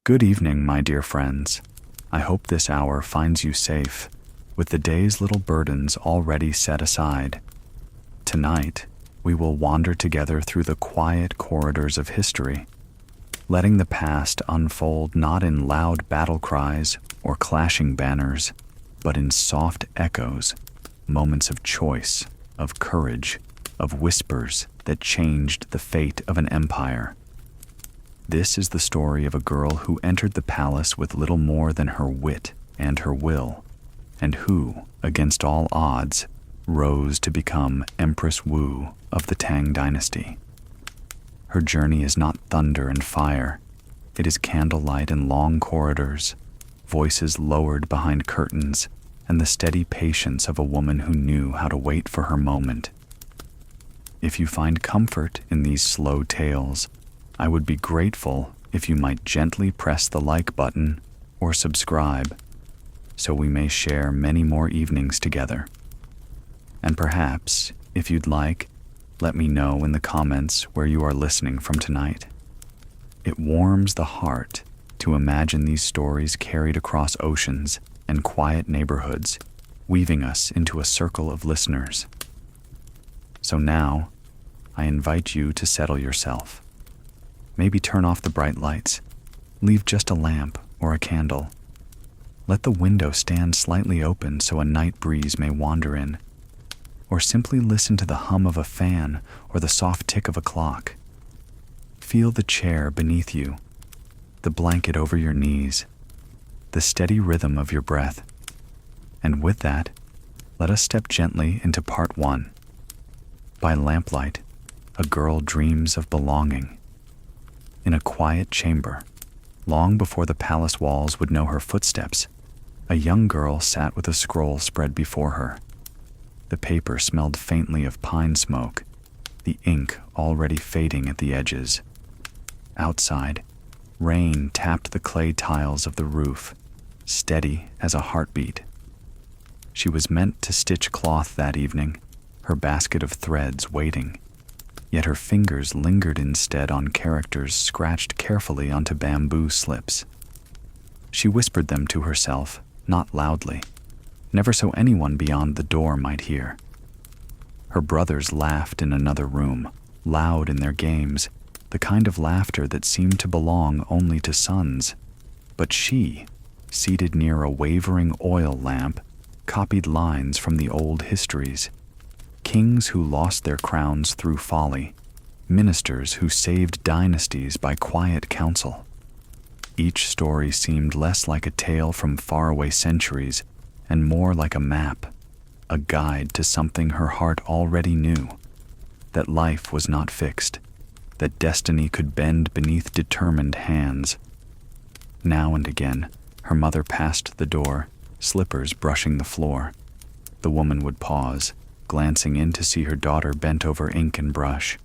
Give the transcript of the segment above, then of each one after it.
Good evening, my dear friends. I hope this hour finds you safe, with the day's little burdens already set aside. Tonight, we will wander together through the quiet corridors of history, letting the past unfold not in loud battle cries or clashing banners, but in soft echoes, moments of choice, of courage, of whispers that changed the fate of an empire. This is the story of a girl who entered the palace with little more than her wit and her will, and who, against all odds, rose to become Empress Wu of the Tang dynasty. Her journey is not thunder and fire. It is candlelight and long corridors, voices lowered behind curtains, and the steady patience of a woman who knew how to wait for her moment. If you find comfort in these slow tales, I would be grateful if you might gently press the like button or subscribe, so we may share many more evenings together. And perhaps, if you'd like, let me know in the comments where you are listening from tonight. It warms the heart to imagine these stories carried across oceans and quiet neighborhoods, weaving us into a circle of listeners. So now, I invite you to settle yourself. Maybe turn off the bright lights, leave just a lamp or a candle. Let the window stand slightly open so a night breeze may wander in, or simply listen to the hum of a fan or the soft tick of a clock. Feel the chair beneath you, the blanket over your knees, the steady rhythm of your breath. And with that, let us step gently into part 1. By lamplight, a girl dreams of belonging. In a quiet chamber, long before the palace walls would know her footsteps, a young girl sat with a scroll spread before her. The paper smelled faintly of pine smoke, the ink already fading at the edges. Outside, rain tapped the clay tiles of the roof, steady as a heartbeat. She was meant to stitch cloth that evening, her basket of threads waiting. Yet her fingers lingered instead on characters scratched carefully onto bamboo slips. She whispered them to herself, not loudly, never so anyone beyond the door might hear. Her brothers laughed in another room, loud in their games, the kind of laughter that seemed to belong only to sons. But she, seated near a wavering oil lamp, copied lines from the old histories. Kings who lost their crowns through folly, ministers who saved dynasties by quiet counsel. Each story seemed less like a tale from faraway centuries and more like a map, a guide to something her heart already knew, that life was not fixed, that destiny could bend beneath determined hands. Now and again, her mother passed the door, slippers brushing the floor. The woman would pause, glancing in to see her daughter bent over ink and brush.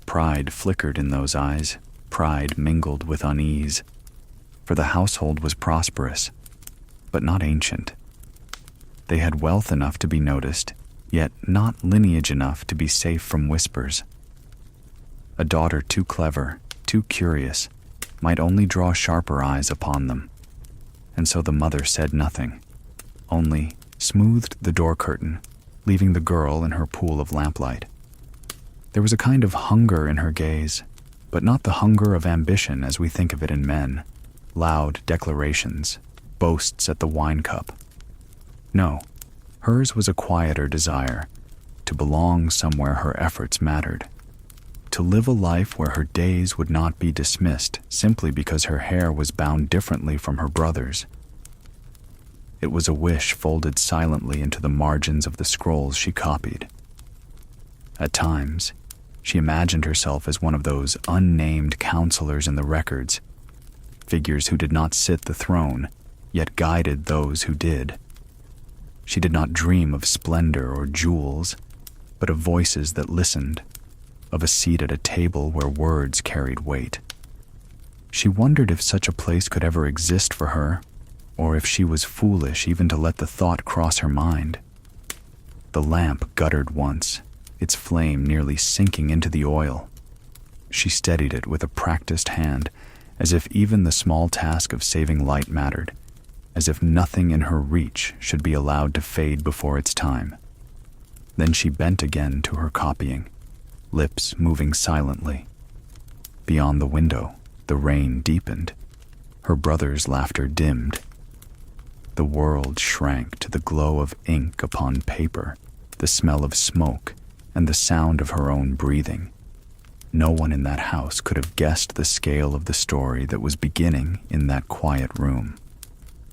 Pride flickered in those eyes, pride mingled with unease. For the household was prosperous, but not ancient. They had wealth enough to be noticed, yet not lineage enough to be safe from whispers. A daughter too clever, too curious, might only draw sharper eyes upon them. And so the mother said nothing, only smoothed the door curtain, leaving the girl in her pool of lamplight. There was a kind of hunger in her gaze, but not the hunger of ambition as we think of it in men, loud declarations, boasts at the wine cup. No, hers was a quieter desire, to belong somewhere her efforts mattered, to live a life where her days would not be dismissed simply because her hair was bound differently from her brother's. It was a wish folded silently into the margins of the scrolls she copied. At times, she imagined herself as one of those unnamed counselors in the records, figures who did not sit the throne, yet guided those who did. She did not dream of splendor or jewels, but of voices that listened, of a seat at a table where words carried weight. She wondered if such a place could ever exist for her, or if she was foolish even to let the thought cross her mind. The lamp guttered once, its flame nearly sinking into the oil. She steadied it with a practiced hand as if even the small task of saving light mattered, as if nothing in her reach should be allowed to fade before its time. Then she bent again to her copying, lips moving silently. Beyond the window, the rain deepened. Her brother's laughter dimmed. The world shrank to the glow of ink upon paper, the smell of smoke, and the sound of her own breathing. No one in that house could have guessed the scale of the story that was beginning in that quiet room.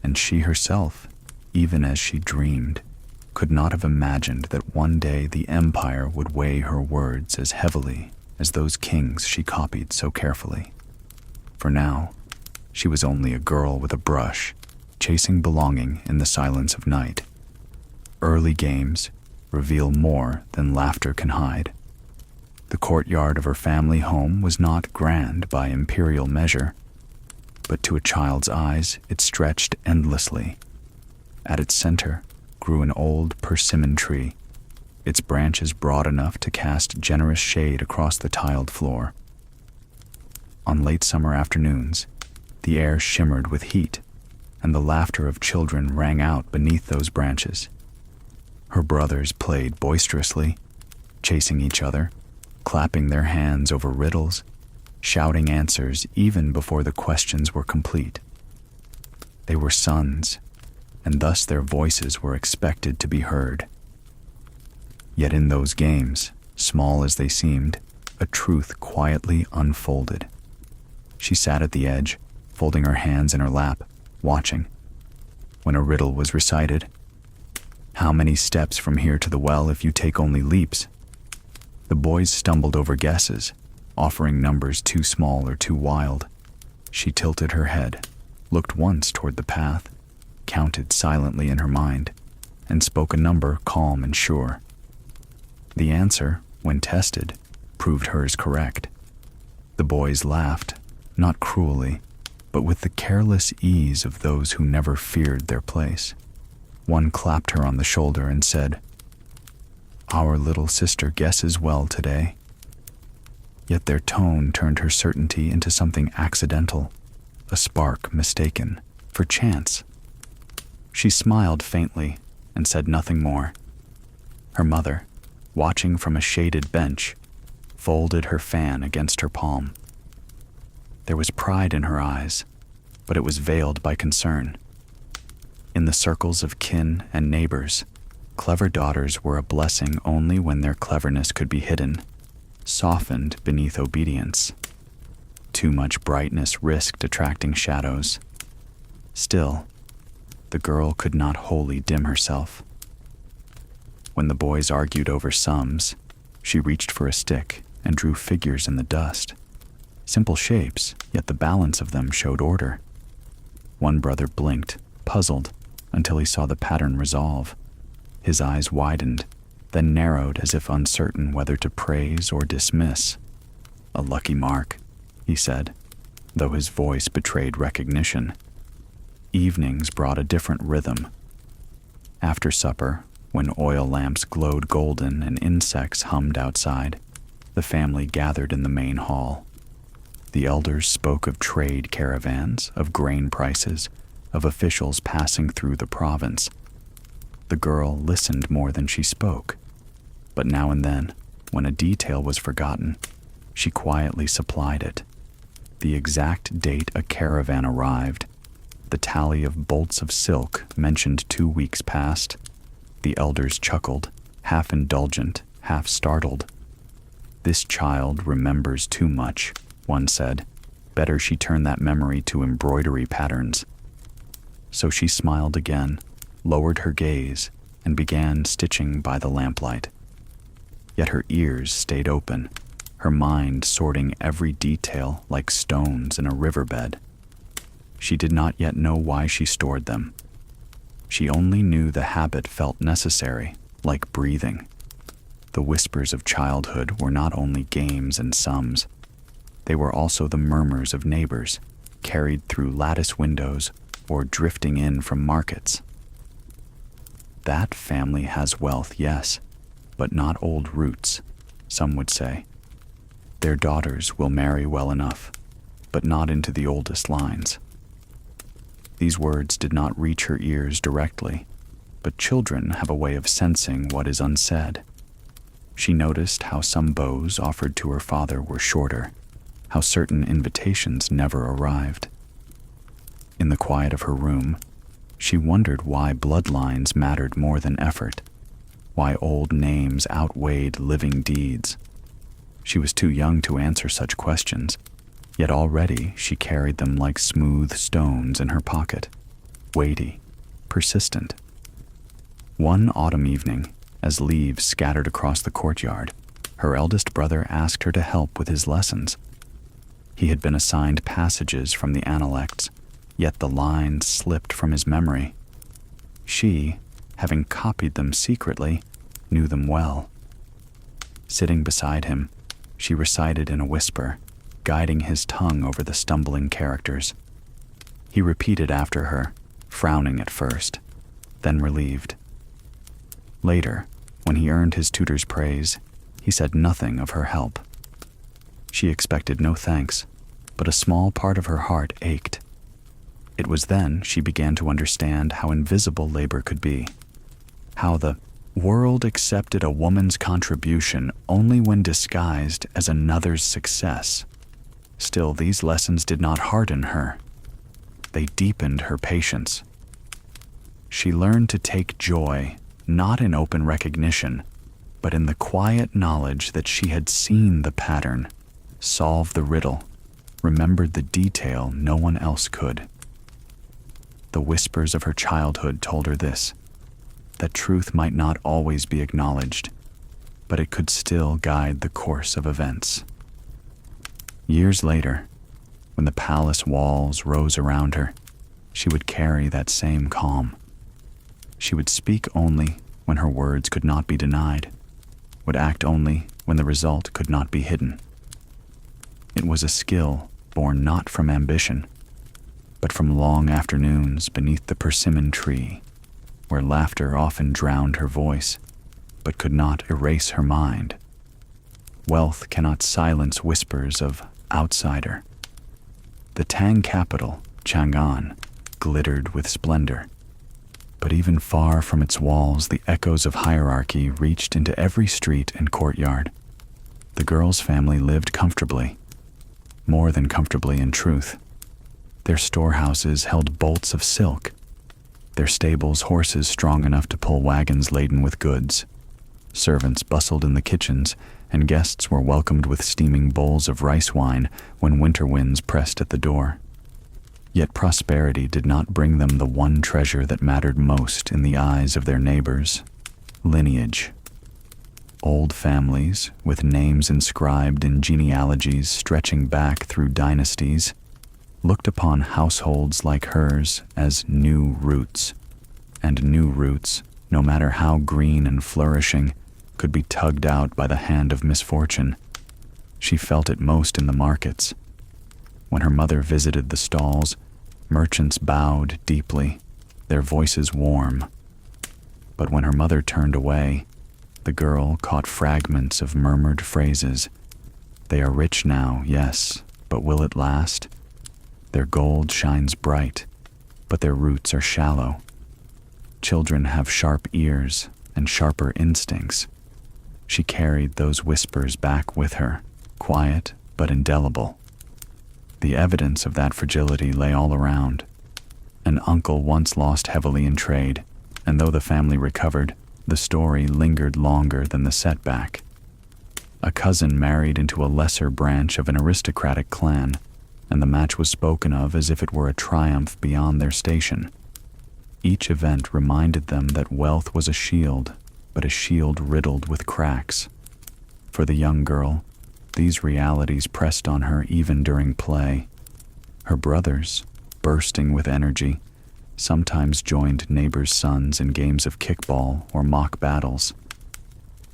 And she herself, even as she dreamed, could not have imagined that one day the empire would weigh her words as heavily as those kings she copied so carefully. For now, she was only a girl with a brush, chasing belonging in the silence of night. Early games reveal more than laughter can hide. The courtyard of her family home was not grand by imperial measure, but to a child's eyes it stretched endlessly. At its center grew an old persimmon tree, its branches broad enough to cast generous shade across the tiled floor. On late summer afternoons, the air shimmered with heat, and the laughter of children rang out beneath those branches. Her brothers played boisterously, chasing each other, clapping their hands over riddles, shouting answers even before the questions were complete. They were sons, and thus their voices were expected to be heard. Yet in those games, small as they seemed, a truth quietly unfolded. She sat at the edge, folding her hands in her lap, watching. When a riddle was recited, "How many steps from here to the well if you take only leaps?" The boys stumbled over guesses, offering numbers too small or too wild. She tilted her head, looked once toward the path, counted silently in her mind, and spoke a number calm and sure. The answer, when tested, proved hers correct. The boys laughed, not cruelly, but with the careless ease of those who never feared their place. One clapped her on the shoulder and said, "Our little sister guesses well today." Yet their tone turned her certainty into something accidental, a spark mistaken for chance. She smiled faintly and said nothing more. Her mother, watching from a shaded bench, folded her fan against her palm. There was pride in her eyes, but it was veiled by concern. In the circles of kin and neighbors, clever daughters were a blessing only when their cleverness could be hidden, softened beneath obedience. Too much brightness risked attracting shadows. Still, the girl could not wholly dim herself. When the boys argued over sums, she reached for a stick and drew figures in the dust. Simple shapes, yet the balance of them showed order. One brother blinked, puzzled, until he saw the pattern resolve. His eyes widened, then narrowed as if uncertain whether to praise or dismiss. "A lucky mark," he said, though his voice betrayed recognition. Evenings brought a different rhythm. After supper, when oil lamps glowed golden and insects hummed outside, the family gathered in the main hall. The elders spoke of trade caravans, of grain prices, of officials passing through the province. The girl listened more than she spoke, but now and then, when a detail was forgotten, she quietly supplied it. The exact date a caravan arrived, the tally of bolts of silk mentioned 2 weeks past. The elders chuckled, half indulgent, half startled. "This child remembers too much," one said. "Better she turn that memory to embroidery patterns." So she smiled again, lowered her gaze, and began stitching by the lamplight. Yet her ears stayed open, her mind sorting every detail like stones in a riverbed. She did not yet know why she stored them. She only knew the habit felt necessary, like breathing. The whispers of childhood were not only games and sums. They were also the murmurs of neighbors, carried through lattice windows or drifting in from markets. That family has wealth, yes, but not old roots, some would say. Their daughters will marry well enough. but not into the oldest lines. These words did not reach her ears directly, but children have a way of sensing what is unsaid. She noticed how some bows offered to her father were shorter, how certain invitations never arrived. In the quiet of her room, she wondered why bloodlines mattered more than effort, why old names outweighed living deeds. She was too young to answer such questions, yet already she carried them like smooth stones in her pocket, weighty, persistent. One autumn evening, as leaves scattered across the courtyard, her eldest brother asked her to help with his lessons. He had been assigned passages from the Analects, yet the lines slipped from his memory. She, having copied them secretly, knew them well. Sitting beside him, she recited in a whisper, guiding his tongue over the stumbling characters. He repeated after her, frowning at first, then relieved. Later, when he earned his tutor's praise, he said nothing of her help. She expected no thanks, but a small part of her heart ached. It was then she began to understand how invisible labor could be, how the world accepted a woman's contribution only when disguised as another's success. Still, these lessons did not harden her. They deepened her patience. She learned to take joy not in open recognition, but in the quiet knowledge that she had seen the pattern, solved the riddle, remembered the detail no one else could. The whispers of her childhood told her this, that truth might not always be acknowledged, but it could still guide the course of events. Years later, when the palace walls rose around her, she would carry that same calm. She would speak only when her words could not be denied, would act only when the result could not be hidden. It was a skill born not from ambition, but from long afternoons beneath the persimmon tree, where laughter often drowned her voice, but could not erase her mind. Wealth cannot silence whispers of outsider. The Tang capital, Chang'an, glittered with splendor, but even far from its walls, the echoes of hierarchy reached into every street and courtyard. The girl's family lived comfortably, more than comfortably in truth. Their storehouses held bolts of silk, their stables horses strong enough to pull wagons laden with goods. Servants bustled in the kitchens, and guests were welcomed with steaming bowls of rice wine when winter winds pressed at the door. Yet prosperity did not bring them the one treasure that mattered most in the eyes of their neighbors: lineage. Old families, with names inscribed in genealogies stretching back through dynasties, looked upon households like hers as new roots, and new roots, no matter how green and flourishing, could be tugged out by the hand of misfortune. She felt it most in the markets. When her mother visited the stalls, merchants bowed deeply, their voices warm. But when her mother turned away, the girl caught fragments of murmured phrases. They are rich now, yes, but will it last? Their gold shines bright, but their roots are shallow. Children have sharp ears and sharper instincts. She carried those whispers back with her, quiet but indelible. The evidence of that fragility lay all around. An uncle once lost heavily in trade, and though the family recovered, the story lingered longer than the setback. A cousin married into a lesser branch of an aristocratic clan, and the match was spoken of as if it were a triumph beyond their station. Each event reminded them that wealth was a shield, but a shield riddled with cracks. For the young girl, these realities pressed on her even during play. Her brothers, bursting with energy, sometimes joined neighbors' sons in games of kickball or mock battles.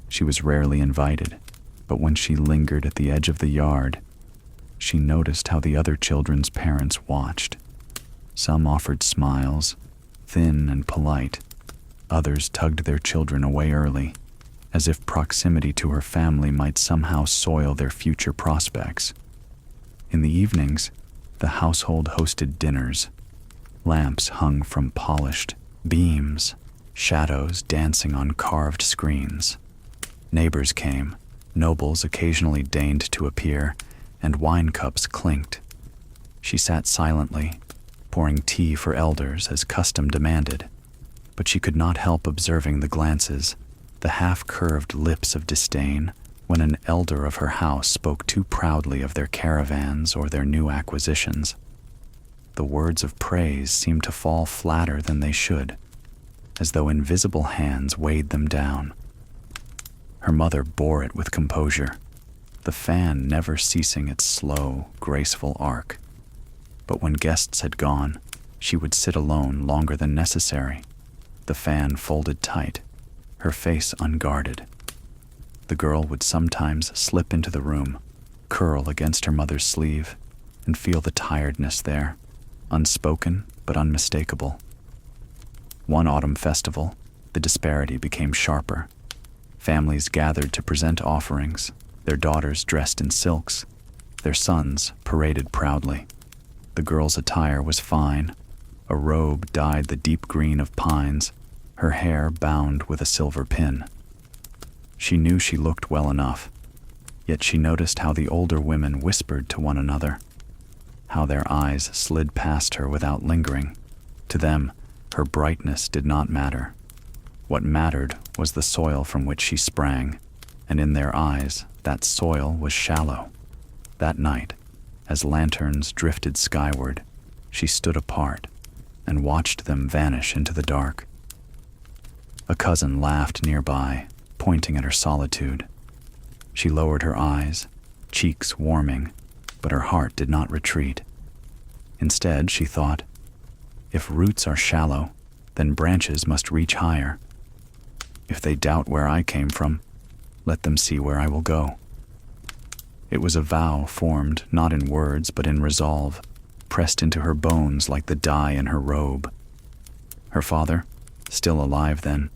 She was rarely invited, but when she lingered at the edge of the yard, she noticed how the other children's parents watched. Some offered smiles, thin and polite. Others tugged their children away early, as if proximity to her family might somehow soil their future prospects. In the evenings, The household hosted dinners. Lamps hung from polished beams, shadows dancing on carved screens. Neighbors came, nobles occasionally deigned to appear, and wine cups clinked. She sat silently, pouring tea for elders as custom demanded, but she could not help observing the glances, the half-curved lips of disdain, when an elder of her house spoke too proudly of their caravans or their new acquisitions. The words of praise seemed to fall flatter than they should, as though invisible hands weighed them down. Her mother bore it with composure, the fan never ceasing its slow, graceful arc. But when guests had gone, she would sit alone longer than necessary, the fan folded tight, her face unguarded. The girl would sometimes slip into the room, curl against her mother's sleeve, and feel the tiredness there, unspoken but unmistakable. One autumn festival, the disparity became sharper. Families gathered to present offerings, their daughters dressed in silks, their sons paraded proudly. The girl's attire was fine, a robe dyed the deep green of pines, her hair bound with a silver pin. She knew she looked well enough, yet she noticed how the older women whispered to one another, how their eyes slid past her without lingering. To them, her brightness did not matter. What mattered was the soil from which she sprang, and in their eyes, that soil was shallow. That night, as lanterns drifted skyward, she stood apart and watched them vanish into the dark. A cousin laughed nearby, pointing at her solitude. She lowered her eyes, cheeks warming, but her heart did not retreat. Instead, she thought, if roots are shallow, then branches must reach higher. If they doubt where I came from, let them see where I will go. It was a vow formed not in words but in resolve, pressed into her bones like the dye in her robe. Her father, still alive then,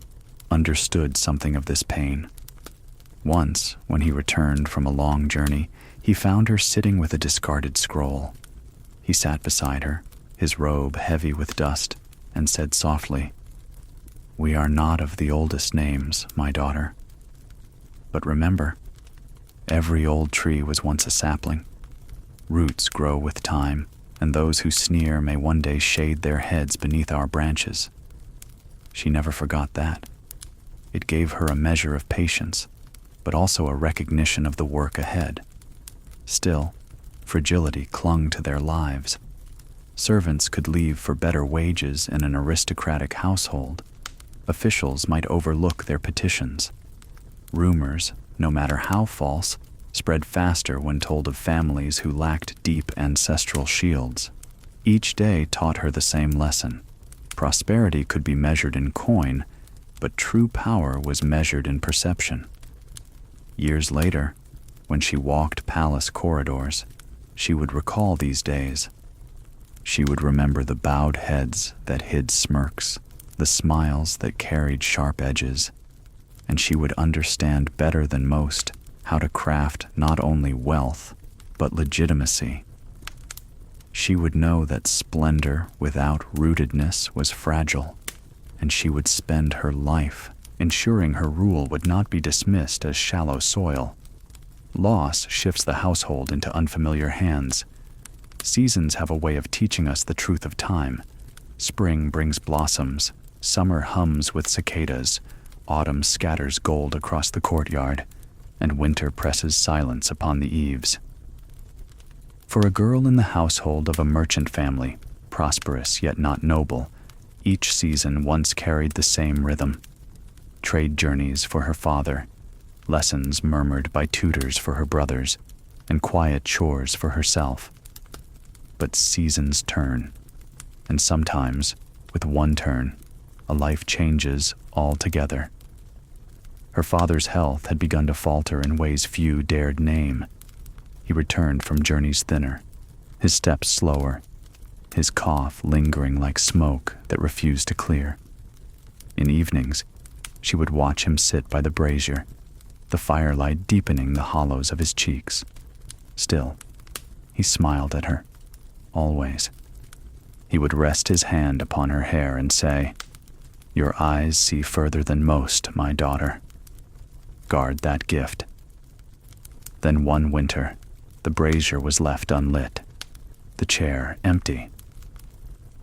understood something of this pain. Once, when he returned from a long journey, he found her sitting with a discarded scroll. He sat beside her, his robe heavy with dust, and said softly, "We are not of the oldest names, my daughter. But remember, every old tree was once a sapling. Roots grow with time, and those who sneer may one day shade their heads beneath our branches." She never forgot that. It gave her a measure of patience, but also a recognition of the work ahead. Still, fragility clung to their lives. Servants could leave for better wages in an aristocratic household. Officials might overlook their petitions. Rumors, no matter how false, spread faster when told of families who lacked deep ancestral shields. Each day taught her the same lesson. Prosperity could be measured in coin, but true power was measured in perception. Years later, when she walked palace corridors, she would recall these days. She would remember the bowed heads that hid smirks, the smiles that carried sharp edges, and she would understand better than most how to craft not only wealth, but legitimacy. She would know that splendor without rootedness was fragile, and she would spend her life ensuring her rule would not be dismissed as shallow soil. Loss shifts the household into unfamiliar hands. Seasons have a way of teaching us the truth of time. Spring brings blossoms, summer hums with cicadas, autumn scatters gold across the courtyard, and winter presses silence upon the eaves. For a girl in the household of a merchant family, prosperous yet not noble, each season once carried the same rhythm. Trade journeys for her father, lessons murmured by tutors for her brothers, and quiet chores for herself. But seasons turn, and sometimes, with one turn, a life changes altogether. Her father's health had begun to falter in ways few dared name. He returned from journeys thinner, his steps slower, his cough lingering like smoke that refused to clear. In evenings, she would watch him sit by the brazier, the firelight deepening the hollows of his cheeks. Still, he smiled at her, always. He would rest his hand upon her hair and say, "Your eyes see further than most, my daughter. Guard that gift." Then one winter, the brazier was left unlit, the chair empty.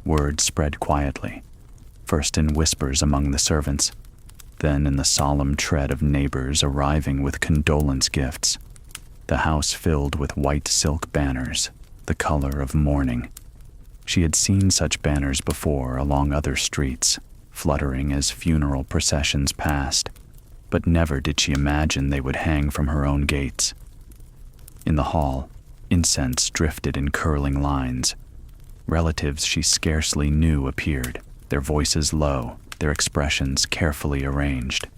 Word spread quietly, first in whispers among the servants, then in the solemn tread of neighbors arriving with condolence gifts. The house filled with white silk banners, the color of mourning. She had seen such banners before along other streets, fluttering as funeral processions passed, but never did she imagine they would hang from her own gates. In the hall, incense drifted in curling lines. Relatives she scarcely knew appeared, their voices low, their expressions carefully arranged.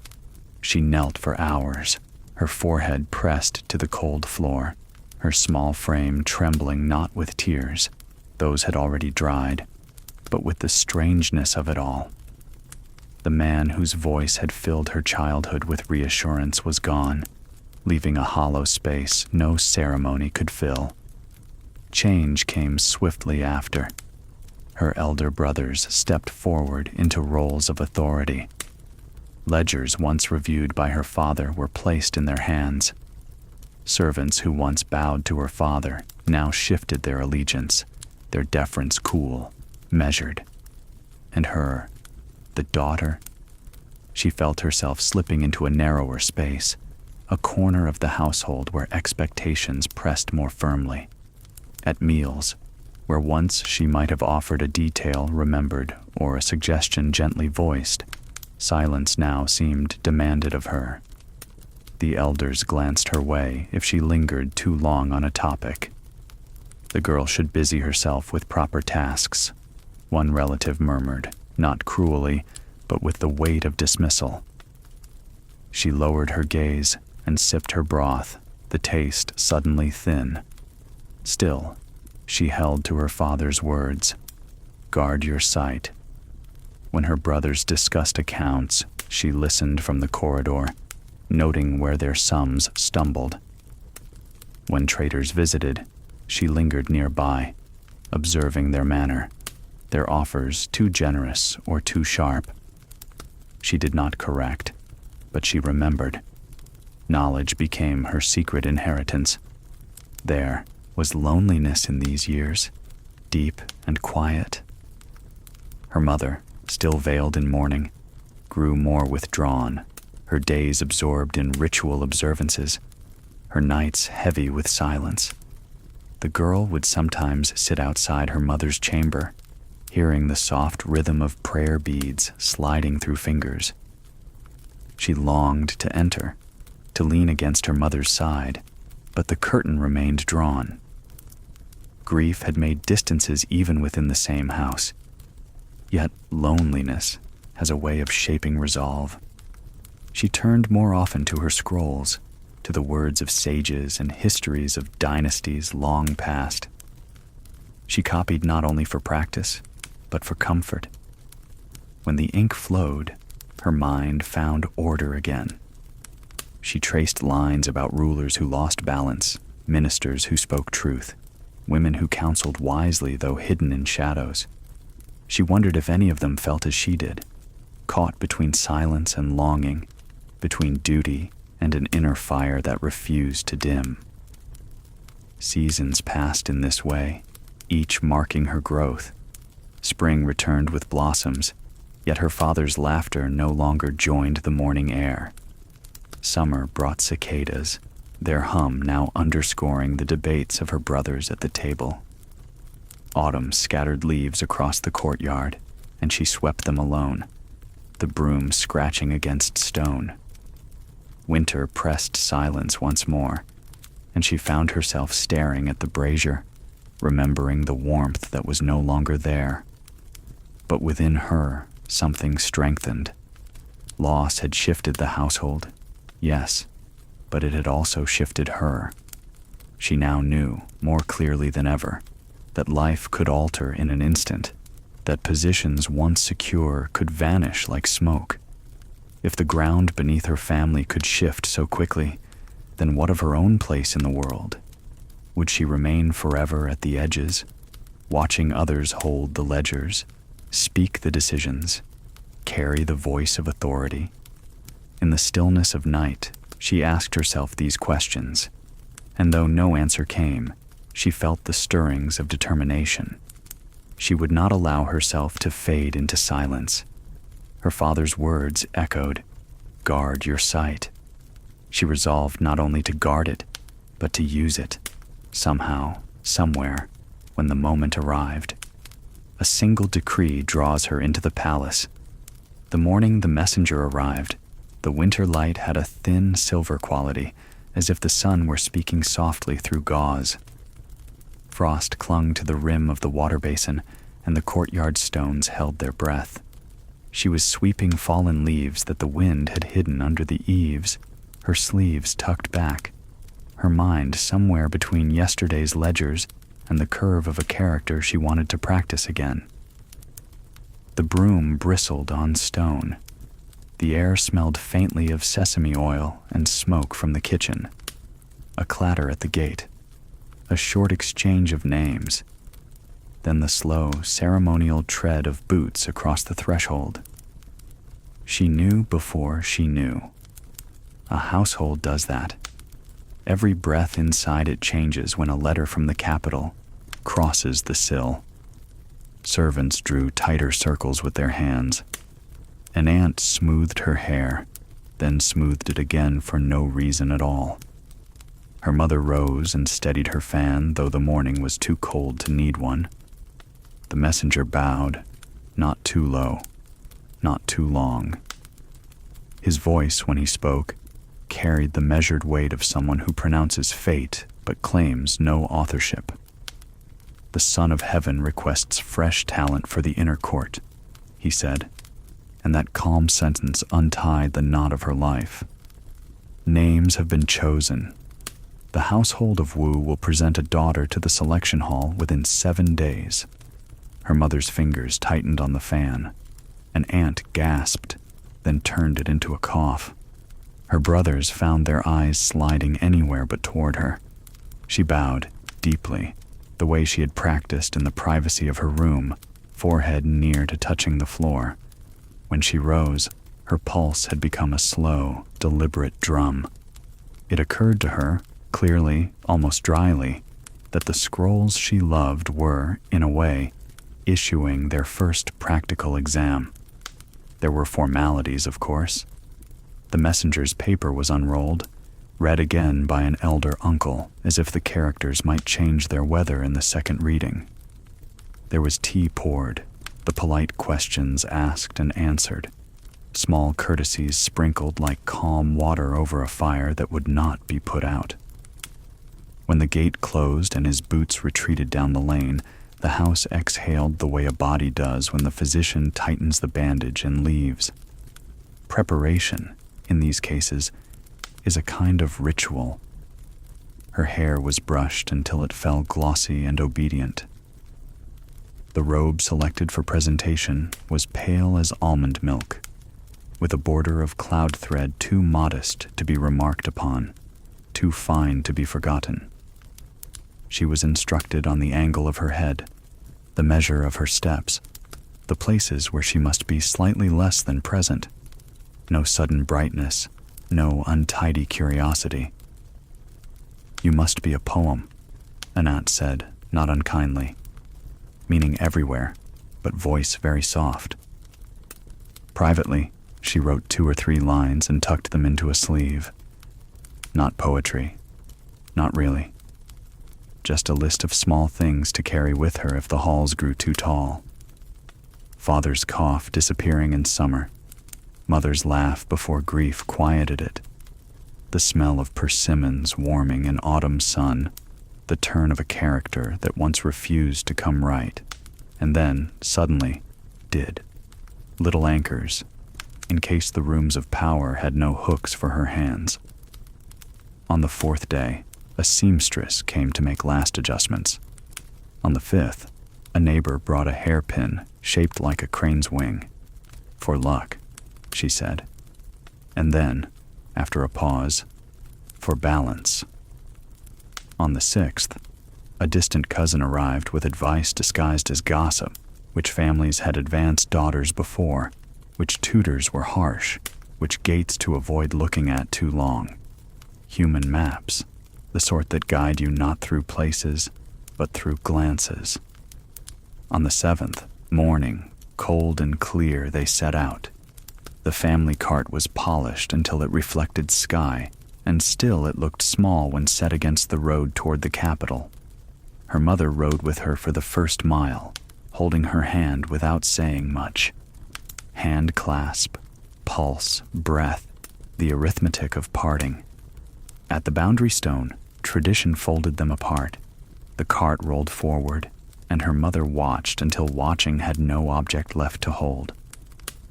She knelt for hours, her forehead pressed to the cold floor, her small frame trembling not with tears, those had already dried, but with the strangeness of it all. The man whose voice had filled her childhood with reassurance was gone, leaving a hollow space no ceremony could fill. Change came swiftly after. Her elder brothers stepped forward into roles of authority. Ledgers once reviewed by her father were placed in their hands. Servants who once bowed to her father now shifted their allegiance, their deference cool, measured. And her, the daughter, she felt herself slipping into a narrower space, a corner of the household where expectations pressed more firmly. At meals, where once she might have offered a detail remembered or a suggestion gently voiced, silence now seemed demanded of her. The elders glanced her way if she lingered too long on a topic. The girl should busy herself with proper tasks, one relative murmured, not cruelly, but with the weight of dismissal. She lowered her gaze and sipped her broth, the taste suddenly thin. Still, she held to her father's words, "Guard your sight." When her brothers discussed accounts, she listened from the corridor, noting where their sums stumbled. When traders visited, she lingered nearby, observing their manner, their offers too generous or too sharp. She did not correct, but she remembered. Knowledge became her secret inheritance. There was loneliness in these years, deep and quiet. Her mother, still veiled in mourning, grew more withdrawn, her days absorbed in ritual observances, her nights heavy with silence. The girl would sometimes sit outside her mother's chamber, hearing the soft rhythm of prayer beads sliding through fingers. She longed to enter, to lean against her mother's side, but the curtain remained drawn. Grief had made distances even within the same house. Yet loneliness has a way of shaping resolve. She turned more often to her scrolls, to the words of sages and histories of dynasties long past. She copied not only for practice, but for comfort. When the ink flowed, her mind found order again. She traced lines about rulers who lost balance, ministers who spoke truth, women who counseled wisely though hidden in shadows. She wondered if any of them felt as she did, caught between silence and longing, between duty and an inner fire that refused to dim. Seasons passed in this way, each marking her growth. Spring returned with blossoms, yet her father's laughter no longer joined the morning air. Summer brought cicadas, their hum now underscoring the debates of her brothers at the table. Autumn scattered leaves across the courtyard, and she swept them alone, the broom scratching against stone. Winter pressed silence once more, and she found herself staring at the brazier, remembering the warmth that was no longer there. But within her, something strengthened. Loss had shifted the household, yes, but it had also shifted her. She now knew, more clearly than ever, that life could alter in an instant, that positions once secure could vanish like smoke. If the ground beneath her family could shift so quickly, then what of her own place in the world? Would she remain forever at the edges, watching others hold the ledgers, speak the decisions, carry the voice of authority. In the stillness of night, she asked herself these questions, and though no answer came, she felt the stirrings of determination. She would not allow herself to fade into silence. Her father's words echoed, "Guard your sight." She resolved not only to guard it, but to use it, somehow, somewhere, when the moment arrived. A single decree draws her into the palace. The morning the messenger arrived, the winter light had a thin silver quality, as if the sun were speaking softly through gauze. Frost clung to the rim of the water basin, and the courtyard stones held their breath. She was sweeping fallen leaves that the wind had hidden under the eaves, her sleeves tucked back, her mind somewhere between yesterday's ledgers and the curve of a character she wanted to practice again. The broom bristled on stone. The air smelled faintly of sesame oil and smoke from the kitchen. A clatter at the gate. A short exchange of names. Then the slow, ceremonial tread of boots across the threshold. She knew before she knew. A household does that. Every breath inside it changes when a letter from the capital crosses the sill. Servants drew tighter circles with their hands. An aunt smoothed her hair, then smoothed it again for no reason at all. Her mother rose and steadied her fan, though the morning was too cold to need one. The messenger bowed, not too low, not too long. His voice, when he spoke, carried the measured weight of someone who pronounces fate but claims no authorship. The Son of Heaven requests fresh talent for the inner court, he said, and that calm sentence untied the knot of her life. Names have been chosen. The household of Wu will present a daughter to the selection hall within 7 days. Her mother's fingers tightened on the fan. An aunt gasped, then turned it into a cough. Her brothers found their eyes sliding anywhere but toward her. She bowed, deeply, the way she had practiced in the privacy of her room, forehead near to touching the floor. When she rose, her pulse had become a slow, deliberate drum. It occurred to her, clearly, almost dryly, that the scrolls she loved were, in a way, issuing their first practical exam. There were formalities, of course. The messenger's paper was unrolled, read again by an elder uncle, as if the characters might change their weather in the second reading. There was tea poured, the polite questions asked and answered, small courtesies sprinkled like calm water over a fire that would not be put out. When the gate closed and his boots retreated down the lane, the house exhaled the way a body does when the physician tightens the bandage and leaves. Preparation, in these cases, is a kind of ritual. Her hair was brushed until it fell glossy and obedient. The robe selected for presentation was pale as almond milk, with a border of cloud thread too modest to be remarked upon, too fine to be forgotten. She was instructed on the angle of her head, the measure of her steps, the places where she must be slightly less than present. No sudden brightness, no untidy curiosity. "You must be a poem," an aunt said, not unkindly, meaning everywhere, but voice very soft. Privately, she wrote 2 or 3 lines and tucked them into a sleeve. Not poetry. Not really. Just a list of small things to carry with her if the halls grew too tall. Father's cough disappearing in summer. Mother's laugh before grief quieted it. The smell of persimmons warming in autumn sun. The turn of a character that once refused to come right, and then, suddenly, did. Little anchors, in case the rooms of power had no hooks for her hands. On the 4th day, a seamstress came to make last adjustments. On the 5th, a neighbor brought a hairpin shaped like a crane's wing. "For luck," she said. And then, after a pause, "for balance." On the 6th, A distant cousin arrived with advice disguised as gossip, which families had advanced daughters before, which tutors were harsh, which gates to avoid looking at too long. Human maps, the sort that guide you not through places, but through glances. On the 7th, morning, cold and clear, they set out. The family cart was polished until it reflected sky, and still it looked small when set against the road toward the capital. Her mother rode with her for the first mile, holding her hand without saying much. Hand clasp, pulse, breath, the arithmetic of parting. At the boundary stone, tradition folded them apart. The cart rolled forward, and her mother watched until watching had no object left to hold.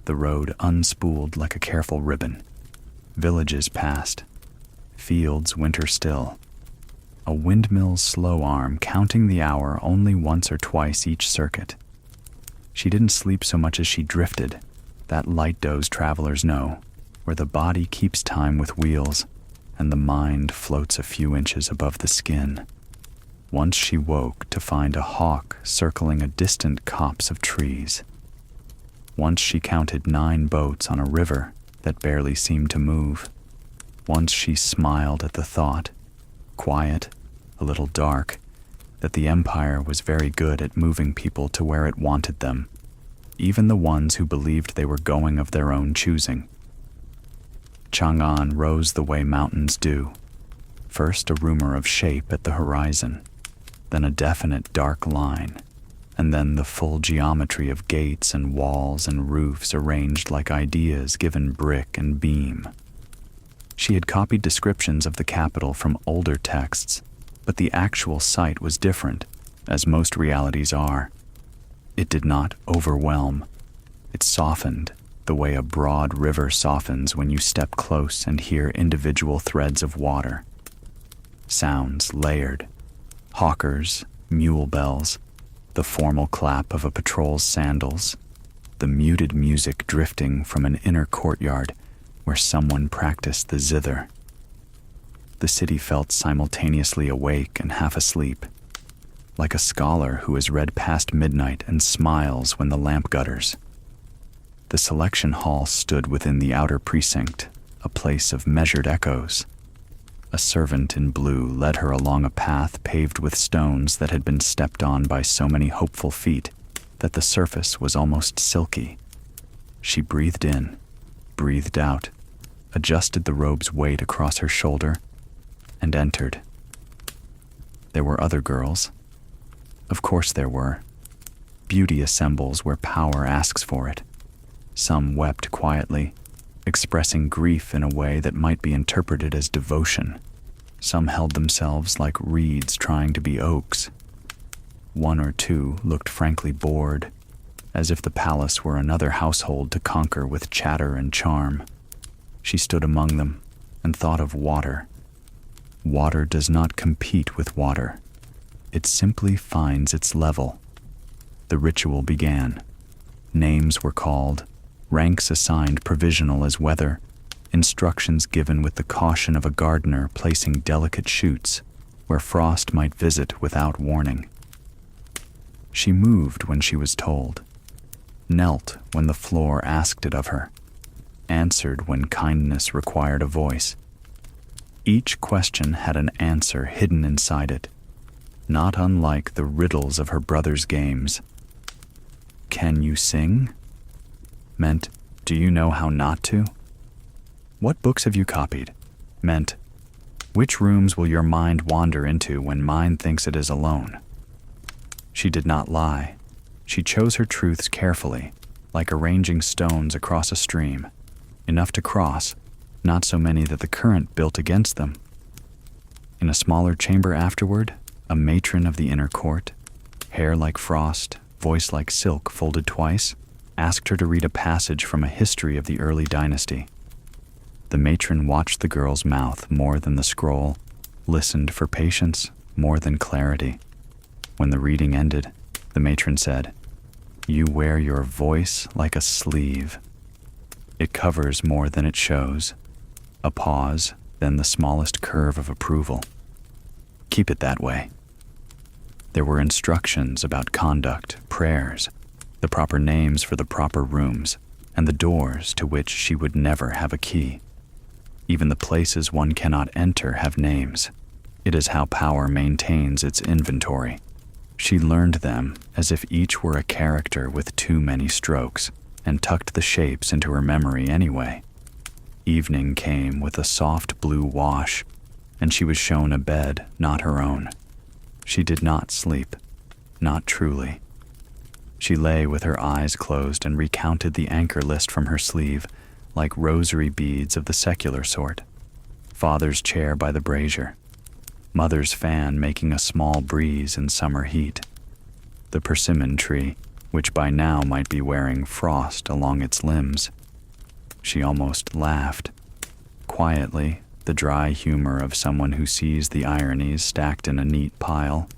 The road unspooled like a careful ribbon. Villages passed. Fields winter still. A windmill's slow arm counting the hour only once or twice each circuit. She didn't sleep so much as she drifted, that light doze travelers know, where the body keeps time with wheels and the mind floats a few inches above the skin. Once she woke to find a hawk circling a distant copse of trees. Once she counted 9 boats on a river that barely seemed to move. Once she smiled at the thought, quiet, a little dark, that the Empire was very good at moving people to where it wanted them, even the ones who believed they were going of their own choosing. Chang'an rose the way mountains do. First a rumor of shape at the horizon, then a definite dark line, and then the full geometry of gates and walls and roofs arranged like ideas given brick and beam. She had copied descriptions of the capital from older texts, but the actual site was different, as most realities are. It did not overwhelm. It softened, the way a broad river softens when you step close and hear individual threads of water. Sounds layered. Hawkers, mule bells, the formal clap of a patrol's sandals, the muted music drifting from an inner courtyard where someone practiced the zither. The city felt simultaneously awake and half asleep, like a scholar who has read past midnight and smiles when the lamp gutters. The selection hall stood within the outer precinct, a place of measured echoes. A servant in blue led her along a path paved with stones that had been stepped on by so many hopeful feet that the surface was almost silky. She breathed in, breathed out, adjusted the robe's weight across her shoulder, and entered. There were other girls. Of course there were. Beauty assembles where power asks for it. Some wept quietly, expressing grief in a way that might be interpreted as devotion. Some held themselves like reeds trying to be oaks. 1 or 2 looked frankly bored, as if the palace were another household to conquer with chatter and charm. She stood among them and thought of water. Water does not compete with water. It simply finds its level. The ritual began. Names were called, ranks assigned provisional as weather, instructions given with the caution of a gardener placing delicate shoots where frost might visit without warning. She moved when she was told, knelt when the floor asked it of her, answered when kindness required a voice. Each question had an answer hidden inside it, not unlike the riddles of her brother's games. Can you sing? Meant, do you know how not to? What books have you copied? Meant, which rooms will your mind wander into when mine thinks it is alone? She did not lie. She chose her truths carefully, like arranging stones across a stream, enough to cross, not so many that the current built against them. In a smaller chamber afterward, a matron of the inner court, hair like frost, voice like silk folded twice, asked her to read a passage from a history of the early dynasty. The matron watched the girl's mouth more than the scroll, listened for patience more than clarity. When the reading ended, the matron said, "You wear your voice like a sleeve. It covers more than it shows. A pause, then the smallest curve of approval. Keep it that way." There were instructions about conduct, prayers, the proper names for the proper rooms, and the doors to which she would never have a key. Even the places one cannot enter have names. It is how power maintains its inventory. She learned them as if each were a character with too many strokes, and tucked the shapes into her memory anyway. Evening came with a soft blue wash, and she was shown a bed not her own. She did not sleep, not truly. She lay with her eyes closed and recounted the anchor list from her sleeve, like rosary beads of the secular sort. Father's chair by the brazier. Mother's fan making a small breeze in summer heat. The persimmon tree, which by now might be wearing frost along its limbs. She almost laughed. Quietly, the dry humor of someone who sees the ironies stacked in a neat pile.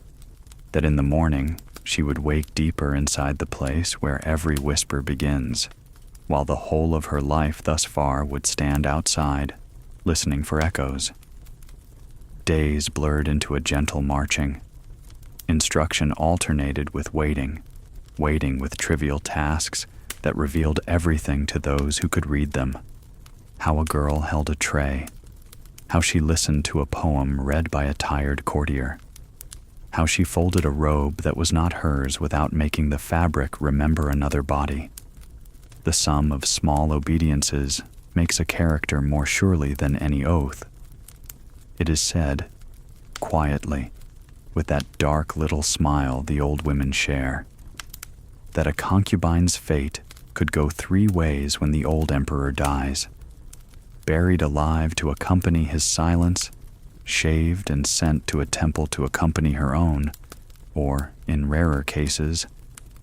That in the morning, she would wake deeper inside the place where every whisper begins, while the whole of her life thus far would stand outside, listening for echoes. Days blurred into a gentle marching. Instruction alternated with waiting with trivial tasks that revealed everything to those who could read them. How a girl held a tray. How she listened to a poem read by a tired courtier. How she folded a robe that was not hers without making the fabric remember another body. The sum of small obediences makes a character more surely than any oath. It is said, quietly, with that dark little smile the old women share, that a concubine's fate could go 3 ways when the old emperor dies: buried alive to accompany his silence, shaved and sent to a temple to accompany her own, or, in rarer cases,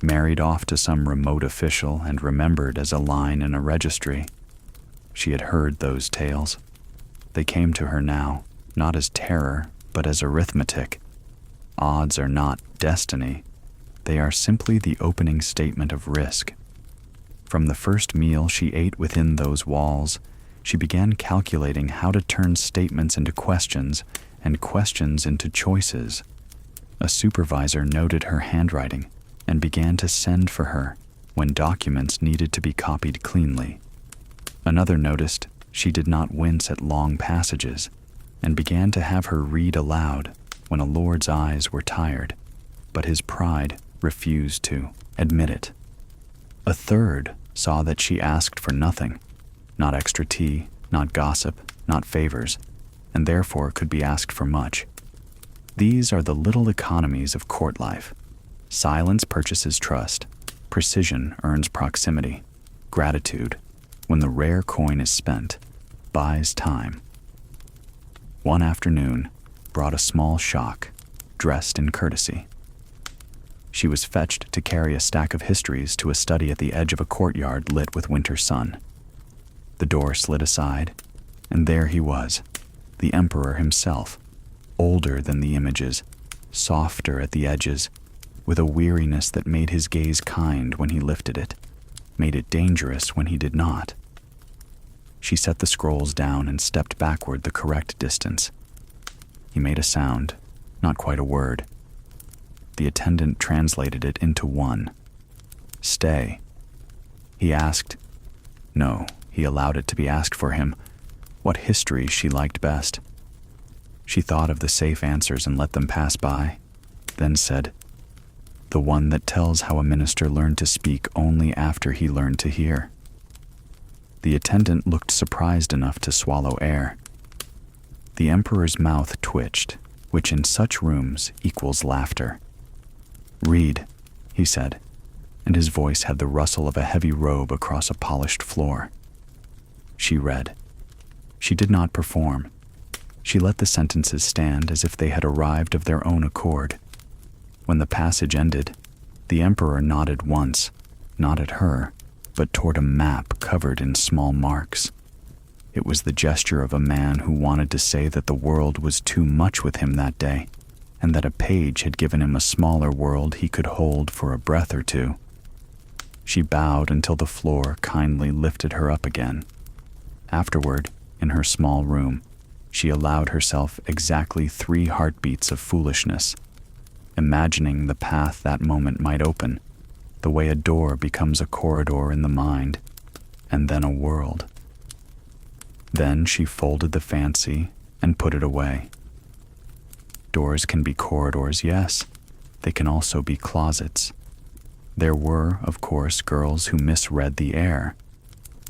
married off to some remote official and remembered as a line in a registry. She had heard those tales. They came to her now, not as terror, but as arithmetic. Odds are not destiny. They are simply the opening statement of risk. From the first meal she ate within those walls, she began calculating how to turn statements into questions and questions into choices. A supervisor noted her handwriting and began to send for her when documents needed to be copied cleanly. Another noticed she did not wince at long passages and began to have her read aloud when a lord's eyes were tired, but his pride refused to admit it. A third saw that she asked for nothing, not extra tea, not gossip, not favors, and therefore could be asked for much. These are the little economies of court life. Silence purchases trust, precision earns proximity, gratitude, when the rare coin is spent, buys time. One afternoon brought a small shock, dressed in courtesy. She was fetched to carry a stack of histories to a study at the edge of a courtyard lit with winter sun. The door slid aside, and there he was, the emperor himself, older than the images, softer at the edges, with a weariness that made his gaze kind when he lifted it, made it dangerous when he did not. She set the scrolls down and stepped backward the correct distance. He made a sound, not quite a word. The attendant translated it into one. Stay. He asked. No, he allowed it to be asked for him, what history she liked best. She thought of the safe answers and let them pass by, then said, the one that tells how a minister learned to speak only after he learned to hear. The attendant looked surprised enough to swallow air. The emperor's mouth twitched, which in such rooms equals laughter. Read, he said, and his voice had the rustle of a heavy robe across a polished floor. She read. She did not perform. She let the sentences stand as if they had arrived of their own accord. When the passage ended, the emperor nodded once, not at her, but toward a map covered in small marks. It was the gesture of a man who wanted to say that the world was too much with him that day, and that a page had given him a smaller world he could hold for a breath or two. She bowed until the floor kindly lifted her up again. Afterward, in her small room, she allowed herself exactly 3 heartbeats of foolishness. imagining the path that moment might open, the way a door becomes a corridor in the mind, and then a world. Then she folded the fancy and put it away. Doors can be corridors, yes. They can also be closets. There were, of course, girls who misread the air.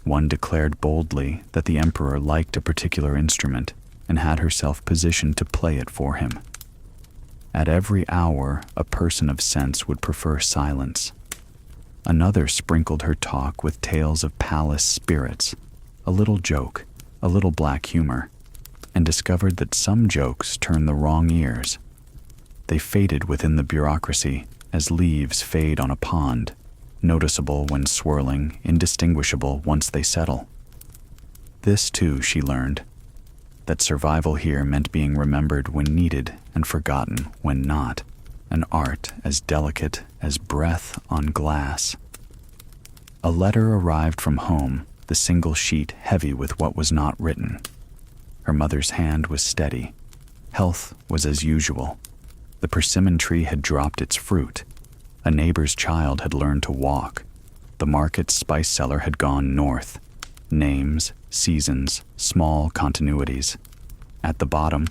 One declared boldly that the emperor liked a particular instrument and had herself positioned to play it for him. At every hour, a person of sense would prefer silence. Another sprinkled her talk with tales of palace spirits, a little joke, a little black humor, and discovered that some jokes turn the wrong ears. They faded within the bureaucracy as leaves fade on a pond, noticeable when swirling, indistinguishable once they settle. This, too, she learned, that survival here meant being remembered when needed and forgotten when not, an art as delicate as breath on glass. A letter arrived from home, the single sheet heavy with what was not written. Her mother's hand was steady. Health was as usual. The persimmon tree had dropped its fruit. A neighbor's child had learned to walk. The market spice cellar had gone north. Names, seasons, small continuities. At the bottom,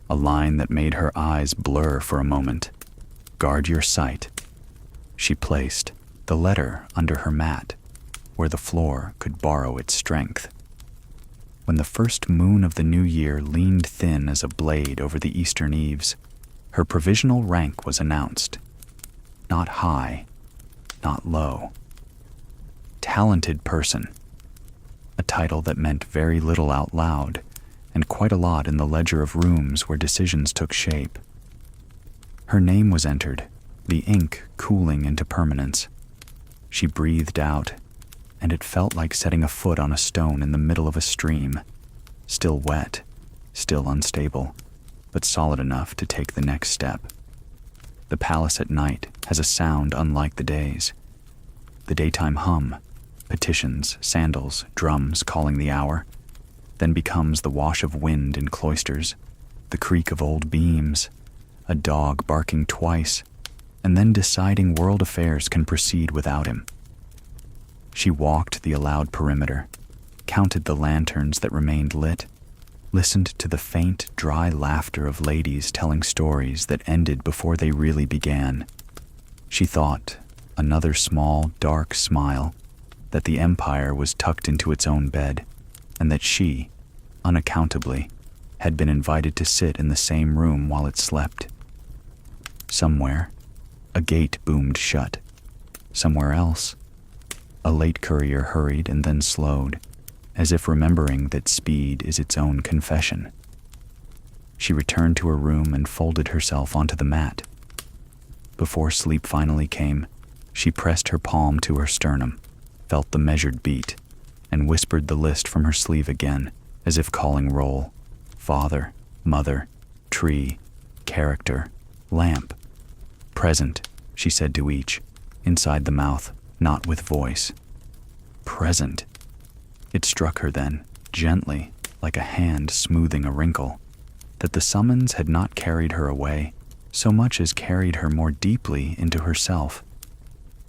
a line that made her eyes blur for a moment. Guard your sight. She placed the letter under her mat, where the floor could borrow its strength. When the first moon of the new year leaned thin as a blade over the eastern eaves, her provisional rank was announced. Not high, not low. Talented person. A title that meant very little out loud, and quite a lot in the ledger of rooms where decisions took shape. Her name was entered, the ink cooling into permanence. She breathed out, and it felt like setting a foot on a stone in the middle of a stream, still wet, still unstable, but solid enough to take the next step. The palace at night has a sound unlike the days. The daytime hum, petitions, sandals, drums calling the hour, then becomes the wash of wind in cloisters, the creak of old beams, a dog barking twice, and then deciding world affairs can proceed without him. She walked the allowed perimeter, counted the lanterns that remained lit, listened to the faint, dry laughter of ladies telling stories that ended before they really began. She thought, another small, dark smile, that the empire was tucked into its own bed, and that she, unaccountably, had been invited to sit in the same room while it slept. Somewhere, a gate boomed shut. Somewhere else, a late courier hurried and then slowed, as if remembering that speed is its own confession. She returned to her room and folded herself onto the mat. Before sleep finally came, she pressed her palm to her sternum, felt the measured beat, and whispered the list from her sleeve again, as if calling roll. Father, mother, tree, character, lamp. Present, she said to each, inside the mouth, not with voice. Present. It struck her then, gently, like a hand smoothing a wrinkle, that the summons had not carried her away, so much as carried her more deeply into herself.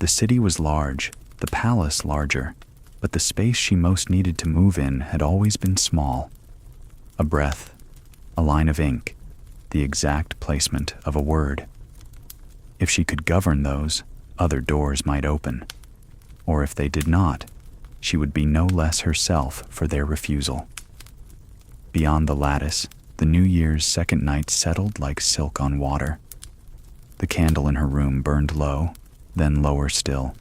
The city was large, the palace larger, but the space she most needed to move in had always been small. A breath, a line of ink, the exact placement of a word. If she could govern those, other doors might open. Or if they did not, she would be no less herself for their refusal. Beyond the lattice, the New Year's second night settled like silk on water. The candle in her room burned low, then lower still.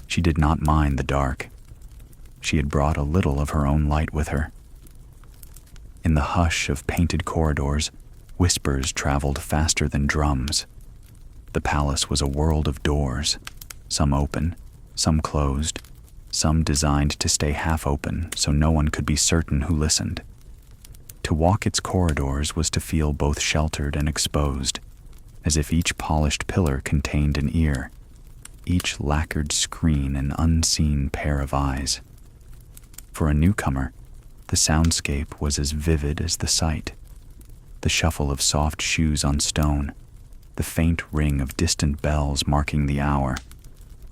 She did not mind the dark. She had brought a little of her own light with her. In the hush of painted corridors, whispers traveled faster than drums. The palace was a world of doors, some open, some closed, some designed to stay half open so no one could be certain who listened. To walk its corridors was to feel both sheltered and exposed, as if each polished pillar contained an ear, each lacquered screen an unseen pair of eyes. For a newcomer, the soundscape was as vivid as the sight. The shuffle of soft shoes on stone, the faint ring of distant bells marking the hour,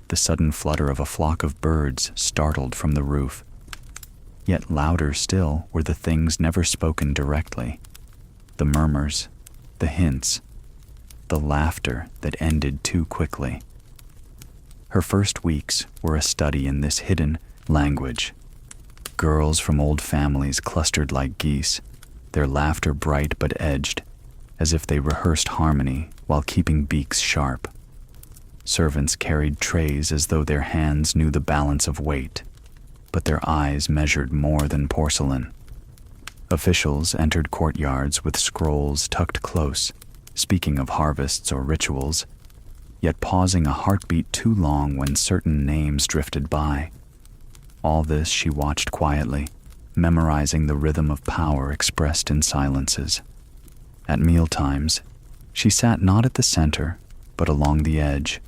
the sudden flutter of a flock of birds startled from the roof. Yet louder still were the things never spoken directly, the murmurs, the hints, the laughter that ended too quickly. Her first weeks were a study in this hidden language. Girls from old families clustered like geese, their laughter bright but edged, as if they rehearsed harmony while keeping beaks sharp. Servants carried trays as though their hands knew the balance of weight, but their eyes measured more than porcelain. Officials entered courtyards with scrolls tucked close, speaking of harvests or rituals, yet pausing a heartbeat too long when certain names drifted by. All this she watched quietly, memorizing the rhythm of power expressed in silences. At mealtimes, she sat not at the center, but along the edge,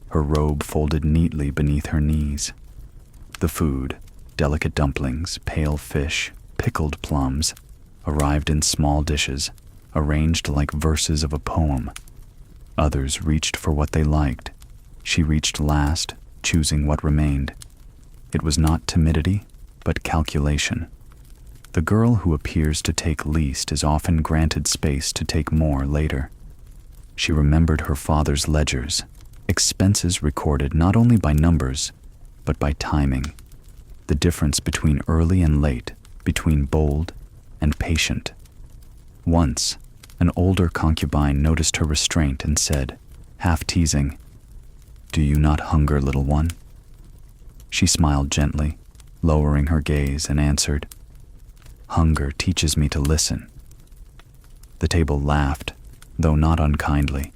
her robe folded neatly beneath her knees. The food, delicate dumplings, pale fish, pickled plums, arrived in small dishes, arranged like verses of a poem. Others reached for what they liked. She reached last, choosing what remained. It was not timidity, but calculation. The girl who appears to take least is often granted space to take more later. She remembered her father's ledgers, expenses recorded not only by numbers, but by timing, the difference between early and late, between bold and patient. Once, an older concubine noticed her restraint and said, half teasing, "Do you not hunger, little one?" She smiled gently, lowering her gaze, and answered, "Hunger teaches me to listen." The table laughed, though not unkindly.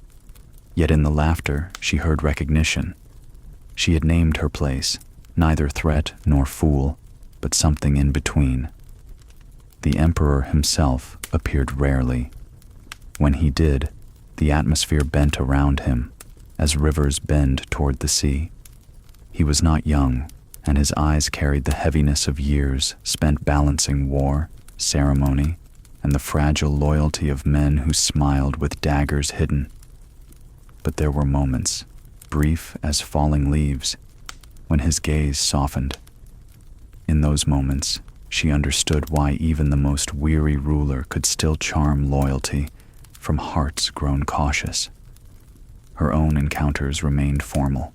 Yet in the laughter she heard recognition. She had named her place, neither threat nor fool, but something in between. The emperor himself appeared rarely. When he did, the atmosphere bent around him, as rivers bend toward the sea. He was not young, and his eyes carried the heaviness of years spent balancing war, ceremony, and the fragile loyalty of men who smiled with daggers hidden. But there were moments, brief as falling leaves, when his gaze softened. In those moments, she understood why even the most weary ruler could still charm loyalty from hearts grown cautious. Her own encounters remained formal.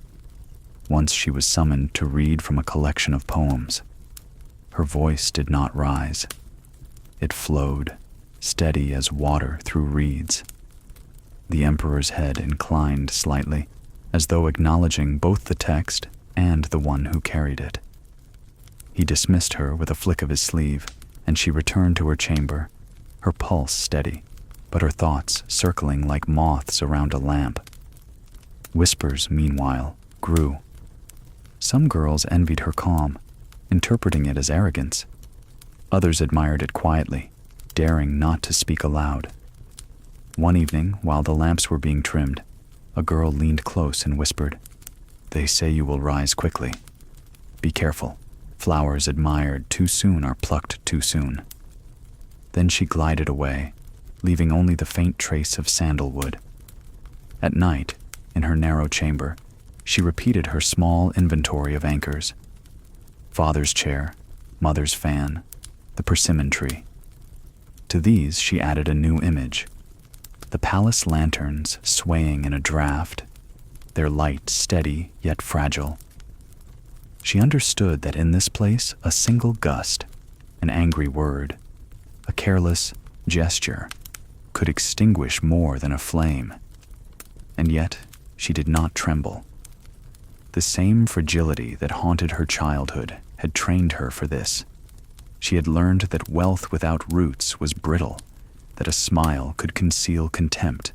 Once she was summoned to read from a collection of poems. Her voice did not rise. It flowed, steady as water through reeds. The emperor's head inclined slightly, as though acknowledging both the text and the one who carried it. He dismissed her with a flick of his sleeve, and she returned to her chamber, her pulse steady, but her thoughts circling like moths around a lamp. Whispers, meanwhile, grew. Some girls envied her calm, interpreting it as arrogance. Others admired it quietly, daring not to speak aloud. One evening, while the lamps were being trimmed, a girl leaned close and whispered, "They say you will rise quickly. Be careful. Flowers admired too soon are plucked too soon." Then she glided away, leaving only the faint trace of sandalwood. At night, in her narrow chamber, she repeated her small inventory of anchors. Father's chair, mother's fan, the persimmon tree. To these she added a new image. The palace lanterns swaying in a draught, their light steady yet fragile. She understood that in this place a single gust, an angry word, a careless gesture, could extinguish more than a flame. And yet she did not tremble. The same fragility that haunted her childhood had trained her for this. She had learned that wealth without roots was brittle, that a smile could conceal contempt,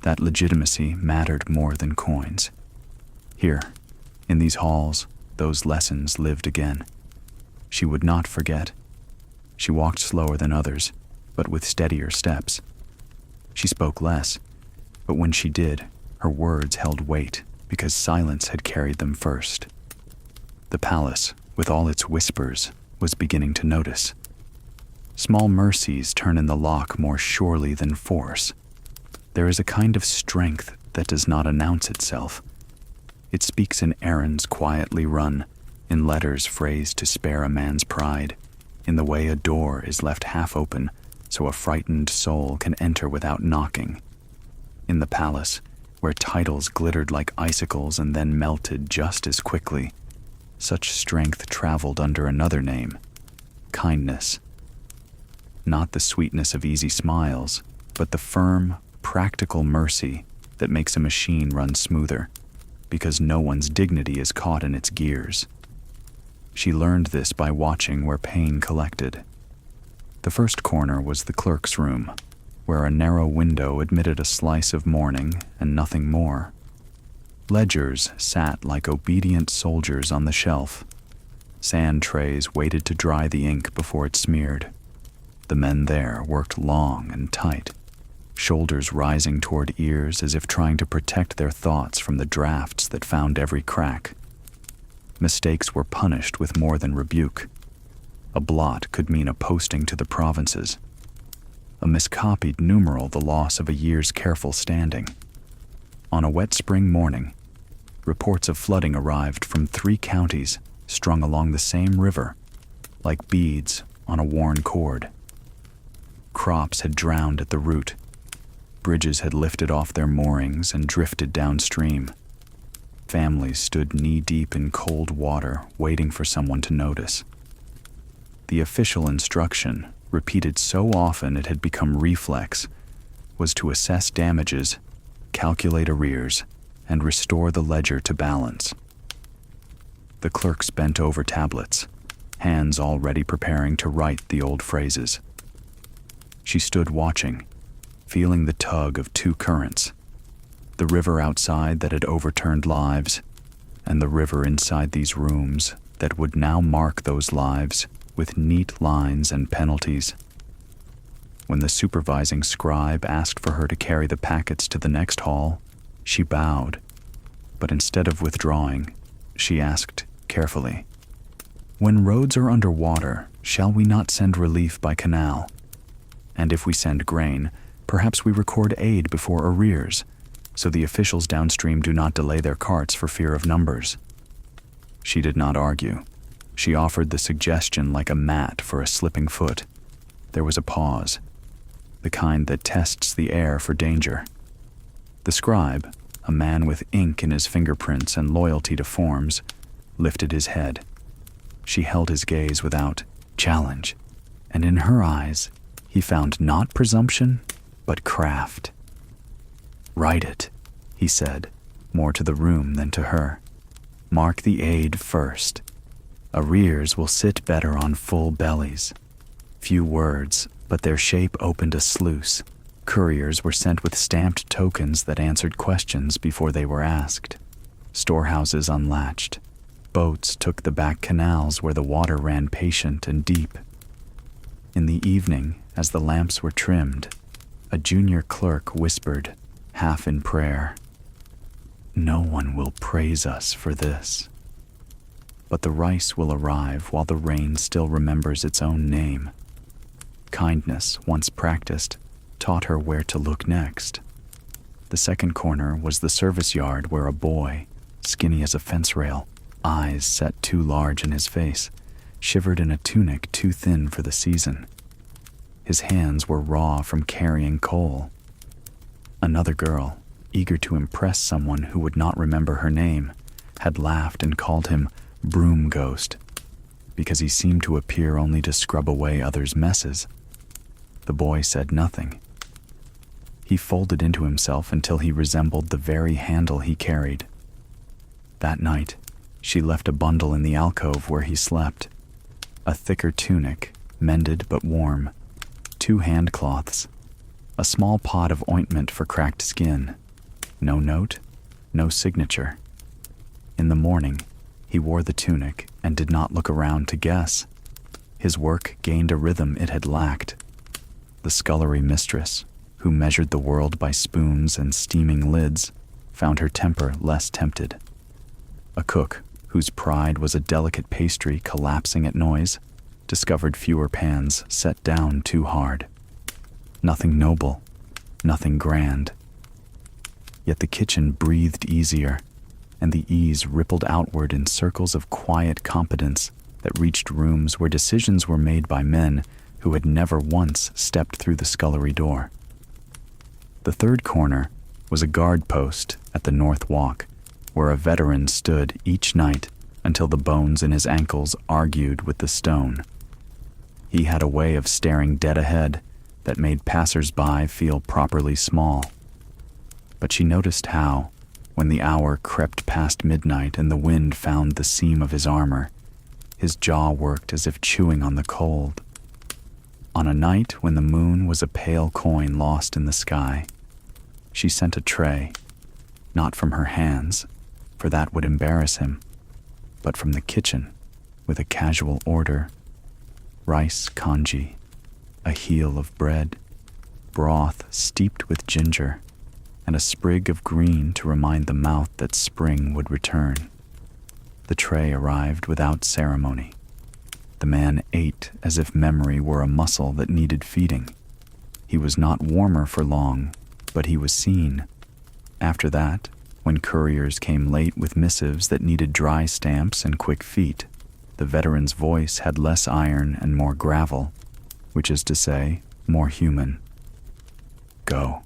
that legitimacy mattered more than coins. Here, in these halls, those lessons lived again. She would not forget. She walked slower than others, but with steadier steps. She spoke less, but when she did, her words held weight because silence had carried them first. The palace, with all its whispers, was beginning to notice. Small mercies turn in the lock more surely than force. There is a kind of strength that does not announce itself. It speaks in errands quietly run, in letters phrased to spare a man's pride, in the way a door is left half open so a frightened soul can enter without knocking. In the palace, where titles glittered like icicles and then melted just as quickly, such strength traveled under another name, kindness. Not the sweetness of easy smiles, but the firm, practical mercy that makes a machine run smoother, because no one's dignity is caught in its gears. She learned this by watching where pain collected. The first corner was the clerk's room, where a narrow window admitted a slice of morning and nothing more. Ledgers sat like obedient soldiers on the shelf. Sand trays waited to dry the ink before it smeared. The men there worked long and tight, shoulders rising toward ears as if trying to protect their thoughts from the drafts that found every crack. Mistakes were punished with more than rebuke. A blot could mean a posting to the provinces. A miscopied numeral the loss of a year's careful standing. On a wet spring morning, reports of flooding arrived from 3 counties strung along the same river, like beads on a worn cord. Crops had drowned at the root. Bridges had lifted off their moorings and drifted downstream. Families stood knee-deep in cold water, waiting for someone to notice. The official instruction, repeated so often it had become reflex, was to assess damages, calculate arrears, and restore the ledger to balance. The clerks bent over tablets, hands already preparing to write the old phrases. She stood watching, feeling the tug of 2 currents, the river outside that had overturned lives, and the river inside these rooms that would now mark those lives with neat lines and penalties. When the supervising scribe asked for her to carry the packets to the next hall, she bowed, but instead of withdrawing, she asked carefully, "When roads are under water, shall we not send relief by canal? And if we send grain, perhaps we record aid before arrears, so the officials downstream do not delay their carts for fear of numbers." She did not argue. She offered the suggestion like a mat for a slipping foot. There was a pause, the kind that tests the air for danger. The scribe, a man with ink in his fingerprints and loyalty to forms, lifted his head. She held his gaze without challenge, and in her eyes he found not presumption, but craft. "Write it," he said, more to the room than to her. "Mark the aid first. Arrears will sit better on full bellies." Few words, but their shape opened a sluice. Couriers were sent with stamped tokens that answered questions before they were asked. Storehouses unlatched. Boats took the back canals where the water ran patient and deep. In the evening, as the lamps were trimmed, a junior clerk whispered, half in prayer, "No one will praise us for this." But the rice will arrive while the rain still remembers its own name. Kindness, once practiced, taught her where to look next. The second corner was the service yard where a boy, skinny as a fence rail, eyes set too large in his face, shivered in a tunic too thin for the season. His hands were raw from carrying coal. Another girl, eager to impress someone who would not remember her name, had laughed and called him Broom Ghost, because he seemed to appear only to scrub away others' messes. The boy said nothing. He folded into himself until he resembled the very handle he carried. That night, she left a bundle in the alcove where he slept. A thicker tunic, mended but warm, 2 handcloths, a small pot of ointment for cracked skin. No note, no signature. In the morning, he wore the tunic and did not look around to guess. His work gained a rhythm it had lacked. The scullery mistress, who measured the world by spoons and steaming lids, found her temper less tempted. A cook, whose pride was a delicate pastry collapsing at noise, discovered fewer pans set down too hard. Nothing noble, nothing grand, Yet the kitchen breathed easier, and the ease rippled outward in circles of quiet competence that reached rooms where decisions were made by men who had never once stepped through the scullery door. The third corner was a guard post at the north walk, where a veteran stood each night until the bones in his ankles argued with the stone. He had a way of staring dead ahead that made passers-by feel properly small. But she noticed how, when the hour crept past midnight and the wind found the seam of his armor, his jaw worked as if chewing on the cold. On a night when the moon was a pale coin lost in the sky, she sent a tray, not from her hands, for that would embarrass him, but from the kitchen, with a casual order: rice congee, a heel of bread, broth steeped with ginger, and a sprig of green to remind the mouth that spring would return. The tray arrived without ceremony. The man ate as if memory were a muscle that needed feeding. He was not warmer for long, but he was seen. After that, when couriers came late with missives that needed dry stamps and quick feet, the veteran's voice had less iron and more gravel, which is to say, more human. "Go,"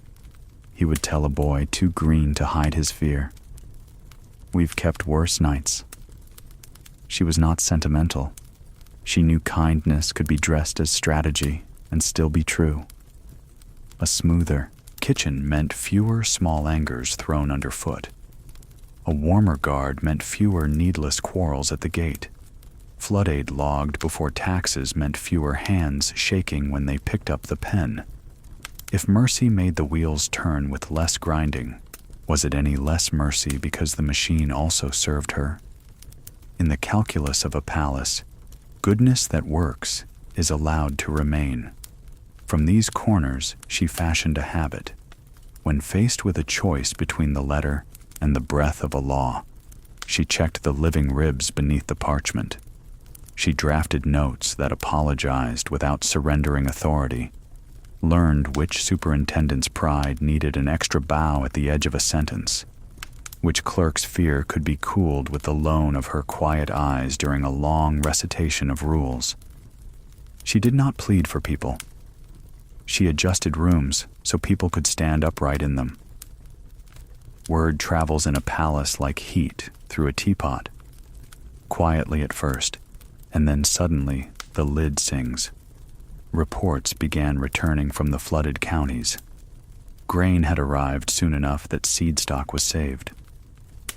he would tell a boy too green to hide his fear. "We've kept worse nights." She was not sentimental. She knew kindness could be dressed as strategy and still be true. A smoother kitchen meant fewer small angers thrown underfoot. A warmer guard meant fewer needless quarrels at the gate. Flood aid logged before taxes meant fewer hands shaking when they picked up the pen. If mercy made the wheels turn with less grinding, was it any less mercy because the machine also served her? In the calculus of a palace, goodness that works is allowed to remain. From these corners, she fashioned a habit. When faced with a choice between the letter and the breath of a law, she checked the living ribs beneath the parchment. She drafted notes that apologized without surrendering authority, learned which superintendent's pride needed an extra bow at the edge of a sentence, which clerk's fear could be cooled with the loan of her quiet eyes during a long recitation of rules. She did not plead for people. She adjusted rooms so people could stand upright in them. Word travels in a palace like heat through a teapot, quietly at first, and then suddenly the lid sings. Reports began returning from the flooded counties. Grain had arrived soon enough that seed stock was saved.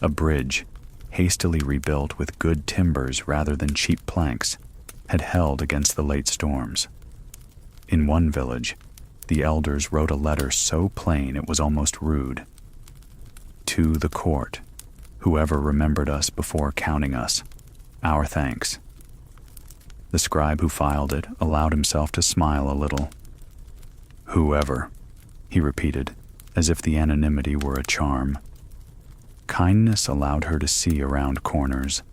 A bridge, hastily rebuilt with good timbers rather than cheap planks, had held against the late storms. In one village, the elders wrote a letter so plain it was almost rude. "To the court, whoever remembered us before counting us, our thanks." The scribe who filed it allowed himself to smile a little. "Whoever," he repeated, as if the anonymity were a charm. Kindness allowed her to see around corners.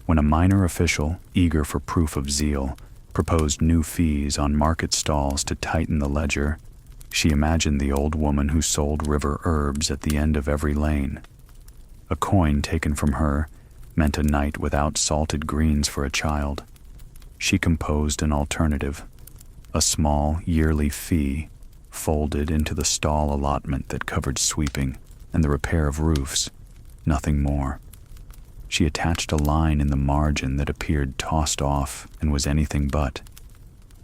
When a minor official, eager for proof of zeal, proposed new fees on market stalls to tighten the ledger, she imagined the old woman who sold river herbs at the end of every lane. A coin taken from her meant a night without salted greens for a child. She composed an alternative, a small yearly fee folded into the stall allotment that covered sweeping and the repair of roofs, nothing more. She attached a line in the margin that appeared tossed off and was anything but.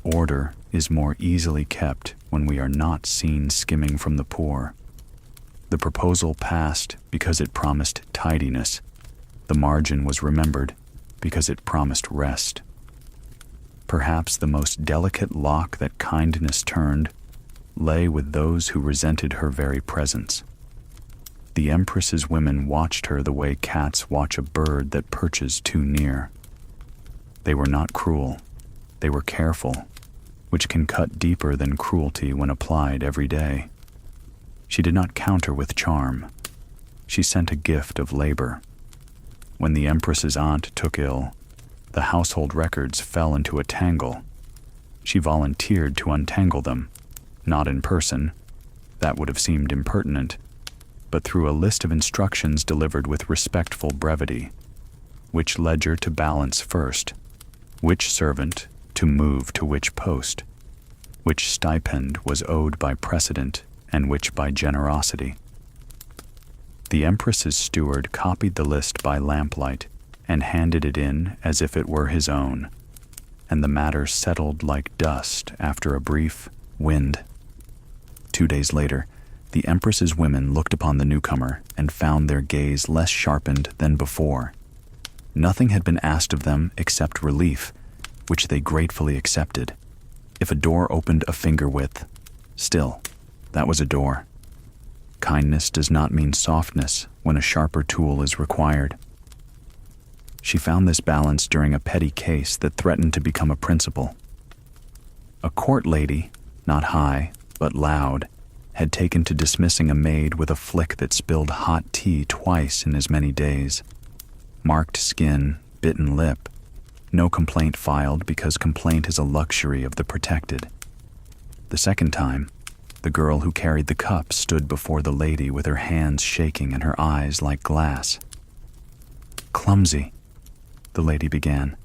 Order is more easily kept when we are not seen skimming from the poor. The proposal passed because it promised tidiness. The margin was remembered because it promised rest. Perhaps the most delicate lock that kindness turned lay with those who resented her very presence. The Empress's women watched her the way cats watch a bird that perches too near. They were not cruel. They were careful, which can cut deeper than cruelty when applied every day. She did not counter with charm. She sent a gift of labor. When the Empress's aunt took ill, the household records fell into a tangle. She volunteered to untangle them, not in person. That would have seemed impertinent. but through a list of instructions delivered with respectful brevity. Which ledger to balance first, which servant to move to which post, which stipend was owed by precedent and which by generosity. The Empress's steward copied the list by lamplight and handed it in as if it were his own, and the matter settled like dust after a brief wind. 2 days later, the Empress's women looked upon the newcomer and found their gaze less sharpened than before. Nothing had been asked of them except relief, which they gratefully accepted. If a door opened a finger width, still, that was a door. Kindness does not mean softness when a sharper tool is required. She found this balance during a petty case that threatened to become a principal. A court lady, not high, but loud, had taken to dismissing a maid with a flick that spilled hot tea twice in as many days. Marked skin, bitten lip. No complaint filed because complaint is a luxury of the protected. The second time, the girl who carried the cup stood before the lady with her hands shaking and her eyes like glass. "Clumsy," the lady began,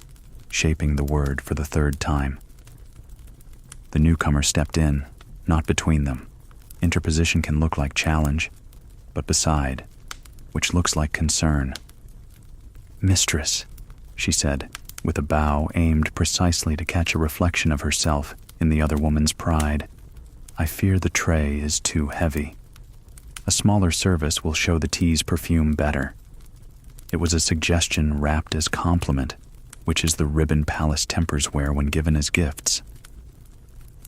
shaping the word for the third time. The newcomer stepped in, not between them. Interposition can look like challenge, but beside, which looks like concern. "Mistress," she said, with a bow aimed precisely to catch a reflection of herself in the other woman's pride. "I fear the tray is too heavy. A smaller service will show the tea's perfume better." It was a suggestion wrapped as compliment, which is the ribbon palace tempers wear when given as gifts.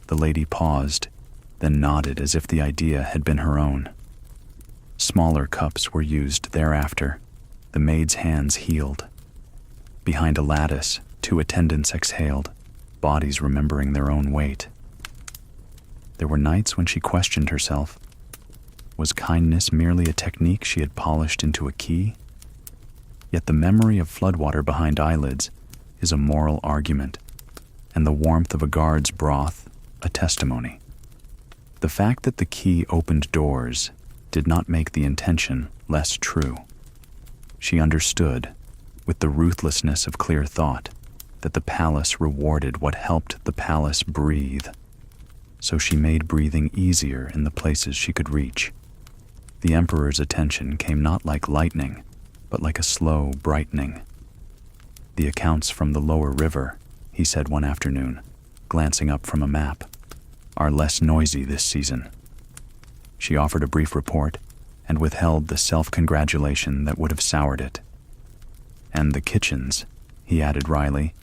The lady paused, then nodded as if the idea had been her own. Smaller cups were used thereafter. The maid's hands healed. Behind a lattice, 2 attendants exhaled, bodies remembering their own weight. There were nights when she questioned herself. Was kindness merely a technique she had polished into a key? Yet the memory of floodwater behind eyelids is a moral argument, and the warmth of a guard's broth a testimony. The fact that the key opened doors did not make the intention less true. She understood, with the ruthlessness of clear thought, that the palace rewarded what helped the palace breathe. So she made breathing easier in the places she could reach. The emperor's attention came not like lightning, but like a slow brightening. "The accounts from the lower river," he said one afternoon, glancing up from a map, "are less noisy this season." She offered a brief report and withheld the self-congratulation that would have soured it. "And the kitchens," he added wryly,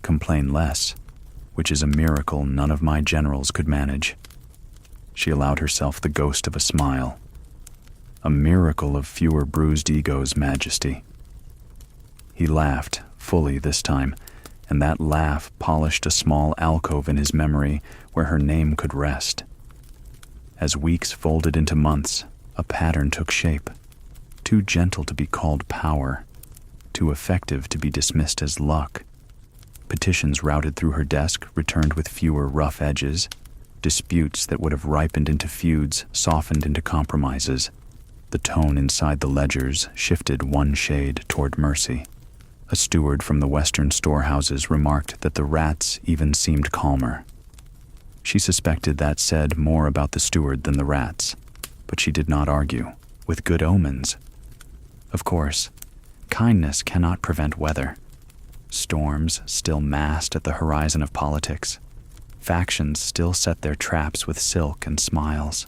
"complain less, which is a miracle none of my generals could manage." She allowed herself the ghost of a smile. "A miracle of fewer bruised egos, Majesty." He laughed, fully this time, and that laugh polished a small alcove in his memory where her name could rest. As weeks folded into months, a pattern took shape, too gentle to be called power, too effective to be dismissed as luck. Petitions routed through her desk returned with fewer rough edges. Disputes that would have ripened into feuds softened into compromises. The tone inside the ledgers shifted one shade toward mercy. A steward from the western storehouses remarked that the rats even seemed calmer. She suspected that said more about the steward than the rats, but she did not argue, with good omens. Of course, kindness cannot prevent weather. Storms still massed at the horizon of politics. Factions still set their traps with silk and smiles.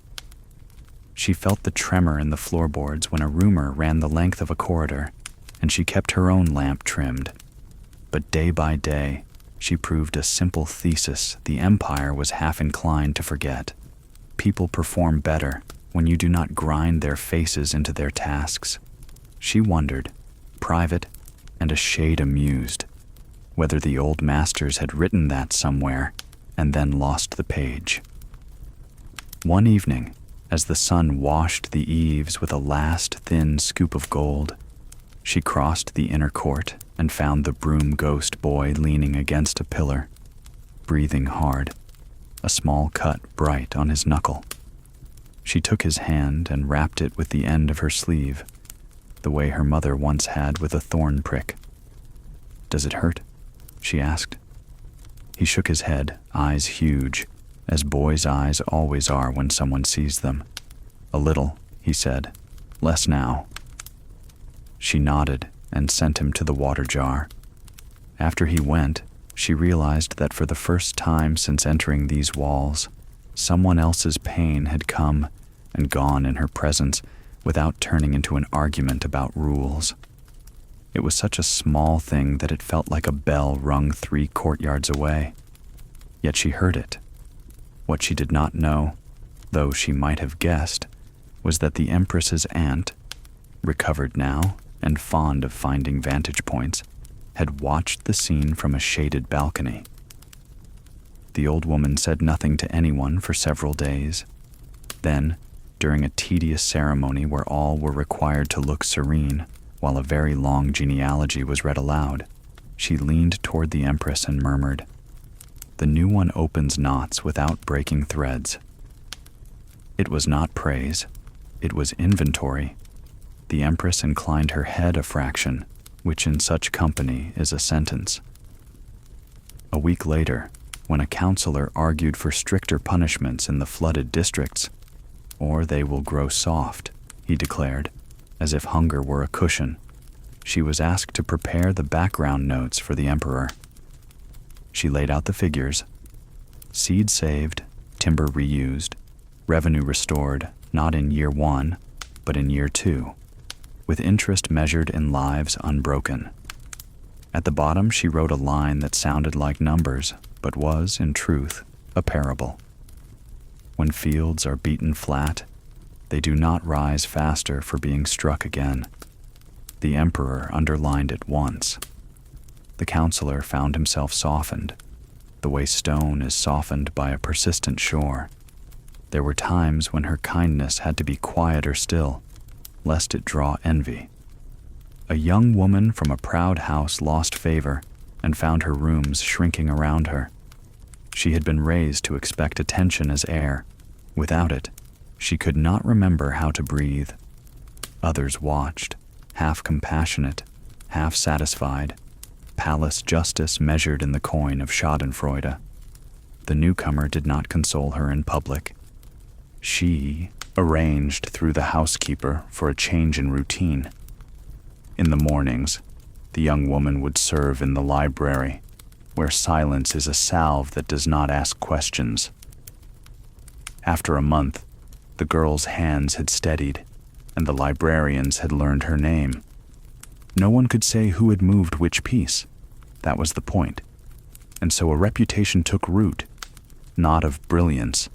She felt the tremor in the floorboards when a rumor ran the length of a corridor, and she kept her own lamp trimmed. But day by day, she proved a simple thesis the empire was half inclined to forget. People perform better when you do not grind their faces into their tasks. She wondered, private and a shade amused, whether the old masters had written that somewhere and then lost the page. One evening, as the sun washed the eaves with a last thin scoop of gold, she crossed the inner court and found the broom ghost boy leaning against a pillar, breathing hard, a small cut bright on his knuckle. She took his hand and wrapped it with the end of her sleeve, the way her mother once had with a thorn prick. "Does it hurt?" she asked. He shook his head, eyes huge, as boys' eyes always are when someone sees them. "A little," he said. "Less now." She nodded and sent him to the water jar. After he went, she realized that for the first time since entering these walls, someone else's pain had come and gone in her presence without turning into an argument about rules. It was such a small thing that it felt like a bell rung 3 courtyards away. Yet she heard it. What she did not know, though she might have guessed, was that the Empress's aunt, recovered now and fond of finding vantage points, had watched the scene from a shaded balcony. The old woman said nothing to anyone for several days. Then, during a tedious ceremony where all were required to look serene, while a very long genealogy was read aloud, she leaned toward the Empress and murmured, "The new one opens knots without breaking threads." It was not praise. It was inventory. The Empress inclined her head a fraction, which in such company is a sentence. A week later, when a counselor argued for stricter punishments in the flooded districts, "Or they will grow soft," he declared, as if hunger were a cushion, she was asked to prepare the background notes for the Emperor. She laid out the figures: seed saved, timber reused, revenue restored, not in year 1, but in year 2, with interest measured in lives unbroken. At the bottom she wrote a line that sounded like numbers, but was, in truth, a parable. When fields are beaten flat, they do not rise faster for being struck again. The Emperor underlined it once. The counselor found himself softened, the way stone is softened by a persistent shore. There were times when her kindness had to be quieter still, lest it draw envy. A young woman from a proud house lost favor and found her rooms shrinking around her. She had been raised to expect attention as air. Without it, she could not remember how to breathe. Others watched, half compassionate, half satisfied, palace justice measured in the coin of schadenfreude. The newcomer did not console her in public. She arranged through the housekeeper for a change in routine. In the mornings, the young woman would serve in the library, where silence is a salve that does not ask questions. After a month, the girl's hands had steadied, and the librarians had learned her name. No one could say who had moved which piece. That was the point. And so a reputation took root, not of brilliance.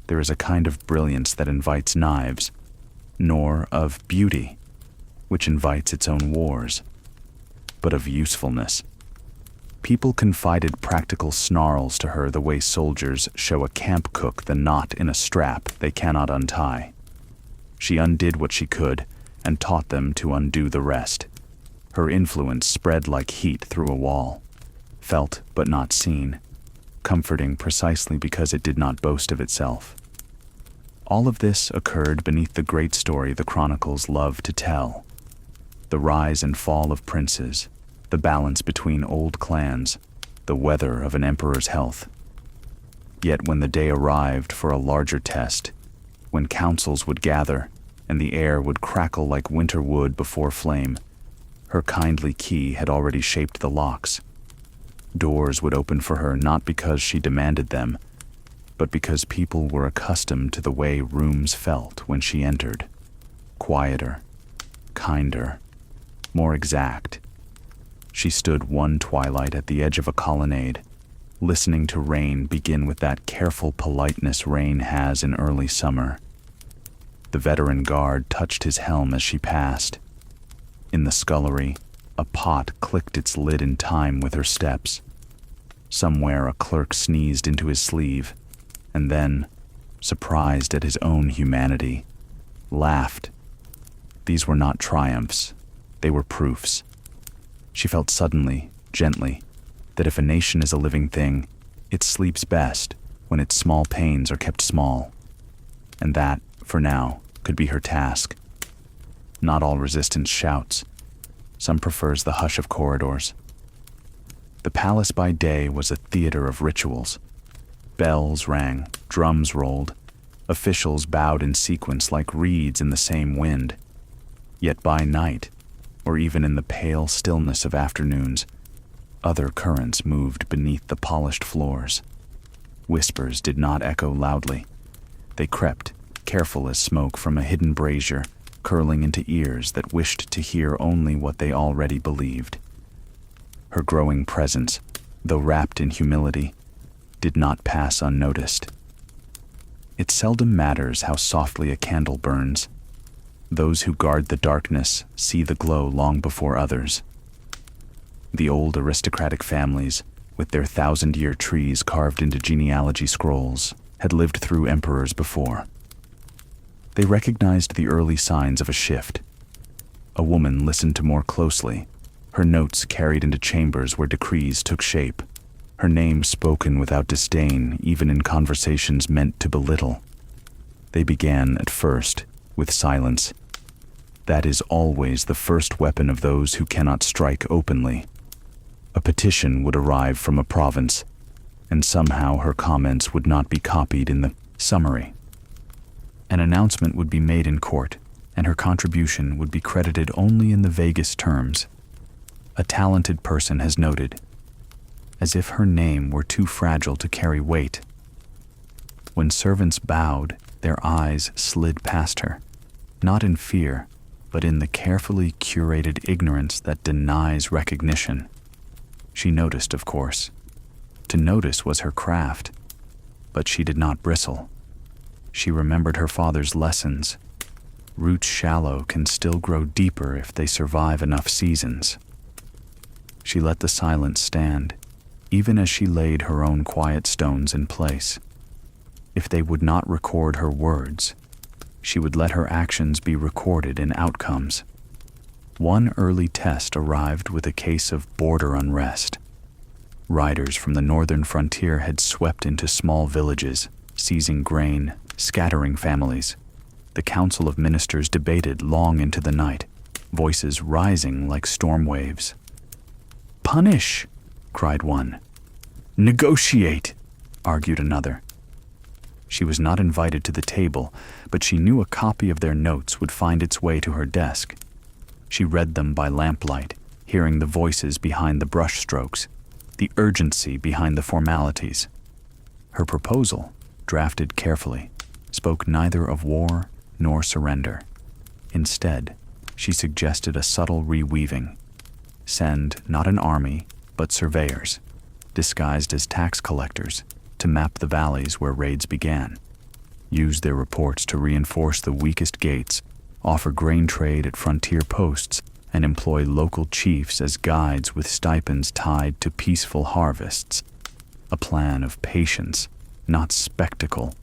There is a kind of brilliance that invites knives, nor of beauty, which invites its own wars, but of usefulness. People confided practical snarls to her the way soldiers show a camp cook the knot in a strap they cannot untie. She undid what she could and taught them to undo the rest. Her influence spread like heat through a wall, felt but not seen, comforting precisely because it did not boast of itself. All of this occurred beneath the great story the chronicles love to tell: the rise and fall of princes, the balance between old clans, the weather of an emperor's health. Yet when the day arrived for a larger test, when councils would gather and the air would crackle like winter wood before flame, her kindly key had already shaped the locks. Doors would open for her not because she demanded them, but because people were accustomed to the way rooms felt when she entered. Quieter, kinder, more exact. She stood one twilight at the edge of a colonnade, listening to rain begin with that careful politeness rain has in early summer. The veteran guard touched his helm as she passed. In the scullery, a pot clicked its lid in time with her steps. Somewhere a clerk sneezed into his sleeve, and then, surprised at his own humanity, laughed. These were not triumphs, they were proofs. She felt suddenly, gently, that if a nation is a living thing, it sleeps best when its small pains are kept small, and that, for now, could be her task. Not all resistance shouts. Some prefers the hush of corridors. The palace by day was a theater of rituals. Bells rang, drums rolled, officials bowed in sequence like reeds in the same wind. Yet by night, or even in the pale stillness of afternoons, other currents moved beneath the polished floors. Whispers did not echo loudly. They crept, careful as smoke from a hidden brazier, curling into ears that wished to hear only what they already believed. Her growing presence, though wrapped in humility, did not pass unnoticed. It seldom matters how softly a candle burns. Those who guard the darkness see the glow long before others. The old aristocratic families, with their 1,000-year trees carved into genealogy scrolls, had lived through emperors before. They recognized the early signs of a shift. A woman listened to more closely, her notes carried into chambers where decrees took shape, her name spoken without disdain even in conversations meant to belittle. They began, at first, with silence. That is always the first weapon of those who cannot strike openly. A petition would arrive from a province, and somehow her comments would not be copied in the summary. An announcement would be made in court, and her contribution would be credited only in the vaguest terms. A talented person has noted, as if her name were too fragile to carry weight. When servants bowed, their eyes slid past her, not in fear, but in the carefully curated ignorance that denies recognition. She noticed, of course. To notice was her craft, but she did not bristle. She remembered her father's lessons. Roots shallow can still grow deeper if they survive enough seasons. She let the silence stand, even as she laid her own quiet stones in place. If they would not record her words, she would let her actions be recorded in outcomes. One early test arrived with a case of border unrest. Riders from the northern frontier had swept into small villages, seizing grain, scattering families. The Council of Ministers debated long into the night, voices rising like storm waves. "Punish!" cried one. "Negotiate!" argued another. She was not invited to the table, but she knew a copy of their notes would find its way to her desk. She read them by lamplight, hearing the voices behind the brushstrokes, the urgency behind the formalities. Her proposal, drafted carefully, spoke neither of war nor surrender. Instead, she suggested a subtle reweaving. Send not an army, but surveyors, disguised as tax collectors, to map the valleys where raids began. Use their reports to reinforce the weakest gates, offer grain trade at frontier posts, and employ local chiefs as guides with stipends tied to peaceful harvests. A plan of patience, not spectacle.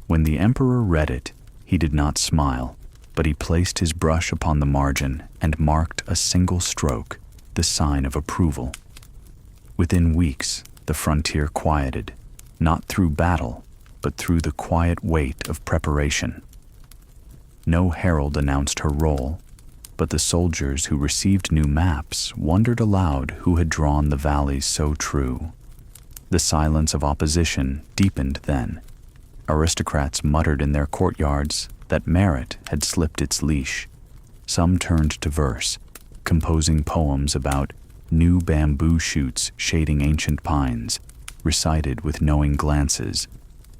When the emperor read it, he did not smile, but he placed his brush upon the margin and marked a single stroke, the sign of approval. Within weeks, the frontier quieted, not through battle, but through the quiet weight of preparation. No herald announced her role, but the soldiers who received new maps wondered aloud who had drawn the valleys so true. The silence of opposition deepened then. Aristocrats muttered in their courtyards that merit had slipped its leash. Some turned to verse, composing poems about new bamboo shoots shading ancient pines, recited with knowing glances.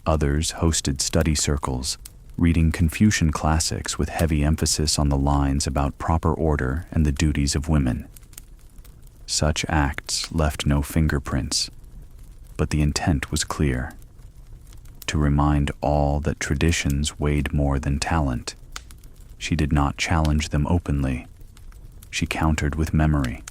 Others hosted study circles, reading Confucian classics with heavy emphasis on the lines about proper order and the duties of women. Such acts left no fingerprints, but the intent was clear: to remind all that traditions weighed more than talent. She did not challenge them openly. She countered with memory.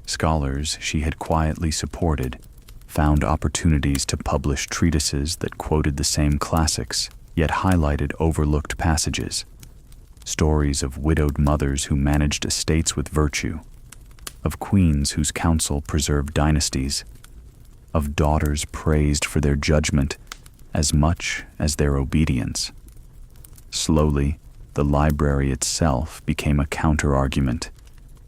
Scholars she had quietly supported found opportunities to publish treatises that quoted the same classics, yet highlighted overlooked passages. Stories of widowed mothers who managed estates with virtue, of queens whose counsel preserved dynasties, of daughters praised for their judgment as much as their obedience. Slowly, the library itself became a counter-argument,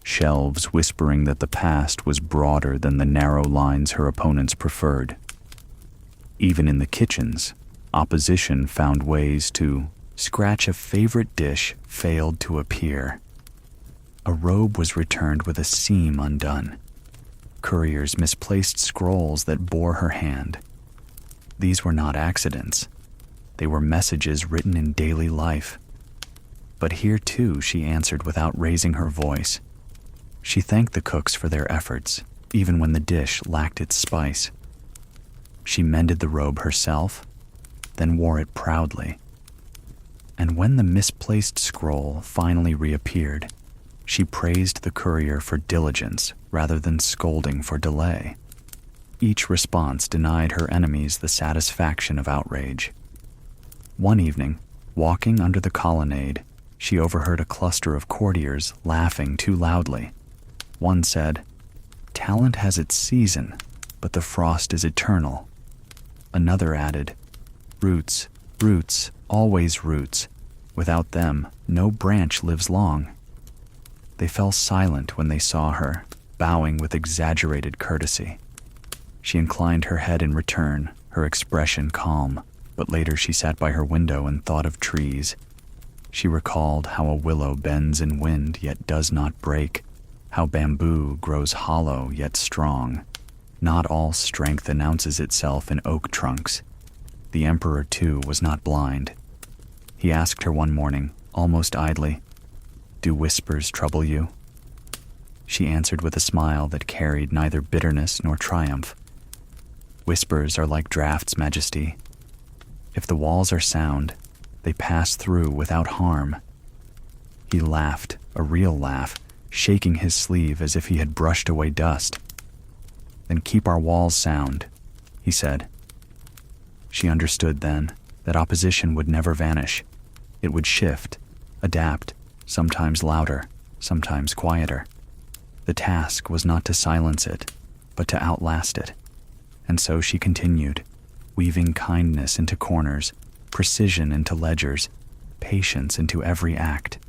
shelves whispering that the past was broader than the narrow lines her opponents preferred. Even in the kitchens, opposition found ways to scratch a favorite dish failed to appear. A robe was returned with a seam undone. Couriers misplaced scrolls that bore her hand. These were not accidents. They were messages written in daily life. But here too she answered without raising her voice. She thanked the cooks for their efforts, even when the dish lacked its spice. She mended the robe herself, then wore it proudly. And when the misplaced scroll finally reappeared, she praised the courier for diligence rather than scolding for delay. Each response denied her enemies the satisfaction of outrage. One evening, walking under the colonnade, she overheard a cluster of courtiers laughing too loudly. One said, "Talent has its season, but the frost is eternal." Another added, "Roots, roots, always roots. Without them, no branch lives long." They fell silent when they saw her, bowing with exaggerated courtesy. She inclined her head in return, her expression calm, but later she sat by her window and thought of trees. She recalled how a willow bends in wind yet does not break, how bamboo grows hollow yet strong. Not all strength announces itself in oak trunks. The emperor, too, was not blind. He asked her one morning, almost idly, "Do whispers trouble you?" She answered with a smile that carried neither bitterness nor triumph. "Whispers are like drafts, Majesty. If the walls are sound, they pass through without harm." He laughed, a real laugh, shaking his sleeve as if he had brushed away dust. "Then keep our walls sound," he said. She understood then that opposition would never vanish. It would shift, adapt, sometimes louder, sometimes quieter. The task was not to silence it, but to outlast it. And so she continued, weaving kindness into corners, precision into ledgers, patience into every act.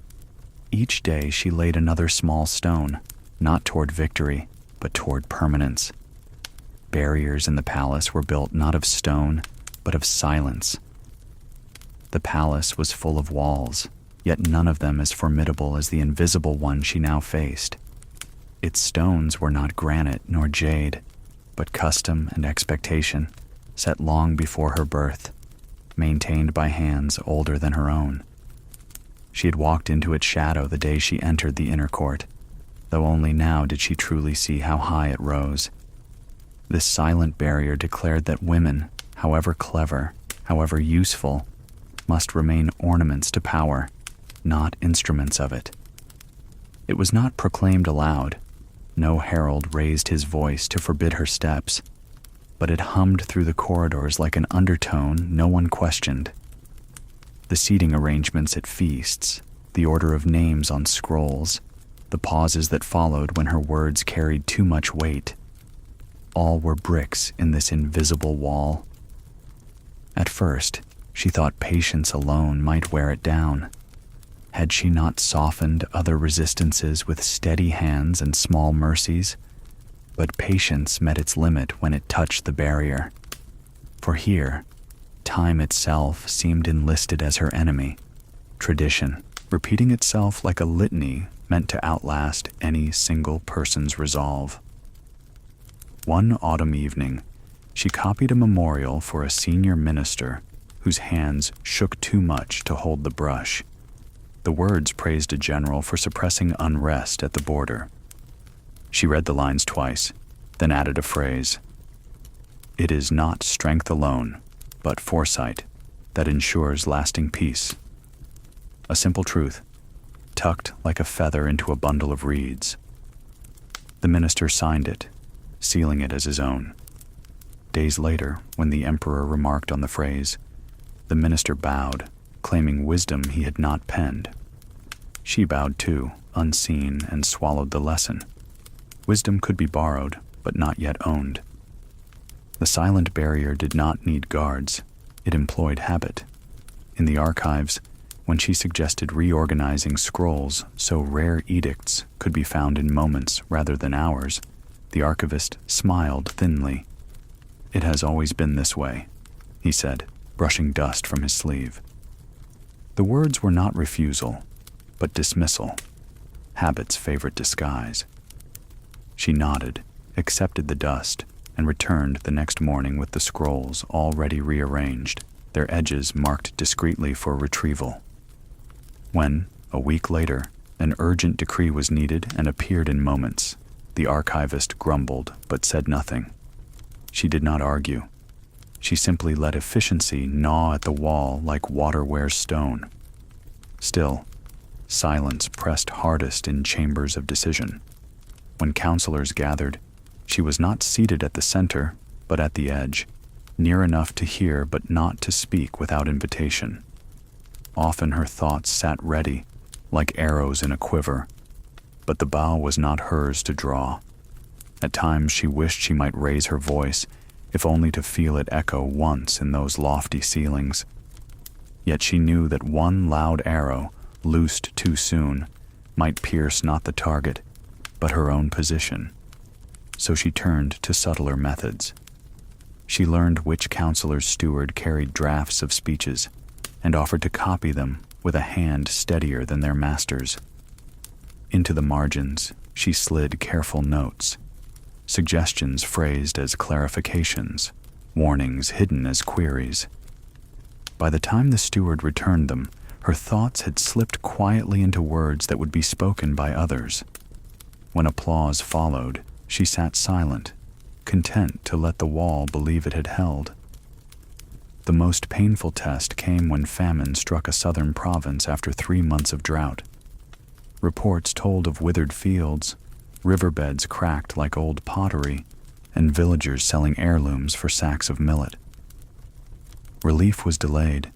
Each day she laid another small stone, not toward victory, but toward permanence. Barriers in the palace were built not of stone, but of silence. The palace was full of walls, yet none of them as formidable as the invisible one she now faced. Its stones were not granite nor jade, but custom and expectation, set long before her birth, maintained by hands older than her own. She had walked into its shadow the day she entered the inner court, though only now did she truly see how high it rose. This silent barrier declared that women, however clever, however useful, must remain ornaments to power, not instruments of it. It was not proclaimed aloud. No herald raised his voice to forbid her steps, but it hummed through the corridors like an undertone no one questioned. The seating arrangements at feasts, the order of names on scrolls, the pauses that followed when her words carried too much weight, all were bricks in this invisible wall. At first, she thought patience alone might wear it down. Had she not softened other resistances with steady hands and small mercies? But patience met its limit when it touched the barrier. For here, time itself seemed enlisted as her enemy. Tradition, repeating itself like a litany meant to outlast any single person's resolve. One autumn evening, she copied a memorial for a senior minister whose hands shook too much to hold the brush. The words praised a general for suppressing unrest at the border. She read the lines twice, then added a phrase. "It is not strength alone, but foresight, that ensures lasting peace." A simple truth, tucked like a feather into a bundle of reeds. The minister signed it, sealing it as his own. Days later, when the emperor remarked on the phrase, the minister bowed, claiming wisdom he had not penned. She bowed too, unseen, and swallowed the lesson. Wisdom could be borrowed, but not yet owned. The silent barrier did not need guards. It employed habit. In the archives, when she suggested reorganizing scrolls so rare edicts could be found in moments rather than hours, the archivist smiled thinly. "It has always been this way," he said, brushing dust from his sleeve. The words were not refusal, but dismissal, habit's favorite disguise. She nodded, accepted the dust, and returned the next morning with the scrolls already rearranged, their edges marked discreetly for retrieval. When, a week later, an urgent decree was needed and appeared in moments, the archivist grumbled but said nothing. She did not argue. She simply let efficiency gnaw at the wall like water wears stone. Still, silence pressed hardest in chambers of decision. When counselors gathered, she was not seated at the center, but at the edge, near enough to hear but not to speak without invitation. Often her thoughts sat ready, like arrows in a quiver, but the bow was not hers to draw. At times she wished she might raise her voice, if only to feel it echo once in those lofty ceilings. Yet she knew that one loud arrow, loosed too soon, might pierce not the target, but her own position. So she turned to subtler methods. She learned which counselor's steward carried drafts of speeches, and offered to copy them with a hand steadier than their master's. Into the margins, she slid careful notes, suggestions phrased as clarifications, warnings hidden as queries. By the time the steward returned them, her thoughts had slipped quietly into words that would be spoken by others. When applause followed, she sat silent, content to let the wall believe it had held. The most painful test came when famine struck a southern province after 3 months of drought. Reports told of withered fields, riverbeds cracked like old pottery, and villagers selling heirlooms for sacks of millet. Relief was delayed,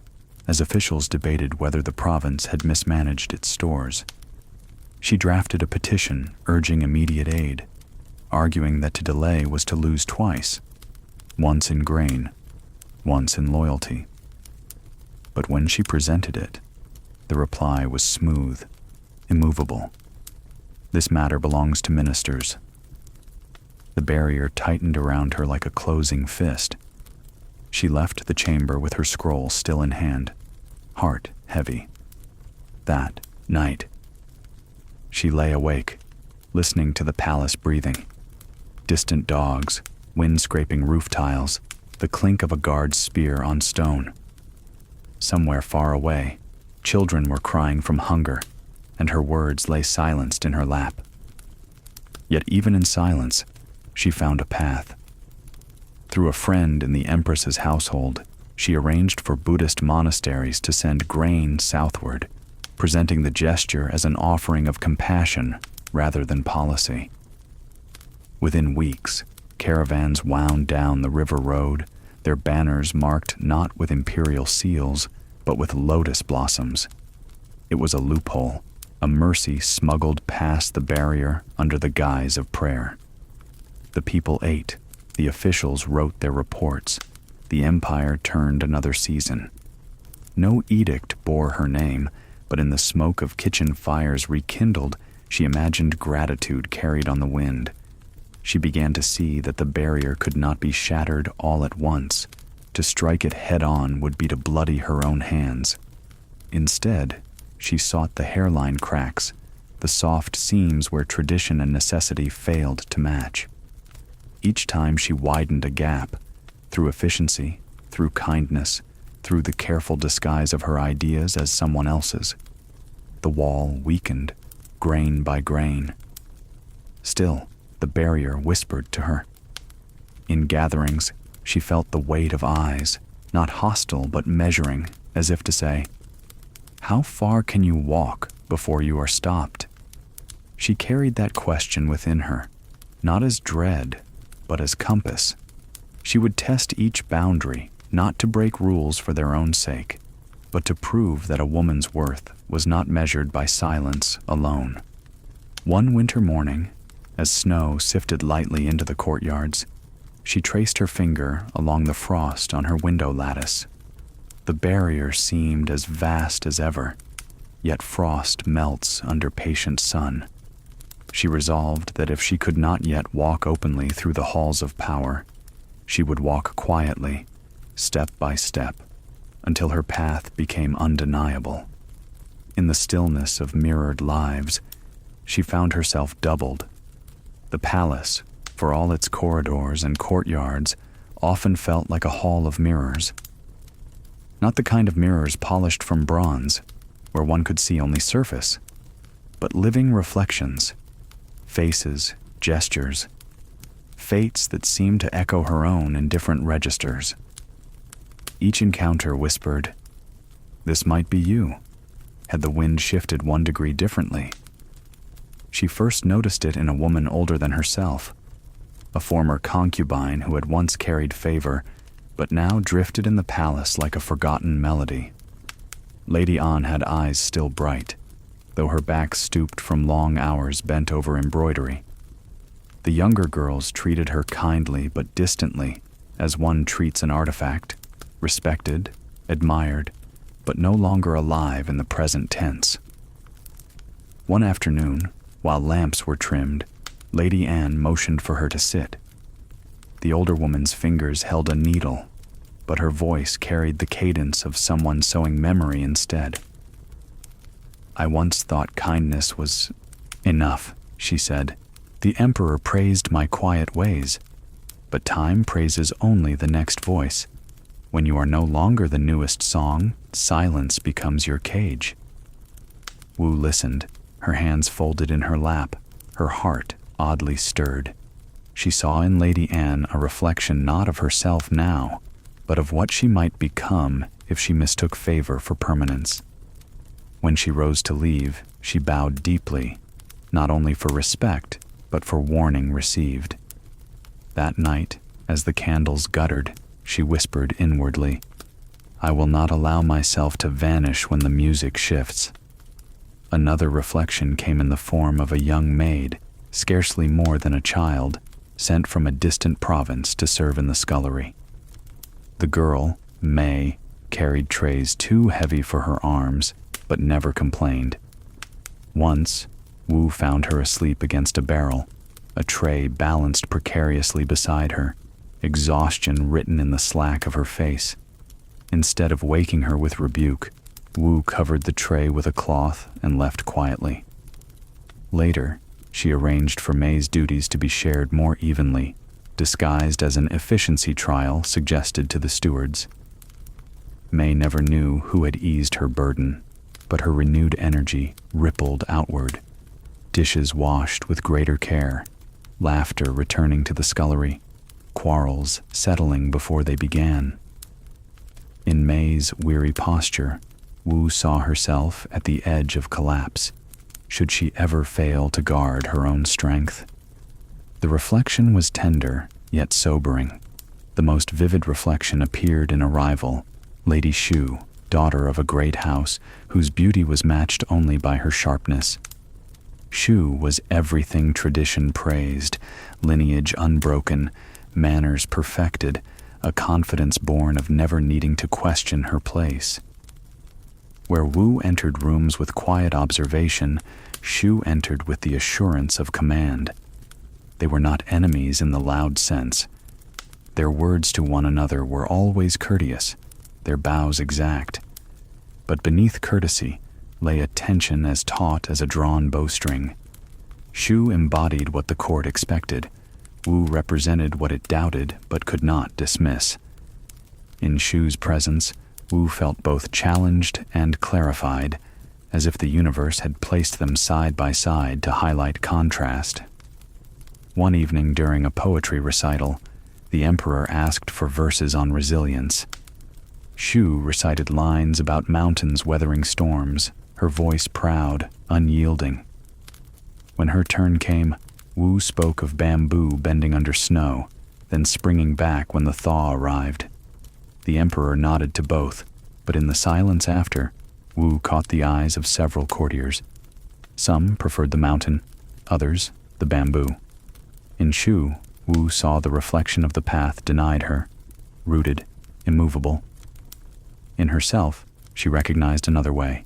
as officials debated whether the province had mismanaged its stores. She drafted a petition urging immediate aid, arguing that to delay was to lose twice, once in grain, once in loyalty. But when she presented it, the reply was smooth, immovable. "This matter belongs to ministers." The barrier tightened around her like a closing fist. She left the chamber with her scroll still in hand, heart heavy. That night, she lay awake, listening to the palace breathing. Distant dogs, wind scraping roof tiles, the clink of a guard's spear on stone. Somewhere far away, children were crying from hunger, and her words lay silenced in her lap. Yet even in silence, she found a path. Through a friend in the Empress's household, she arranged for Buddhist monasteries to send grain southward, presenting the gesture as an offering of compassion rather than policy. Within weeks, caravans wound down the river road, their banners marked not with imperial seals, but with lotus blossoms. It was a loophole, a mercy smuggled past the barrier under the guise of prayer. The people ate, the officials wrote their reports, the empire turned another season. No edict bore her name, but in the smoke of kitchen fires rekindled, she imagined gratitude carried on the wind. She began to see that the barrier could not be shattered all at once. To strike it head-on would be to bloody her own hands. Instead, she sought the hairline cracks, the soft seams where tradition and necessity failed to match. Each time she widened a gap, through efficiency, through kindness, through the careful disguise of her ideas as someone else's. The wall weakened, grain by grain. Still, the barrier whispered to her. In gatherings, she felt the weight of eyes, not hostile but measuring, as if to say, "How far can you walk before you are stopped?" She carried that question within her, not as dread, but as compass. She would test each boundary, not to break rules for their own sake, but to prove that a woman's worth was not measured by silence alone. One winter morning, as snow sifted lightly into the courtyards, she traced her finger along the frost on her window lattice. The barrier seemed as vast as ever, yet frost melts under patient sun. She resolved that if she could not yet walk openly through the halls of power, she would walk quietly, step by step, until her path became undeniable. In the stillness of mirrored lives, she found herself doubled. The palace, for all its corridors and courtyards, often felt like a hall of mirrors. Not the kind of mirrors polished from bronze, where one could see only surface, but living reflections, faces, gestures, fates that seemed to echo her own in different registers. Each encounter whispered, "This might be you," had the wind shifted 1 degree differently. She first noticed it in a woman older than herself, a former concubine who had once carried favor, but now drifted in the palace like a forgotten melody. Lady An had eyes still bright, though her back stooped from long hours bent over embroidery. The younger girls treated her kindly but distantly, as one treats an artifact, respected, admired, but no longer alive in the present tense. One afternoon, while lamps were trimmed, Lady Anne motioned for her to sit. The older woman's fingers held a needle, but her voice carried the cadence of someone sewing memory instead. "I once thought kindness was enough," she said. "The emperor praised my quiet ways, but time praises only the next voice. When you are no longer the newest song, silence becomes your cage." Wu listened, her hands folded in her lap, her heart oddly stirred. She saw in Lady Anne a reflection not of herself now, but of what she might become if she mistook favor for permanence. When she rose to leave, she bowed deeply, not only for respect, but for warning received. That night, as the candles guttered, she whispered inwardly, "I will not allow myself to vanish when the music shifts." Another reflection came in the form of a young maid, scarcely more than a child, sent from a distant province to serve in the scullery. The girl, May, carried trays too heavy for her arms, but never complained. Once, Wu found her asleep against a barrel, a tray balanced precariously beside her, exhaustion written in the slack of her face. Instead of waking her with rebuke, Wu covered the tray with a cloth and left quietly. Later, she arranged for May's duties to be shared more evenly, disguised as an efficiency trial suggested to the stewards. May never knew who had eased her burden, but her renewed energy rippled outward. Dishes washed with greater care, laughter returning to the scullery, quarrels settling before they began. In May's weary posture, Wu saw herself at the edge of collapse, should she ever fail to guard her own strength. The reflection was tender, yet sobering. The most vivid reflection appeared in a rival, Lady Shu, daughter of a great house, whose beauty was matched only by her sharpness. Shu was everything tradition praised, lineage unbroken, manners perfected, a confidence born of never needing to question her place. Where Wu entered rooms with quiet observation, Shu entered with the assurance of command. They were not enemies in the loud sense. Their words to one another were always courteous, their bows exact. But beneath courtesy lay a tension as taut as a drawn bowstring. Shu embodied what the court expected. Wu represented what it doubted but could not dismiss. In Shu's presence, Wu felt both challenged and clarified, as if the universe had placed them side by side to highlight contrast. One evening during a poetry recital, the emperor asked for verses on resilience. Shu recited lines about mountains weathering storms, her voice proud, unyielding. When her turn came, Wu spoke of bamboo bending under snow, then springing back when the thaw arrived. The emperor nodded to both, but in the silence after, Wu caught the eyes of several courtiers. Some preferred the mountain, others the bamboo. In Shu, Wu saw the reflection of the path denied her, rooted, immovable. In herself, she recognized another way,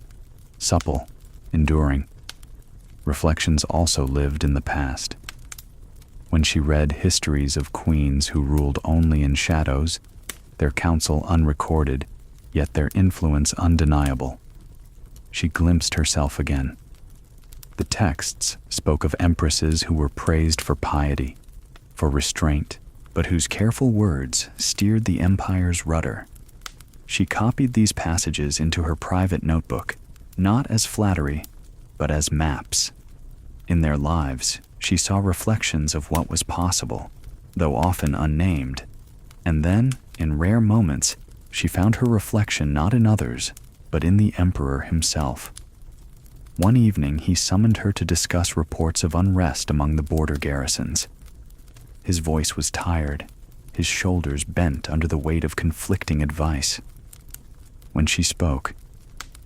supple, enduring. Reflections also lived in the past. When she read histories of queens who ruled only in shadows, their counsel unrecorded, yet their influence undeniable, she glimpsed herself again. The texts spoke of empresses who were praised for piety, for restraint, but whose careful words steered the empire's rudder. She copied these passages into her private notebook, not as flattery, but as maps. In their lives, she saw reflections of what was possible, though often unnamed. And then, in rare moments, she found her reflection not in others, but in the emperor himself. One evening he summoned her to discuss reports of unrest among the border garrisons. His voice was tired, his shoulders bent under the weight of conflicting advice. When she spoke,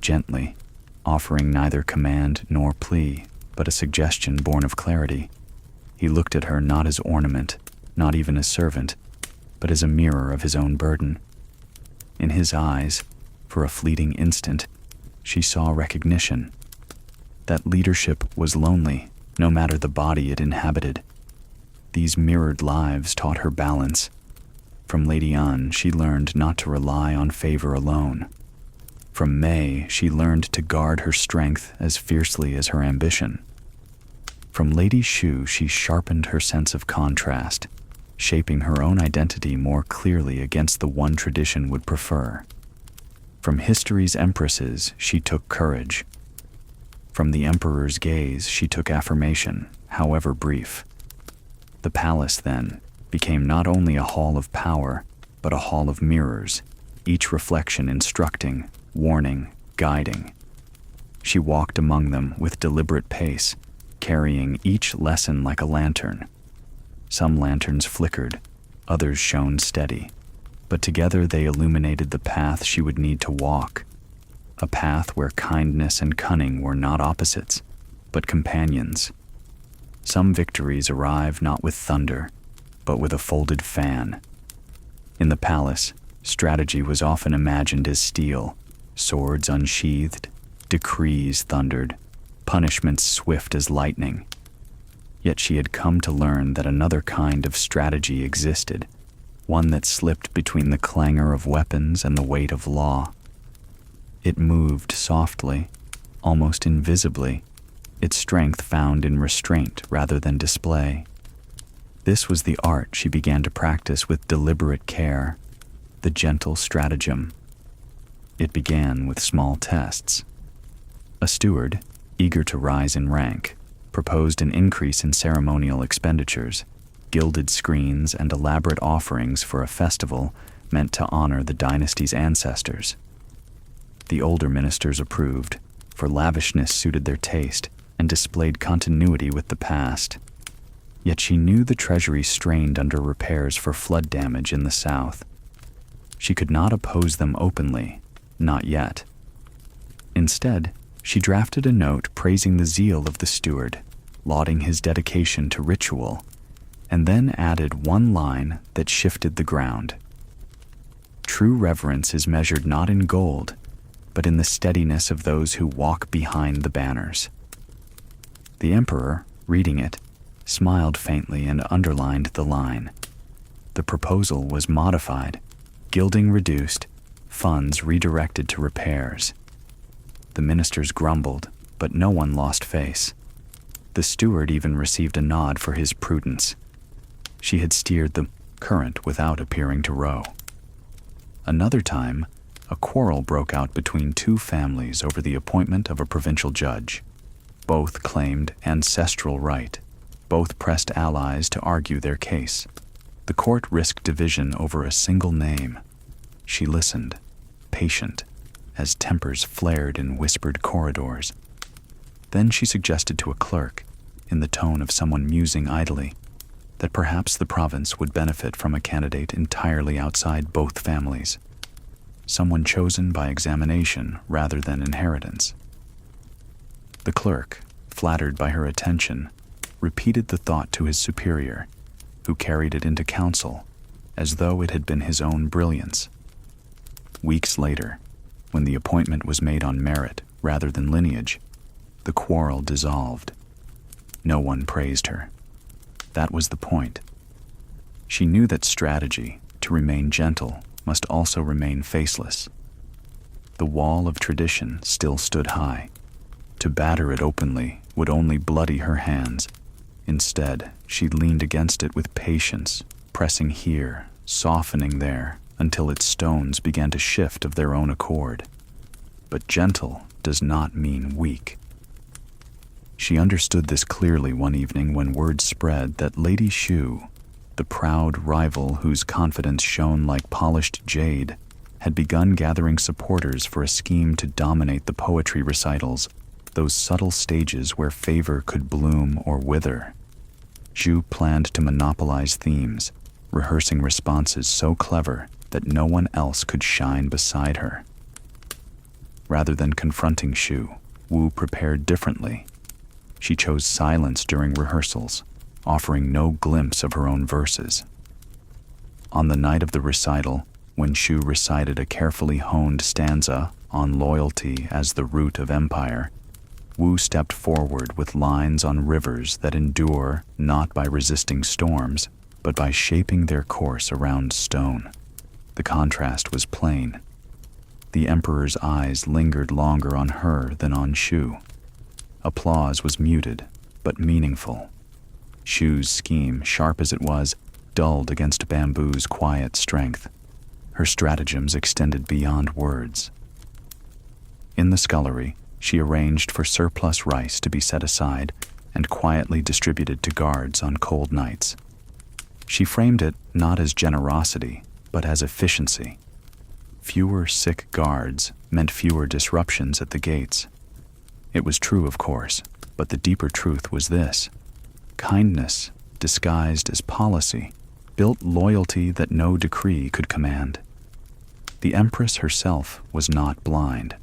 gently, offering neither command nor plea, but a suggestion born of clarity, he looked at her not as ornament, not even as servant, but as a mirror of his own burden. In his eyes, for a fleeting instant, she saw recognition. That leadership was lonely, no matter the body it inhabited. These mirrored lives taught her balance. From Lady Anne, she learned not to rely on favor alone. From May, she learned to guard her strength as fiercely as her ambition. From Lady Shu, she sharpened her sense of contrast, shaping her own identity more clearly against the one tradition would prefer. From history's empresses, she took courage. From the emperor's gaze, she took affirmation, however brief. The palace, then, became not only a hall of power, but a hall of mirrors, each reflection instructing, warning, guiding. She walked among them with deliberate pace, carrying each lesson like a lantern. Some lanterns flickered, others shone steady, but together they illuminated the path she would need to walk, a path where kindness and cunning were not opposites, but companions. Some victories arrive not with thunder, but with a folded fan. In the palace, strategy was often imagined as steel, swords unsheathed, decrees thundered, punishments swift as lightning. Yet she had come to learn that another kind of strategy existed, one that slipped between the clangor of weapons and the weight of law. It moved softly, almost invisibly, its strength found in restraint rather than display. This was the art she began to practice with deliberate care, the gentle stratagem. It began with small tests. A steward, eager to rise in rank, proposed an increase in ceremonial expenditures, gilded screens and elaborate offerings for a festival meant to honor the dynasty's ancestors. The older ministers approved, for lavishness suited their taste and displayed continuity with the past. Yet she knew the treasury strained under repairs for flood damage in the south. She could not oppose them openly, not yet. Instead, she drafted a note praising the zeal of the steward, lauding his dedication to ritual, and then added one line that shifted the ground. True reverence is measured not in gold, but in the steadiness of those who walk behind the banners. The emperor, reading it, smiled faintly and underlined the line. The proposal was modified, gilding reduced, funds redirected to repairs. The ministers grumbled, but no one lost face. The steward even received a nod for his prudence. She had steered the current without appearing to row. Another time, a quarrel broke out between two families over the appointment of a provincial judge. Both claimed ancestral right. Both pressed allies to argue their case. The court risked division over a single name. She listened, patient, as tempers flared in whispered corridors. Then she suggested to a clerk, in the tone of someone musing idly, that perhaps the province would benefit from a candidate entirely outside both families, someone chosen by examination rather than inheritance. The clerk, flattered by her attention, repeated the thought to his superior, who carried it into council, as though it had been his own brilliance. Weeks later, when the appointment was made on merit rather than lineage, the quarrel dissolved. No one praised her. That was the point. She knew that strategy, to remain gentle, must also remain faceless. The wall of tradition still stood high. To batter it openly would only bloody her hands. Instead, she leaned against it with patience, pressing here, softening there, until its stones began to shift of their own accord. But gentle does not mean weak. She understood this clearly one evening when word spread that Lady Shu, the proud rival whose confidence shone like polished jade, had begun gathering supporters for a scheme to dominate the poetry recitals, those subtle stages where favor could bloom or wither. Shu planned to monopolize themes, rehearsing responses so clever that no one else could shine beside her. Rather than confronting Shu, Wu prepared differently. She chose silence during rehearsals, offering no glimpse of her own verses. On the night of the recital, when Shu recited a carefully honed stanza on loyalty as the root of empire, Wu stepped forward with lines on rivers that endure not by resisting storms, but by shaping their course around stone. The contrast was plain. The emperor's eyes lingered longer on her than on Shu. Applause was muted, but meaningful. Shu's scheme, sharp as it was, dulled against bamboo's quiet strength. Her stratagems extended beyond words. In the scullery, she arranged for surplus rice to be set aside and quietly distributed to guards on cold nights. She framed it not as generosity, but as efficiency. Fewer sick guards meant fewer disruptions at the gates. It was true, of course, but the deeper truth was this: kindness, disguised as policy, built loyalty that no decree could command. The Empress herself was not blind.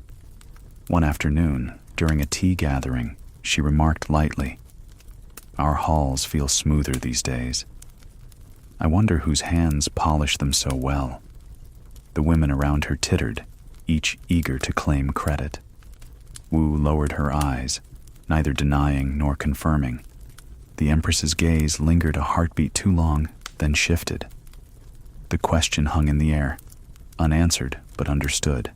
One afternoon, during a tea gathering, she remarked lightly, "Our halls feel smoother these days. I wonder whose hands polish them so well." The women around her tittered, each eager to claim credit. Wu lowered her eyes, neither denying nor confirming. The Empress's gaze lingered a heartbeat too long, then shifted. The question hung in the air, unanswered but understood.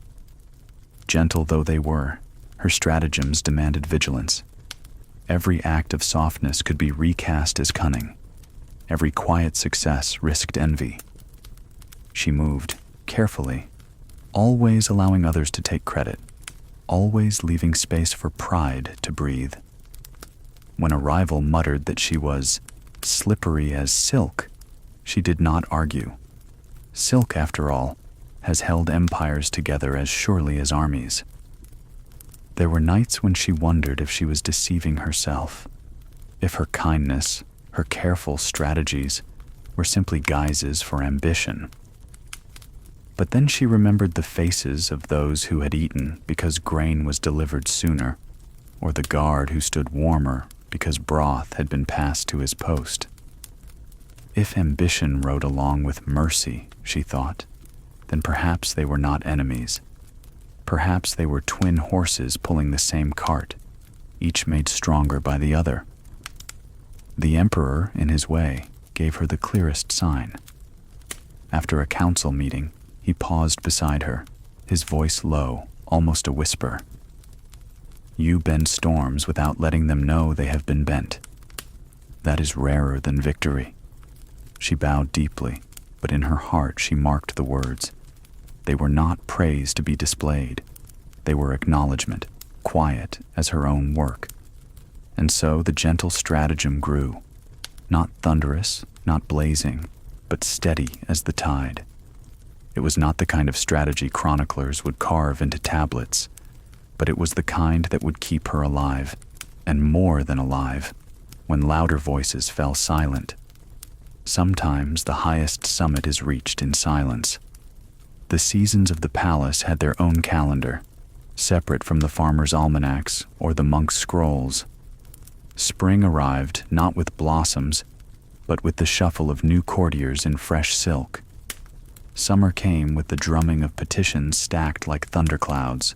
Gentle though they were, her stratagems demanded vigilance. Every act of softness could be recast as cunning. Every quiet success risked envy. She moved, carefully, always allowing others to take credit, always leaving space for pride to breathe. When a rival muttered that she was slippery as silk, she did not argue. Silk, after all, has held empires together as surely as armies. There were nights when she wondered if she was deceiving herself, if her kindness, her careful strategies, were simply guises for ambition. But then she remembered the faces of those who had eaten because grain was delivered sooner, or the guard who stood warmer because broth had been passed to his post. If ambition rode along with mercy, she thought, then perhaps they were not enemies. Perhaps they were twin horses pulling the same cart, each made stronger by the other. The emperor, in his way, gave her the clearest sign. After a council meeting, he paused beside her, his voice low, almost a whisper. "You bend storms without letting them know they have been bent. That is rarer than victory." She bowed deeply, but in her heart she marked the words. They were not praise to be displayed. They were acknowledgement, quiet as her own work. And so the gentle stratagem grew, not thunderous, not blazing, but steady as the tide. It was not the kind of strategy chroniclers would carve into tablets, but it was the kind that would keep her alive, and more than alive, when louder voices fell silent. Sometimes the highest summit is reached in silence. The seasons of the palace had their own calendar, separate from the farmer's almanacs or the monk's scrolls. Spring arrived not with blossoms, but with the shuffle of new courtiers in fresh silk. Summer came with the drumming of petitions stacked like thunderclouds.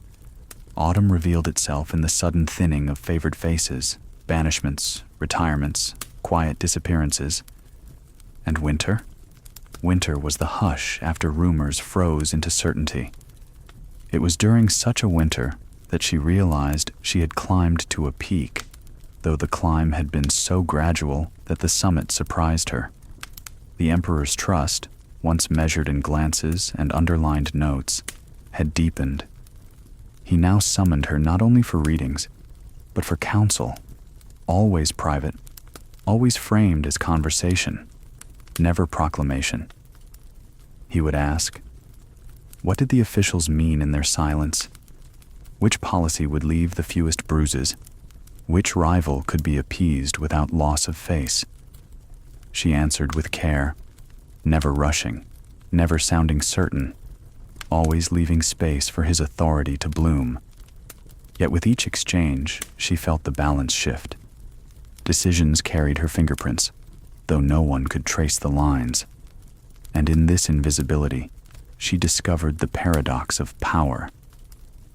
Autumn revealed itself in the sudden thinning of favored faces, banishments, retirements, quiet disappearances. And winter? Winter was the hush after rumors froze into certainty. It was during such a winter that she realized she had climbed to a peak, though the climb had been so gradual that the summit surprised her. The Emperor's trust, once measured in glances and underlined notes, had deepened. He now summoned her not only for readings, but for counsel, always private, always framed as conversation, never proclamation. He would ask, what did the officials mean in their silence? Which policy would leave the fewest bruises? Which rival could be appeased without loss of face? She answered with care, never rushing, never sounding certain, always leaving space for his authority to bloom. Yet with each exchange, she felt the balance shift. Decisions carried her fingerprints, though no one could trace the lines. And in this invisibility, she discovered the paradox of power.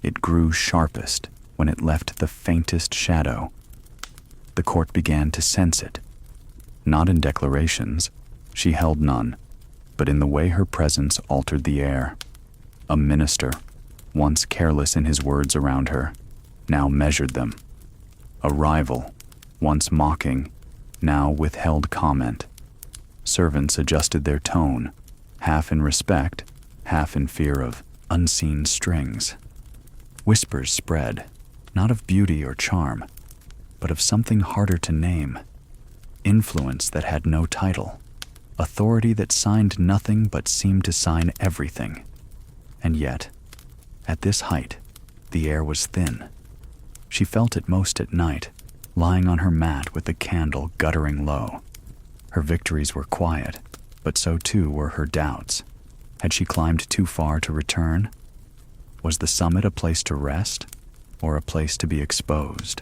It grew sharpest when it left the faintest shadow. The court began to sense it. Not in declarations, she held none, but in the way her presence altered the air. A minister, once careless in his words around her, now measured them. A rival, once mocking, now withheld comment. Servants adjusted their tone, half in respect, half in fear of unseen strings. Whispers spread, not of beauty or charm, but of something harder to name. Influence that had no title, authority that signed nothing but seemed to sign everything. And yet, at this height, the air was thin. She felt it most at night, lying on her mat with the candle guttering low. Her victories were quiet, but so too were her doubts. Had she climbed too far to return? Was the summit a place to rest, or a place to be exposed?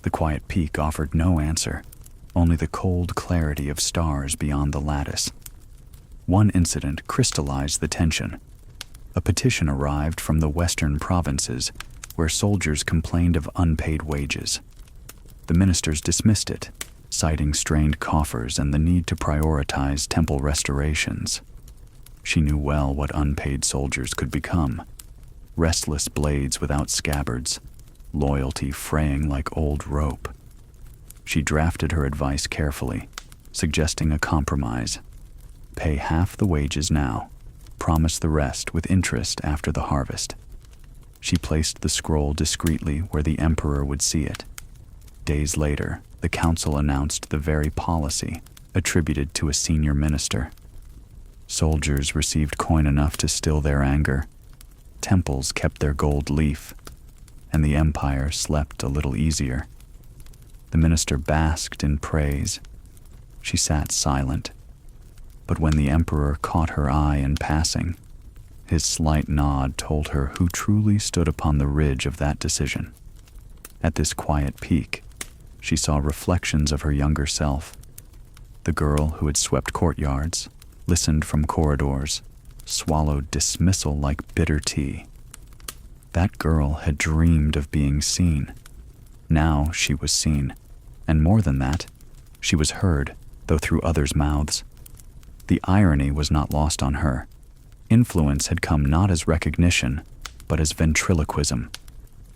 The quiet peak offered no answer, only the cold clarity of stars beyond the lattice. One incident crystallized the tension. A petition arrived from the western provinces, where soldiers complained of unpaid wages. The ministers dismissed it, citing strained coffers and the need to prioritize temple restorations. She knew well what unpaid soldiers could become. Restless blades without scabbards, loyalty fraying like old rope. She drafted her advice carefully, suggesting a compromise. Pay half the wages now, promise the rest with interest after the harvest. She placed the scroll discreetly where the emperor would see it. Days later, the council announced the very policy, attributed to a senior minister. Soldiers received coin enough to still their anger. Temples kept their gold leaf, and the empire slept a little easier. The minister basked in praise. She sat silent. But when the emperor caught her eye in passing, his slight nod told her who truly stood upon the ridge of that decision. At this quiet peak, she saw reflections of her younger self. The girl who had swept courtyards, listened from corridors, swallowed dismissal like bitter tea. That girl had dreamed of being seen. Now she was seen, and more than that, she was heard, though through others' mouths. The irony was not lost on her. Influence had come not as recognition, but as ventriloquism.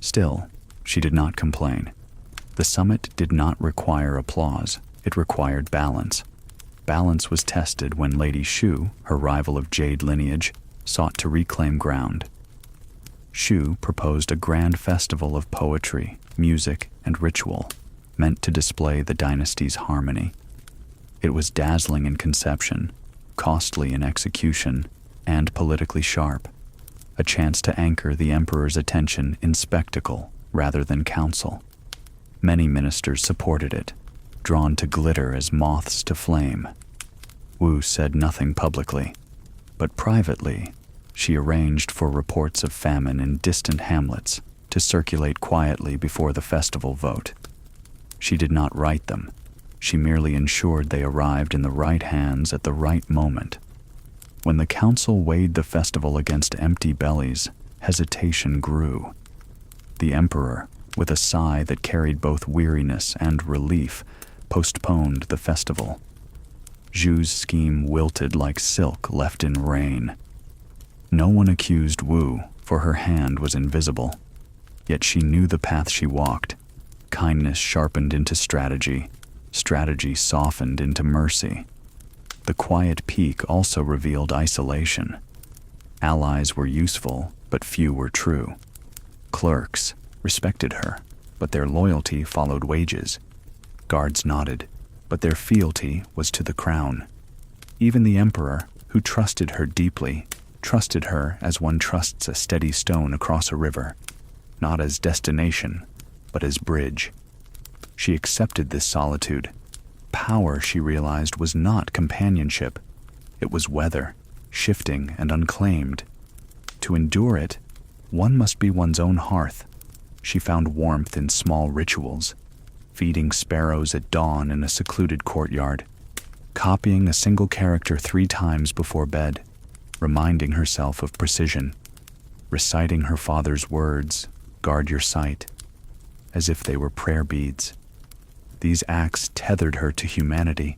Still, she did not complain. The summit did not require applause, it required balance. Balance was tested when Lady Shu, her rival of Jade lineage, sought to reclaim ground. Shu proposed a grand festival of poetry, music, and ritual, meant to display the dynasty's harmony. It was dazzling in conception, costly in execution, and politically sharp, a chance to anchor the emperor's attention in spectacle rather than counsel. Many ministers supported it, drawn to glitter as moths to flame. Wu said nothing publicly, but privately, she arranged for reports of famine in distant hamlets to circulate quietly before the festival vote. She did not write them. She merely ensured they arrived in the right hands at the right moment. When the council weighed the festival against empty bellies, hesitation grew. The emperor, with a sigh that carried both weariness and relief, postponed the festival. Zhu's scheme wilted like silk left in rain. No one accused Wu, for her hand was invisible. Yet she knew the path she walked. Kindness sharpened into strategy, strategy softened into mercy. The quiet peak also revealed isolation. Allies were useful, but few were true. Clerks respected her, but their loyalty followed wages. Guards nodded, but their fealty was to the crown. Even the emperor, who trusted her deeply, trusted her as one trusts a steady stone across a river, not as destination, but as bridge. She accepted this solitude. Power, she realized, was not companionship. It was weather, shifting and unclaimed. To endure it, one must be one's own hearth. She found warmth in small rituals, feeding sparrows at dawn in a secluded courtyard, copying a single character 3 times before bed, reminding herself of precision, reciting her father's words, "Guard your sight," as if they were prayer beads. These acts tethered her to humanity,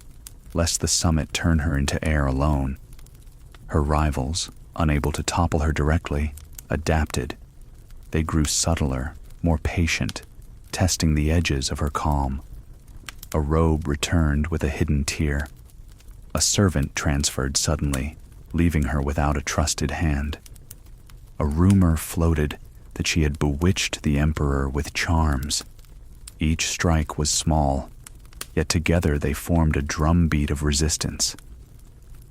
lest the summit turn her into air alone. Her rivals, unable to topple her directly, adapted. They grew subtler, more patient, testing the edges of her calm. A robe returned with a hidden tear. A servant transferred suddenly, leaving her without a trusted hand. A rumor floated that she had bewitched the emperor with charms. Each strike was small, yet together they formed a drumbeat of resistance.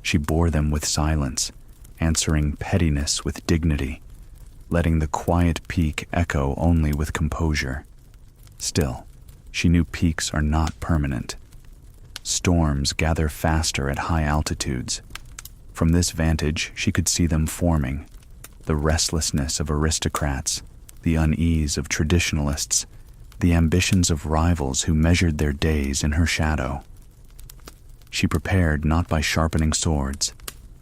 She bore them with silence, answering pettiness with dignity, letting the quiet peak echo only with composure. Still, she knew peaks are not permanent. Storms gather faster at high altitudes. From this vantage, she could see them forming. The restlessness of aristocrats, the unease of traditionalists, the ambitions of rivals who measured their days in her shadow. She prepared not by sharpening swords,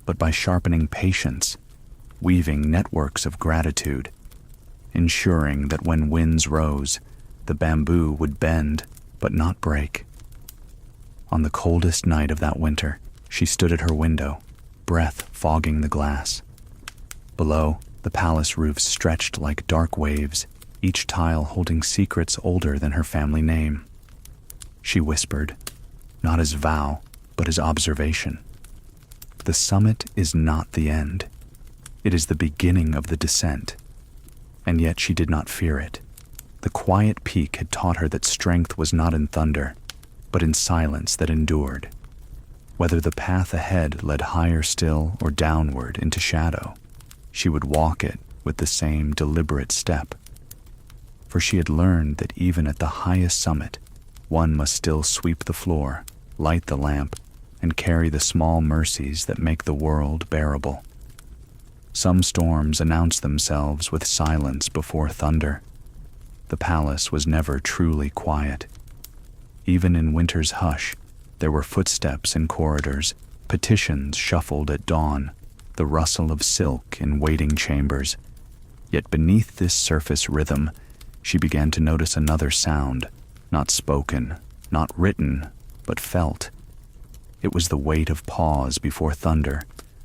but by sharpening patience, weaving networks of gratitude, ensuring that when winds rose, the bamboo would bend but not break. On the coldest night of that winter, she stood at her window, breath fogging the glass. Below, the palace roofs stretched like dark waves, each tile holding secrets older than her family name. She whispered, not as vow, but as observation. The summit is not the end. It is the beginning of the descent. And yet she did not fear it. The quiet peak had taught her that strength was not in thunder, but in silence that endured. Whether the path ahead led higher still or downward into shadow, she would walk it with the same deliberate step. For she had learned that even at the highest summit, one must still sweep the floor, light the lamp, and carry the small mercies that make the world bearable. Some storms announce themselves with silence before thunder. The palace was never truly quiet. Even in winter's hush, there were footsteps in corridors, petitions shuffled at dawn, the rustle of silk in waiting chambers. Yet beneath this surface rhythm, she began to notice another sound, not spoken, not written, but felt. It was the weight of pause before thunder,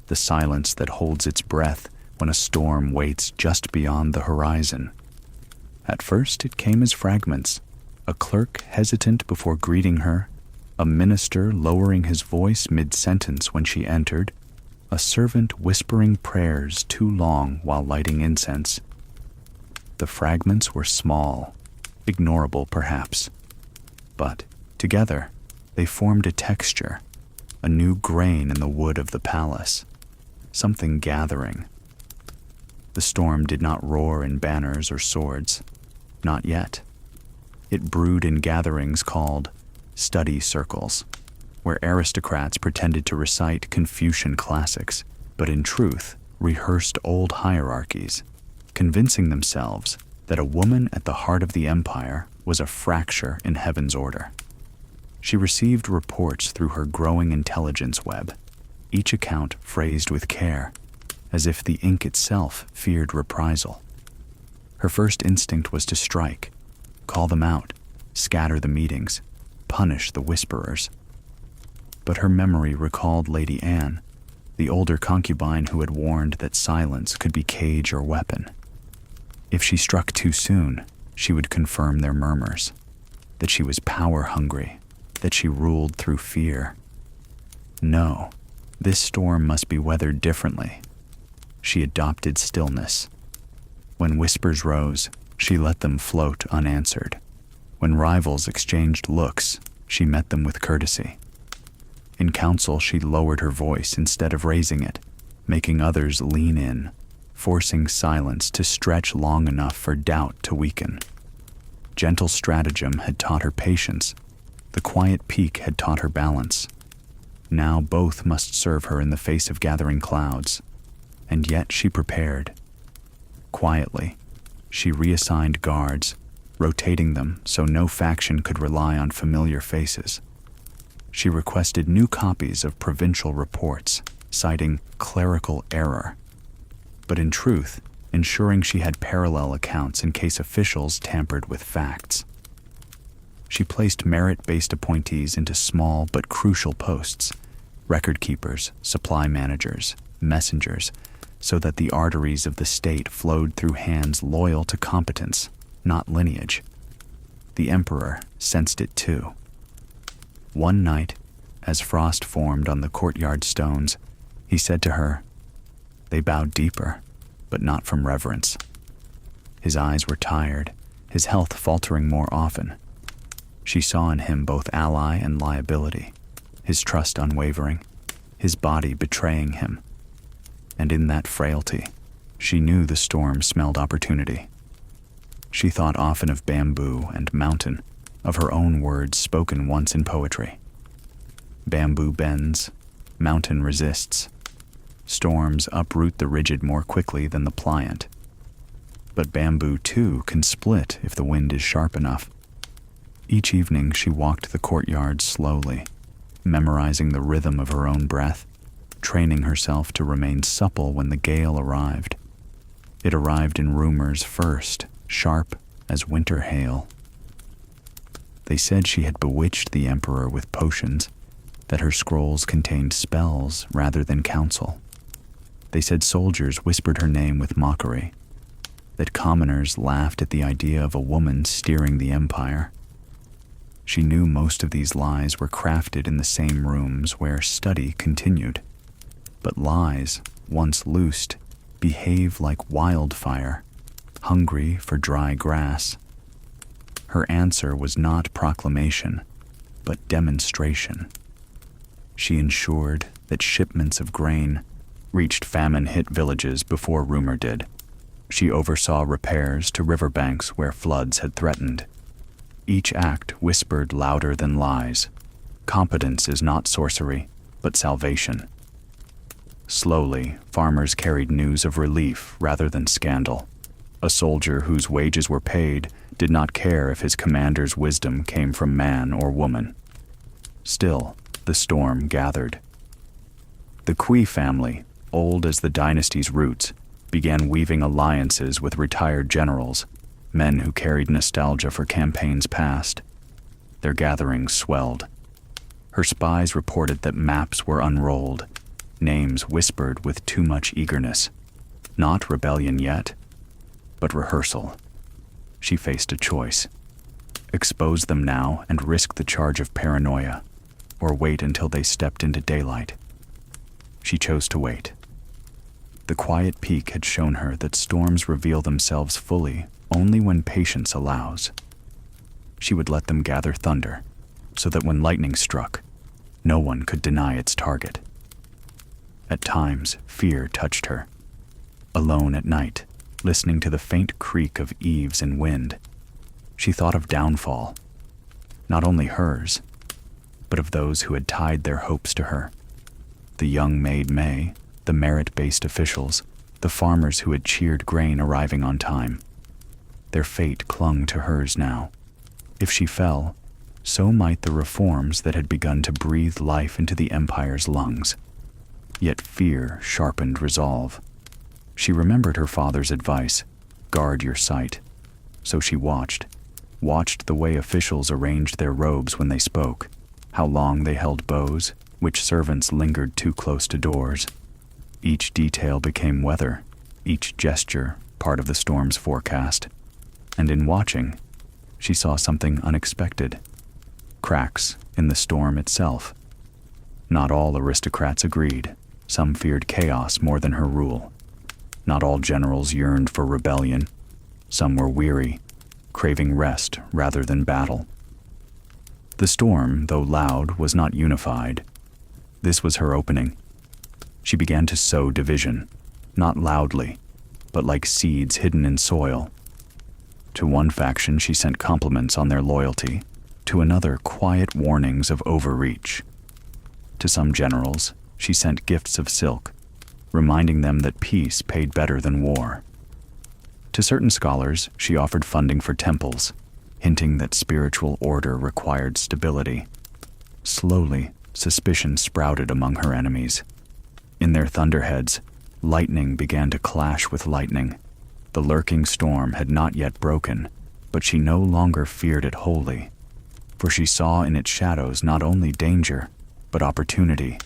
the silence that holds its breath when a storm waits just beyond the horizon. At first it came as fragments, a clerk hesitant before greeting her, a minister lowering his voice mid-sentence when she entered, a servant whispering prayers too long while lighting incense. The fragments were small, ignorable perhaps, but together they formed a texture, a new grain in the wood of the palace, something gathering. The storm did not roar in banners or swords, not yet. It brewed in gatherings called study circles, where aristocrats pretended to recite Confucian classics, but in truth rehearsed old hierarchies, convincing themselves that a woman at the heart of the empire was a fracture in heaven's order. She received reports through her growing intelligence web, each account phrased with care, as if the ink itself feared reprisal. Her first instinct was to strike, call them out, scatter the meetings, punish the whisperers. But her memory recalled Lady Anne, the older concubine who had warned that silence could be cage or weapon. If she struck too soon, she would confirm their murmurs, that she was power-hungry, that she ruled through fear. No, this storm must be weathered differently. She adopted stillness. When whispers rose, she let them float unanswered. When rivals exchanged looks, she met them with courtesy. In council, she lowered her voice instead of raising it, making others lean in, forcing silence to stretch long enough for doubt to weaken. Gentle stratagem had taught her patience. The quiet peak had taught her balance. Now both must serve her in the face of gathering clouds, and yet she prepared. Quietly, she reassigned guards, rotating them so no faction could rely on familiar faces. She requested new copies of provincial reports, citing clerical error, but in truth, ensuring she had parallel accounts in case officials tampered with facts. She placed merit-based appointees into small but crucial posts, record keepers, supply managers, messengers, so that the arteries of the state flowed through hands loyal to competence, not lineage. The emperor sensed it too. One night, as frost formed on the courtyard stones, he said to her, "They bowed deeper, but not from reverence." His eyes were tired, his health faltering more often. She saw in him both ally and liability, his trust unwavering, his body betraying him. And in that frailty, she knew the storm smelled opportunity. She thought often of bamboo and mountain, of her own words spoken once in poetry. Bamboo bends, mountain resists. Storms uproot the rigid more quickly than the pliant. But bamboo, too, can split if the wind is sharp enough. Each evening she walked the courtyard slowly, memorizing the rhythm of her own breath, training herself to remain supple when the gale arrived. It arrived in rumors first, sharp as winter hail. They said she had bewitched the emperor with potions, that her scrolls contained spells rather than counsel. They said soldiers whispered her name with mockery, that commoners laughed at the idea of a woman steering the empire. She knew most of these lies were crafted in the same rooms where study continued. But lies, once loosed, behave like wildfire, hungry for dry grass. Her answer was not proclamation, but demonstration. She ensured that shipments of grain reached famine-hit villages before rumor did. She oversaw repairs to riverbanks where floods had threatened. Each act whispered louder than lies. Competence is not sorcery, but salvation. Slowly, farmers carried news of relief rather than scandal. A soldier whose wages were paid did not care if his commander's wisdom came from man or woman. Still, the storm gathered. The Kui family, old as the dynasty's roots, began weaving alliances with retired generals, men who carried nostalgia for campaigns past. Their gatherings swelled. Her spies reported that maps were unrolled, names whispered with too much eagerness. Not rebellion yet, but rehearsal. She faced a choice. Expose them now and risk the charge of paranoia, or wait until they stepped into daylight. She chose to wait. The quiet peak had shown her that storms reveal themselves fully only when patience allows. She would let them gather thunder, so that when lightning struck, no one could deny its target. At times, fear touched her. Alone at night, listening to the faint creak of eaves and wind, she thought of downfall, not only hers, but of those who had tied their hopes to her. The young maid May, the merit-based officials, the farmers who had cheered grain arriving on time. Their fate clung to hers now. If she fell, so might the reforms that had begun to breathe life into the empire's lungs. yet fear sharpened resolve. She remembered her father's advice, guard your sight. So she watched the way officials arranged their robes when they spoke, how long they held bows, which servants lingered too close to doors. Each detail became weather, each gesture part of the storm's forecast. And in watching, she saw something unexpected. Cracks in the storm itself. Not all aristocrats agreed. Some feared chaos more than her rule. Not all generals yearned for rebellion. Some were weary, craving rest rather than battle. The storm, though loud, was not unified. This was her opening. She began to sow division, not loudly, but like seeds hidden in soil. To one faction she sent compliments on their loyalty, to another quiet warnings of overreach. To some generals she sent gifts of silk, reminding them that peace paid better than war. To certain scholars she offered funding for temples, hinting that spiritual order required stability. Slowly, suspicion sprouted among her enemies. In their thunderheads, lightning began to clash with lightning. The lurking storm had not yet broken, but she no longer feared it wholly, for she saw in its shadows not only danger, but opportunity,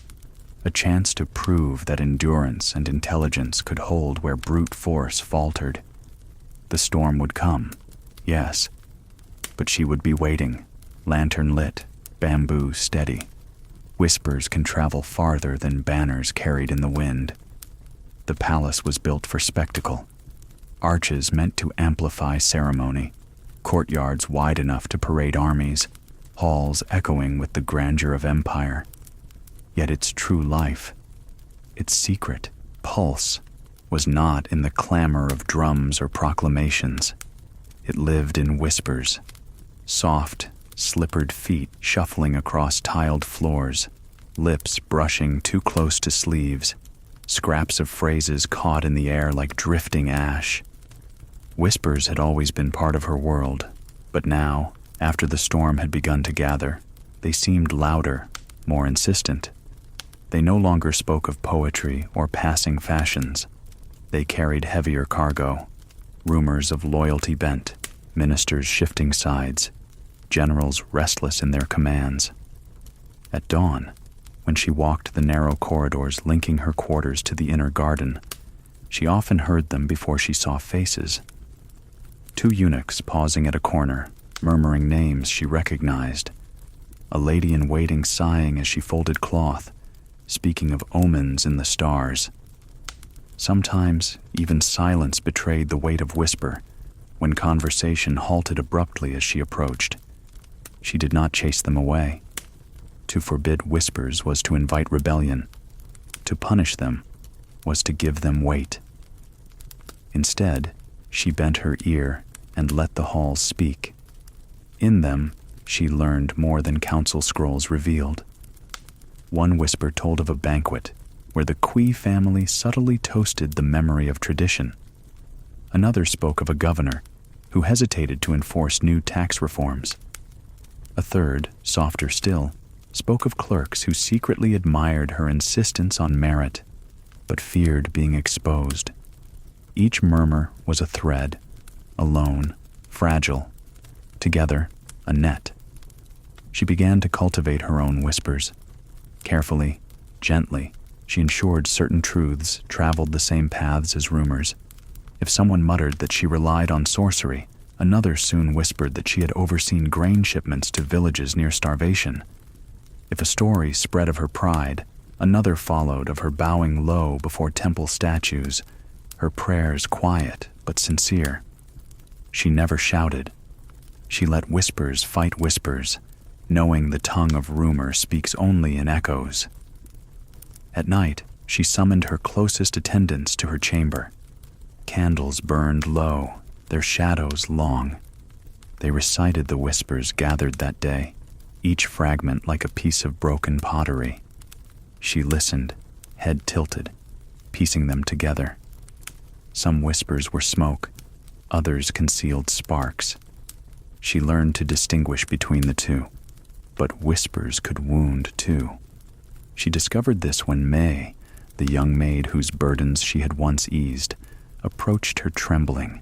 a chance to prove that endurance and intelligence could hold where brute force faltered. The storm would come, yes, but she would be waiting, lantern lit, bamboo steady. Whispers can travel farther than banners carried in the wind. The palace was built for spectacle. Arches meant to amplify ceremony, courtyards wide enough to parade armies, halls echoing with the grandeur of empire. Yet its true life, its secret pulse, was not in the clamor of drums or proclamations. It lived in whispers, soft, slippered feet shuffling across tiled floors, lips brushing too close to sleeves, scraps of phrases caught in the air like drifting ash. Whispers had always been part of her world, but now, after the storm had begun to gather, they seemed louder, more insistent. They no longer spoke of poetry or passing fashions. They carried heavier cargo, rumors of loyalty bent, ministers shifting sides, generals restless in their commands. At dawn, when she walked the narrow corridors linking her quarters to the inner garden, she often heard them before she saw faces. 2 eunuchs pausing at a corner, murmuring names she recognized. A lady in waiting sighing as she folded cloth, speaking of omens in the stars. Sometimes even silence betrayed the weight of whisper, when conversation halted abruptly as she approached. She did not chase them away. To forbid whispers was to invite rebellion. To punish them was to give them weight. Instead, she bent her ear and let the halls speak. In them, she learned more than council scrolls revealed. One whisper told of a banquet where the Qui family subtly toasted the memory of tradition. Another spoke of a governor who hesitated to enforce new tax reforms. A third, softer still, spoke of clerks who secretly admired her insistence on merit, but feared being exposed. Each murmur was a thread, alone, fragile, together, a net. She began to cultivate her own whispers. Carefully, gently, she ensured certain truths traveled the same paths as rumors. If someone muttered that she relied on sorcery, another soon whispered that she had overseen grain shipments to villages near starvation. If a story spread of her pride, another followed of her bowing low before temple statues, her prayers quiet but sincere. She never shouted. She let whispers fight whispers, knowing the tongue of rumor speaks only in echoes. At night, she summoned her closest attendants to her chamber. Candles burned low, their shadows long. They recited the whispers gathered that day, each fragment like a piece of broken pottery. She listened, head tilted, piecing them together. Some whispers were smoke, others concealed sparks. She learned to distinguish between the two, but whispers could wound too. She discovered this when May, the young maid whose burdens she had once eased, approached her trembling.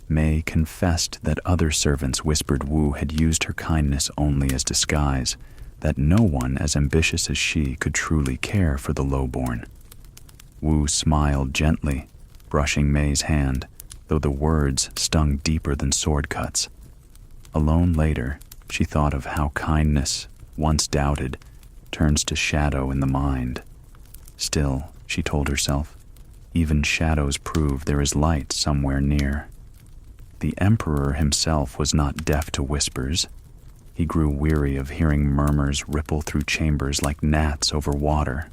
May confessed that other servants whispered Wu had used her kindness only as disguise, that no one as ambitious as she could truly care for the lowborn. Wu smiled gently, brushing May's hand, though the words stung deeper than sword cuts. Alone later, she thought of how kindness, once doubted, turns to shadow in the mind. Still, she told herself, even shadows prove there is light somewhere near. The emperor himself was not deaf to whispers. He grew weary of hearing murmurs ripple through chambers like gnats over water.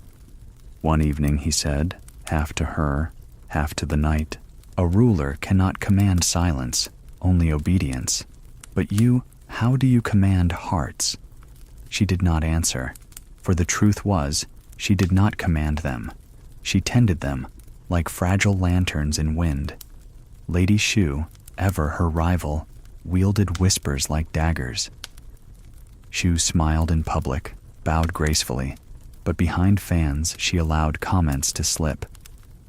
One evening he said, half to her, half to the night, "A ruler cannot command silence, only obedience. But you, how do you command hearts?" She did not answer, for the truth was, she did not command them. She tended them, like fragile lanterns in wind. Lady Shu, ever her rival, wielded whispers like daggers. Shu smiled in public, bowed gracefully, but behind fans she allowed comments to slip,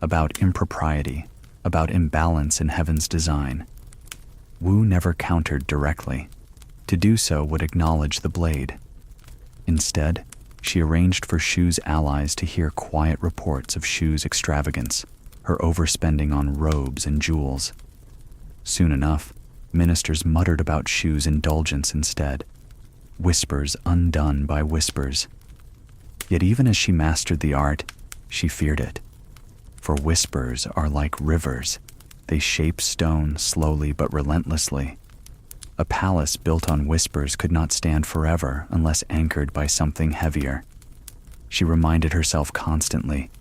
about impropriety, about imbalance in heaven's design. Wu never countered directly. To do so would acknowledge the blade. Instead, she arranged for Shu's allies to hear quiet reports of Shu's extravagance, her overspending on robes and jewels. Soon enough, ministers muttered about Shu's indulgence instead, whispers undone by whispers. Yet even as she mastered the art, she feared it. For whispers are like rivers. They shape stone slowly but relentlessly. A palace built on whispers could not stand forever unless anchored by something heavier. She reminded herself constantly,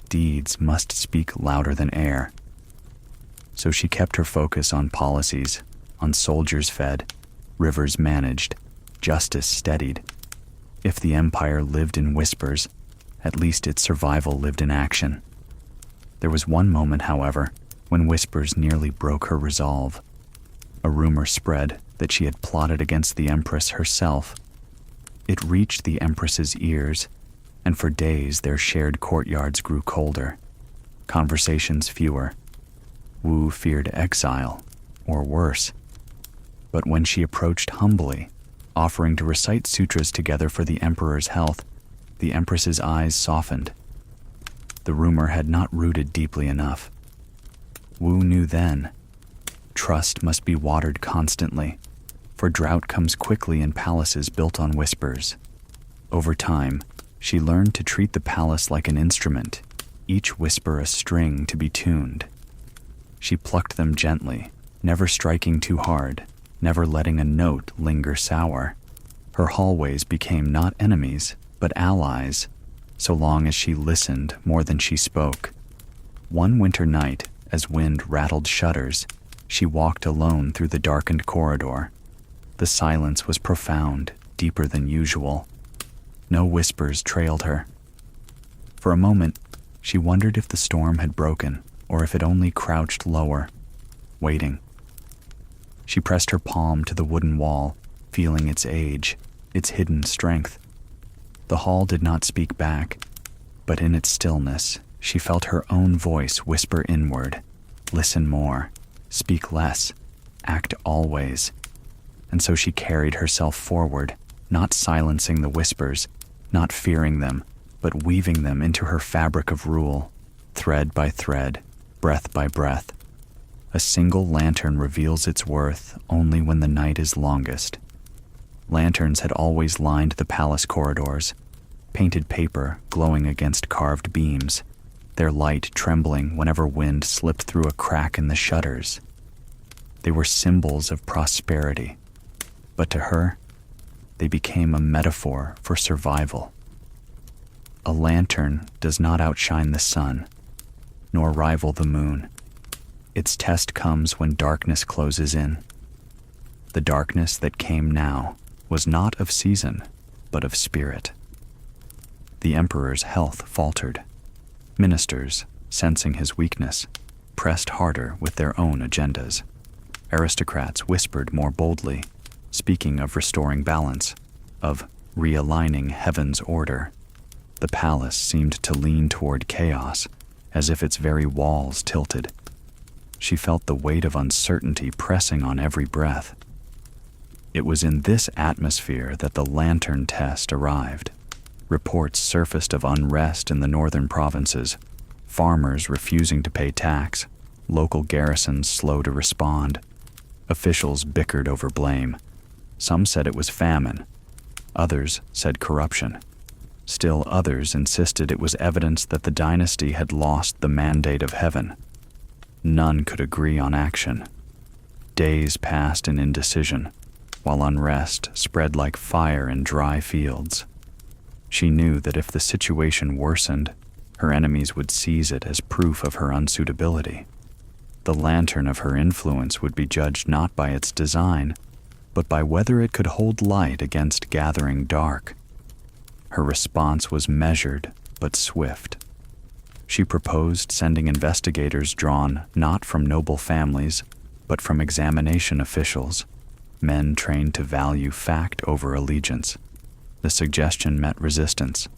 deeds must speak louder than air. So she kept her focus on policies, on soldiers fed, rivers managed, justice steadied. If the empire lived in whispers, at least its survival lived in action. There was one moment, however, when whispers nearly broke her resolve. A rumor spread that she had plotted against the Empress herself. It reached the Empress's ears, and for days their shared courtyards grew colder, conversations fewer. Wu feared exile, or worse. But when she approached humbly, offering to recite sutras together for the Emperor's health, the Empress's eyes softened. The rumor had not rooted deeply enough. Wu knew then, trust must be watered constantly, for drought comes quickly in palaces built on whispers. Over time, she learned to treat the palace like an instrument, each whisper a string to be tuned. She plucked them gently, never striking too hard, never letting a note linger sour. Her hallways became not enemies, but allies, so long as she listened more than she spoke. One winter night, as wind rattled shutters, she walked alone through the darkened corridor. The silence was profound, deeper than usual. No whispers trailed her. For a moment, she wondered if the storm had broken, or if it only crouched lower, waiting. She pressed her palm to the wooden wall, feeling its age, its hidden strength. The hall did not speak back, but in its stillness, she felt her own voice whisper inward, listen more, speak less, act always. And so she carried herself forward, not silencing the whispers, not fearing them, but weaving them into her fabric of rule, thread by thread, breath by breath. A single lantern reveals its worth only when the night is longest. Lanterns had always lined the palace corridors, painted paper glowing against carved beams, their light trembling whenever wind slipped through a crack in the shutters. They were symbols of prosperity, but to her, they became a metaphor for survival. A lantern does not outshine the sun, nor rival the moon. Its test comes when darkness closes in. The darkness that came now was not of season, but of spirit. The emperor's health faltered. Ministers, sensing his weakness, pressed harder with their own agendas. Aristocrats whispered more boldly, speaking of restoring balance, of realigning heaven's order. The palace seemed to lean toward chaos, as if its very walls tilted. She felt the weight of uncertainty pressing on every breath. It was in this atmosphere that the lantern test arrived. Reports surfaced of unrest in the northern provinces, farmers refusing to pay tax, local garrisons slow to respond. Officials bickered over blame. Some said it was famine. Others said corruption. Still others insisted it was evidence that the dynasty had lost the mandate of heaven. None could agree on action. Days passed in indecision, while unrest spread like fire in dry fields. She knew that if the situation worsened, her enemies would seize it as proof of her unsuitability. The lantern of her influence would be judged not by its design, but by whether it could hold light against gathering dark. Her response was measured but swift. She proposed sending investigators drawn not from noble families, but from examination officials, men trained to value fact over allegiance. The suggestion met resistance.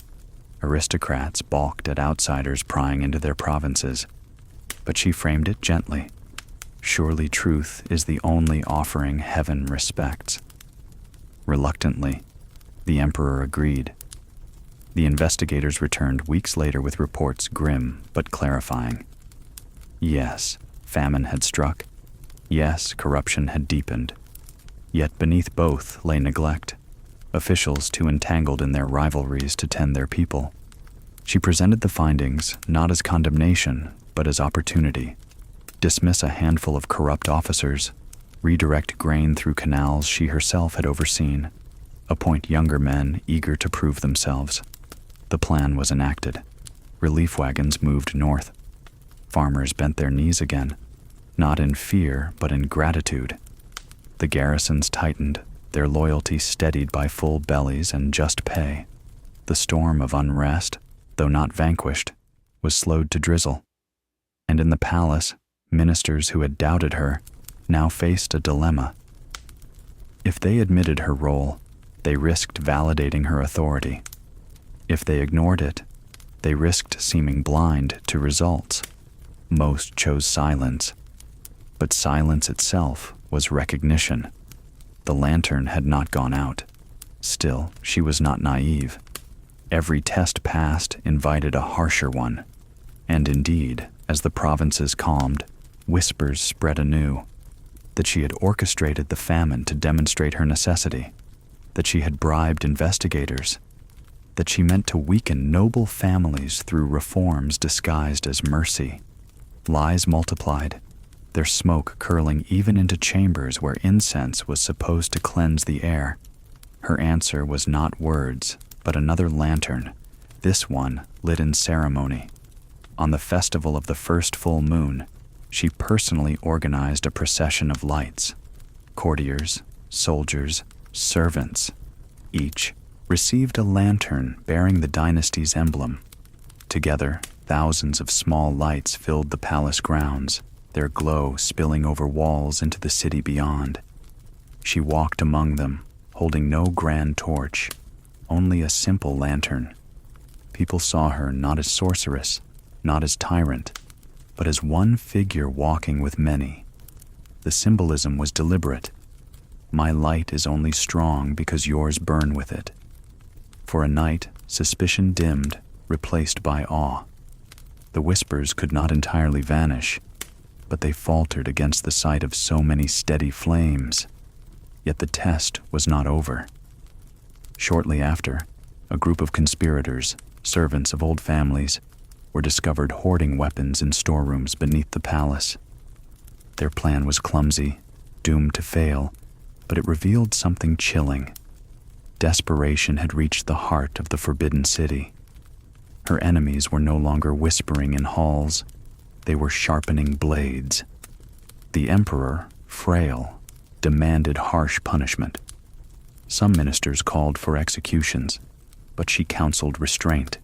Aristocrats balked at outsiders prying into their provinces, but she framed it gently. Surely truth is the only offering heaven respects. Reluctantly, the emperor agreed. The investigators returned weeks later with reports grim but clarifying. Yes, famine had struck. Yes, corruption had deepened. Yet beneath both lay neglect, officials too entangled in their rivalries to tend their people. She presented the findings not as condemnation, but as opportunity. Dismiss a handful of corrupt officers, redirect grain through canals she herself had overseen, appoint younger men eager to prove themselves. The plan was enacted. Relief wagons moved north. Farmers bent their knees again, not in fear, but in gratitude. The garrisons tightened, their loyalty steadied by full bellies and just pay. The storm of unrest, though not vanquished, was slowed to drizzle. And in the palace, ministers who had doubted her now faced a dilemma. If they admitted her role, they risked validating her authority. If they ignored it, they risked seeming blind to results. Most chose silence, but silence itself was recognition. The lantern had not gone out. Still, she was not naive. Every test passed invited a harsher one. And indeed, as the provinces calmed, whispers spread anew. That she had orchestrated the famine to demonstrate her necessity. That she had bribed investigators. That she meant to weaken noble families through reforms disguised as mercy. Lies multiplied, their smoke curling even into chambers where incense was supposed to cleanse the air. Her answer was not words, but another lantern, this one lit in ceremony. On the festival of the first full moon, she personally organized a procession of lights. Courtiers, soldiers, servants, each received a lantern bearing the dynasty's emblem. Together, thousands of small lights filled the palace grounds, their glow spilling over walls into the city beyond. She walked among them, holding no grand torch, only a simple lantern. People saw her not as sorceress, not as tyrant, but as one figure walking with many. The symbolism was deliberate. My light is only strong because yours burn with it. For a night, suspicion dimmed, replaced by awe. The whispers could not entirely vanish, but they faltered against the sight of so many steady flames. Yet the test was not over. Shortly after, a group of conspirators, servants of old families, were discovered hoarding weapons in storerooms beneath the palace. Their plan was clumsy, doomed to fail, but it revealed something chilling. Desperation had reached the heart of the forbidden city. Her enemies were no longer whispering in halls. They were sharpening blades. The emperor, frail, demanded harsh punishment. Some ministers called for executions, but she counseled restraint.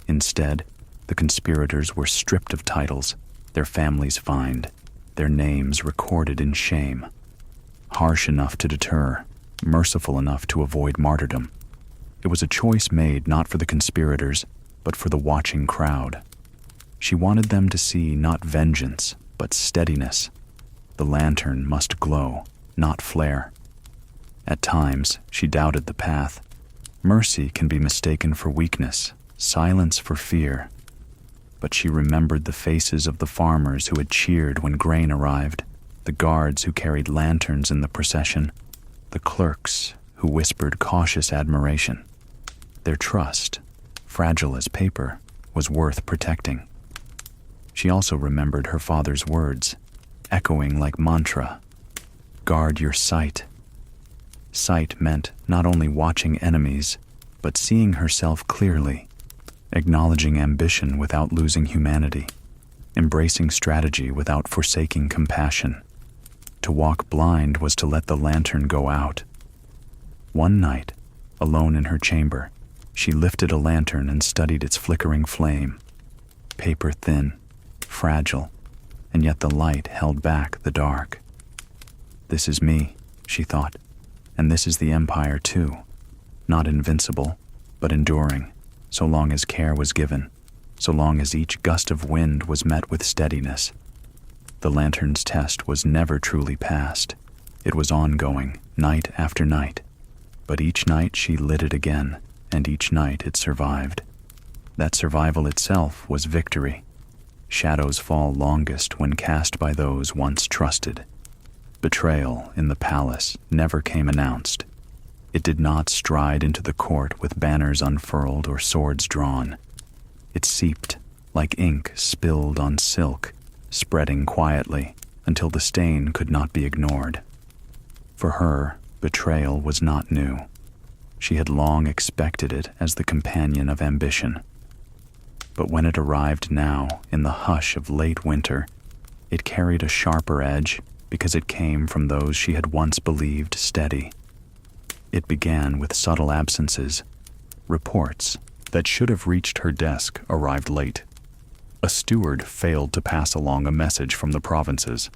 Instead, the conspirators were stripped of titles, their families fined, their names recorded in shame. Harsh enough to deter, merciful enough to avoid martyrdom. It was a choice made not for the conspirators, but for the watching crowd. She wanted them to see not vengeance, but steadiness. The lantern must glow, not flare. At times, she doubted the path. Mercy can be mistaken for weakness, silence for fear. But she remembered the faces of the farmers who had cheered when grain arrived, the guards who carried lanterns in the procession, the clerks who whispered cautious admiration. Their trust, fragile as paper, was worth protecting. She also remembered her father's words, echoing like mantra. Guard your sight. Sight meant not only watching enemies, but seeing herself clearly, acknowledging ambition without losing humanity, embracing strategy without forsaking compassion. To walk blind was to let the lantern go out. One night, alone in her chamber, she lifted a lantern and studied its flickering flame. Paper thin, fragile, and yet the light held back the dark. This is me, she thought, and this is the Empire too. Not invincible, but enduring, so long as care was given, so long as each gust of wind was met with steadiness. The lantern's test was never truly passed. It was ongoing, night after night. But each night she lit it again, and each night it survived. That survival itself was victory. Shadows fall longest when cast by those once trusted. Betrayal in the palace never came announced. It did not stride into the court with banners unfurled or swords drawn. It seeped like ink spilled on silk, spreading quietly until the stain could not be ignored. For her, betrayal was not new. She had long expected it as the companion of ambition. But when it arrived now, in the hush of late winter, it carried a sharper edge because it came from those she had once believed steady. It began with subtle absences. Reports that should have reached her desk arrived late. A steward failed to pass along a message from the provinces.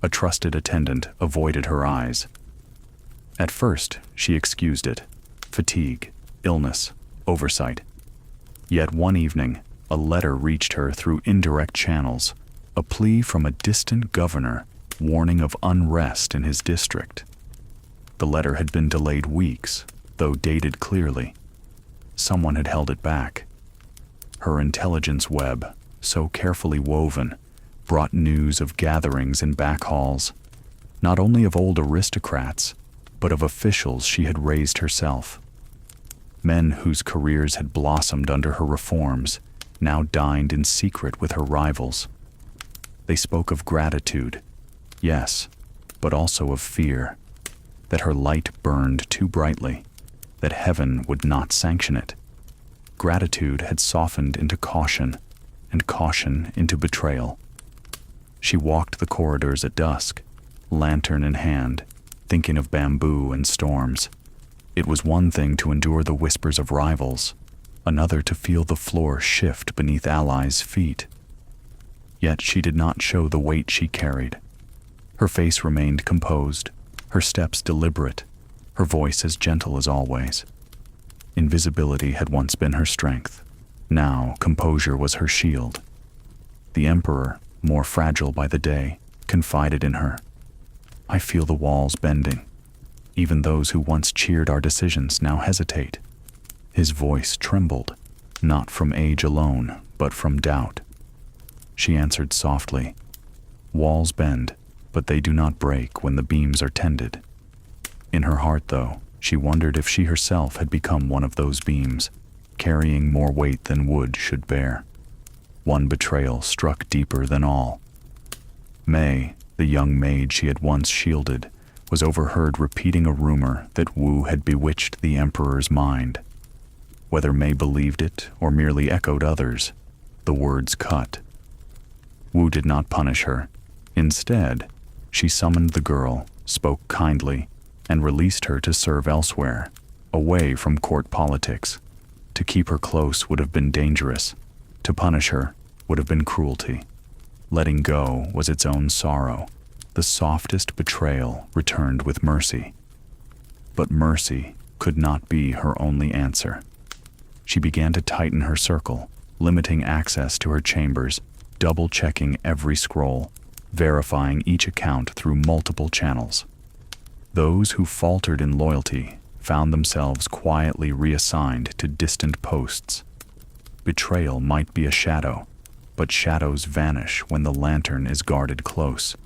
A trusted attendant avoided her eyes. At first, she excused it. Fatigue, illness, oversight. Yet one evening, a letter reached her through indirect channels, a plea from a distant governor warning of unrest in his district. The letter had been delayed weeks, though dated clearly. Someone had held it back. Her intelligence web, so carefully woven, brought news of gatherings in back halls, not only of old aristocrats, but of officials she had raised herself. Men whose careers had blossomed under her reforms now dined in secret with her rivals. They spoke of gratitude, yes, but also of fear, that her light burned too brightly, that heaven would not sanction it. Gratitude had softened into caution, and caution into betrayal. She walked the corridors at dusk, lantern in hand, thinking of bamboo and storms. It was one thing to endure the whispers of rivals, another to feel the floor shift beneath allies' feet. Yet she did not show the weight she carried. Her face remained composed, her steps deliberate, her voice as gentle as always. Invisibility had once been her strength. Now composure was her shield. The Emperor, more fragile by the day, confided in her. I feel the walls bending. Even those who once cheered our decisions now hesitate. His voice trembled, not from age alone, but from doubt. She answered softly, walls bend, but they do not break when the beams are tended. In her heart, though, she wondered if she herself had become one of those beams, carrying more weight than wood should bear. One betrayal struck deeper than all. May, the young maid she had once shielded, was overheard repeating a rumor that Wu had bewitched the Emperor's mind. Whether May believed it or merely echoed others, the words cut. Wu did not punish her. Instead, she summoned the girl, spoke kindly, and released her to serve elsewhere, away from court politics. To keep her close would have been dangerous. To punish her would have been cruelty. Letting go was its own sorrow. The softest betrayal returned with mercy. But mercy could not be her only answer. She began to tighten her circle, limiting access to her chambers, double-checking every scroll, verifying each account through multiple channels. Those who faltered in loyalty found themselves quietly reassigned to distant posts. Betrayal might be a shadow, but shadows vanish when the lantern is guarded close.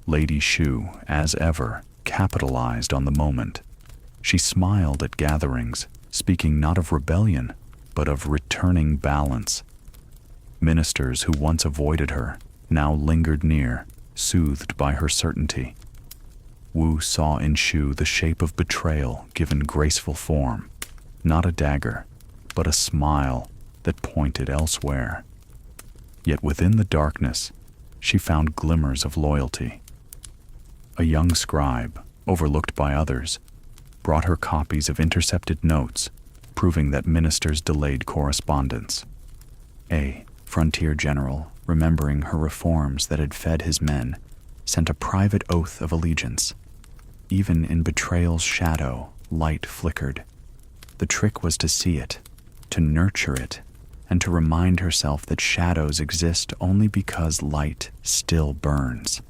Lady Shu, as ever, capitalized on the moment. She smiled at gatherings, speaking not of rebellion, but of returning balance. Ministers who once avoided her now lingered near, soothed by her certainty. Wu saw in Shu the shape of betrayal given graceful form, not a dagger, but a smile that pointed elsewhere. Yet within the darkness, she found glimmers of loyalty. A young scribe, overlooked by others, brought her copies of intercepted notes, proving that ministers delayed correspondence. A frontier general, remembering her reforms that had fed his men, sent a private oath of allegiance. Even in betrayal's shadow, light flickered. The trick was to see it, to nurture it, and to remind herself that shadows exist only because light still burns.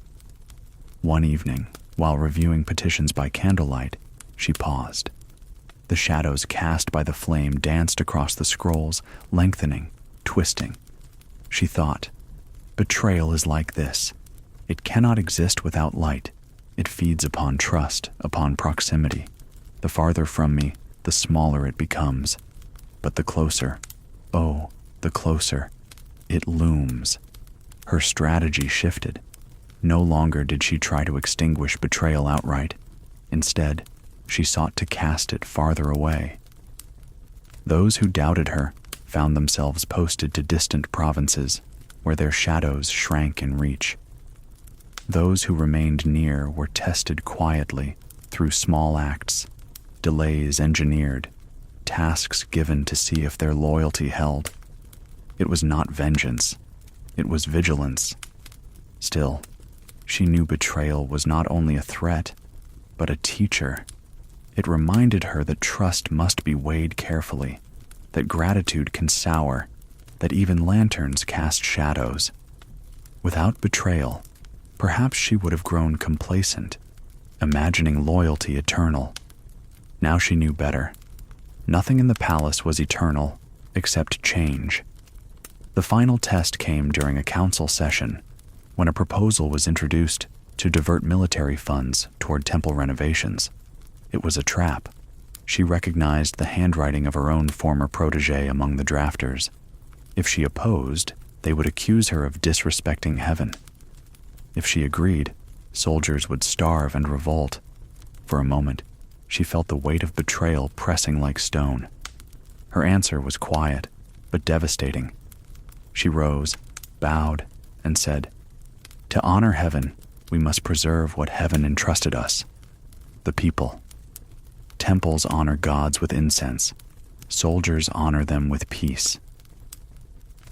One evening, while reviewing petitions by candlelight, she paused. The shadows cast by the flame danced across the scrolls, lengthening, twisting. She thought, betrayal is like this. It cannot exist without light. It feeds upon trust, upon proximity. The farther from me, the smaller it becomes. But the closer, oh, the closer, it looms. Her strategy shifted. No longer did she try to extinguish betrayal outright. Instead, she sought to cast it farther away. Those who doubted her found themselves posted to distant provinces, where their shadows shrank in reach. Those who remained near were tested quietly through small acts, delays engineered, tasks given to see if their loyalty held. It was not vengeance, it was vigilance. Still, she knew betrayal was not only a threat, but a teacher. It reminded her that trust must be weighed carefully, that gratitude can sour, that even lanterns cast shadows. Without betrayal, perhaps she would have grown complacent, imagining loyalty eternal. Now she knew better. Nothing in the palace was eternal, except change. The final test came during a council session, when a proposal was introduced to divert military funds toward temple renovations. It was a trap. She recognized the handwriting of her own former protege among the drafters. If she opposed, they would accuse her of disrespecting heaven. If she agreed, soldiers would starve and revolt. For a moment, she felt the weight of betrayal pressing like stone. Her answer was quiet, but devastating. She rose, bowed, and said, "To honor heaven, we must preserve what heaven entrusted us, the people. Temples honor gods with incense. Soldiers honor them with peace."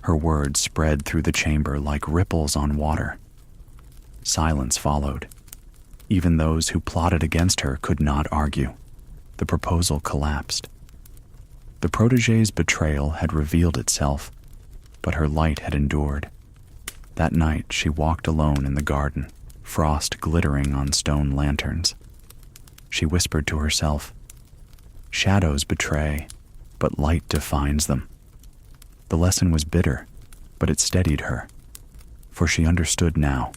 Her words spread through the chamber like ripples on water. Silence followed. Even those who plotted against her could not argue. The proposal collapsed. The protege's betrayal had revealed itself, but her light had endured. That night she walked alone in the garden, frost glittering on stone lanterns. She whispered to herself, "Shadows betray, but light defines them." The lesson was bitter, but it steadied her, for she understood now.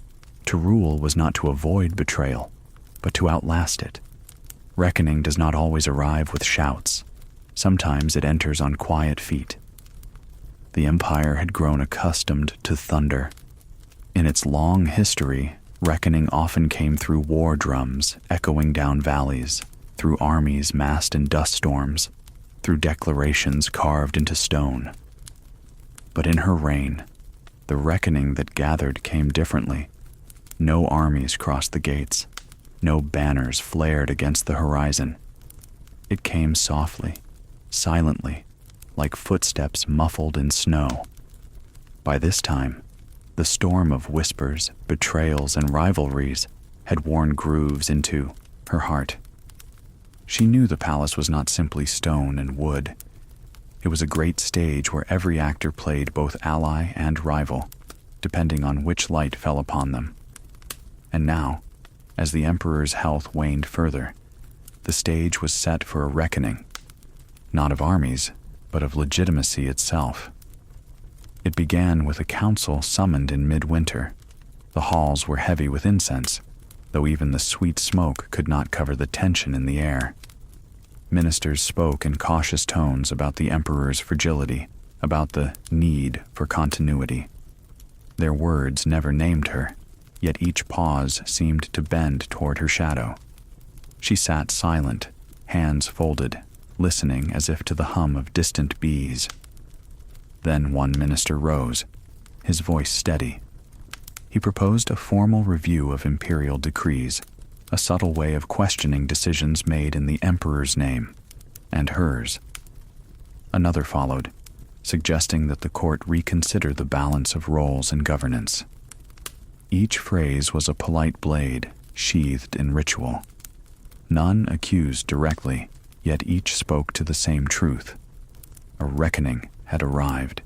To rule was not to avoid betrayal, but to outlast it. Reckoning does not always arrive with shouts. Sometimes it enters on quiet feet. The empire had grown accustomed to thunder. In its long history, reckoning often came through war drums echoing down valleys, through armies massed in dust storms, through declarations carved into stone. But in her reign, the reckoning that gathered came differently. No armies crossed the gates. No banners flared against the horizon. It came softly, silently, like footsteps muffled in snow. By this time, the storm of whispers, betrayals, and rivalries had worn grooves into her heart. She knew the palace was not simply stone and wood. It was a great stage where every actor played both ally and rival, depending on which light fell upon them. And now, as the emperor's health waned further, the stage was set for a reckoning, not of armies, but of legitimacy itself. It began with a council summoned in midwinter. The halls were heavy with incense, though even the sweet smoke could not cover the tension in the air. Ministers spoke in cautious tones about the emperor's fragility, about the need for continuity. Their words never named her, yet each pause seemed to bend toward her shadow. She sat silent, hands folded, listening as if to the hum of distant bees. Then one minister rose, his voice steady. He proposed a formal review of imperial decrees, a subtle way of questioning decisions made in the emperor's name, and hers. Another followed, suggesting that the court reconsider the balance of roles in governance. Each phrase was a polite blade, sheathed in ritual. None accused directly, yet each spoke to the same truth. A reckoning had arrived.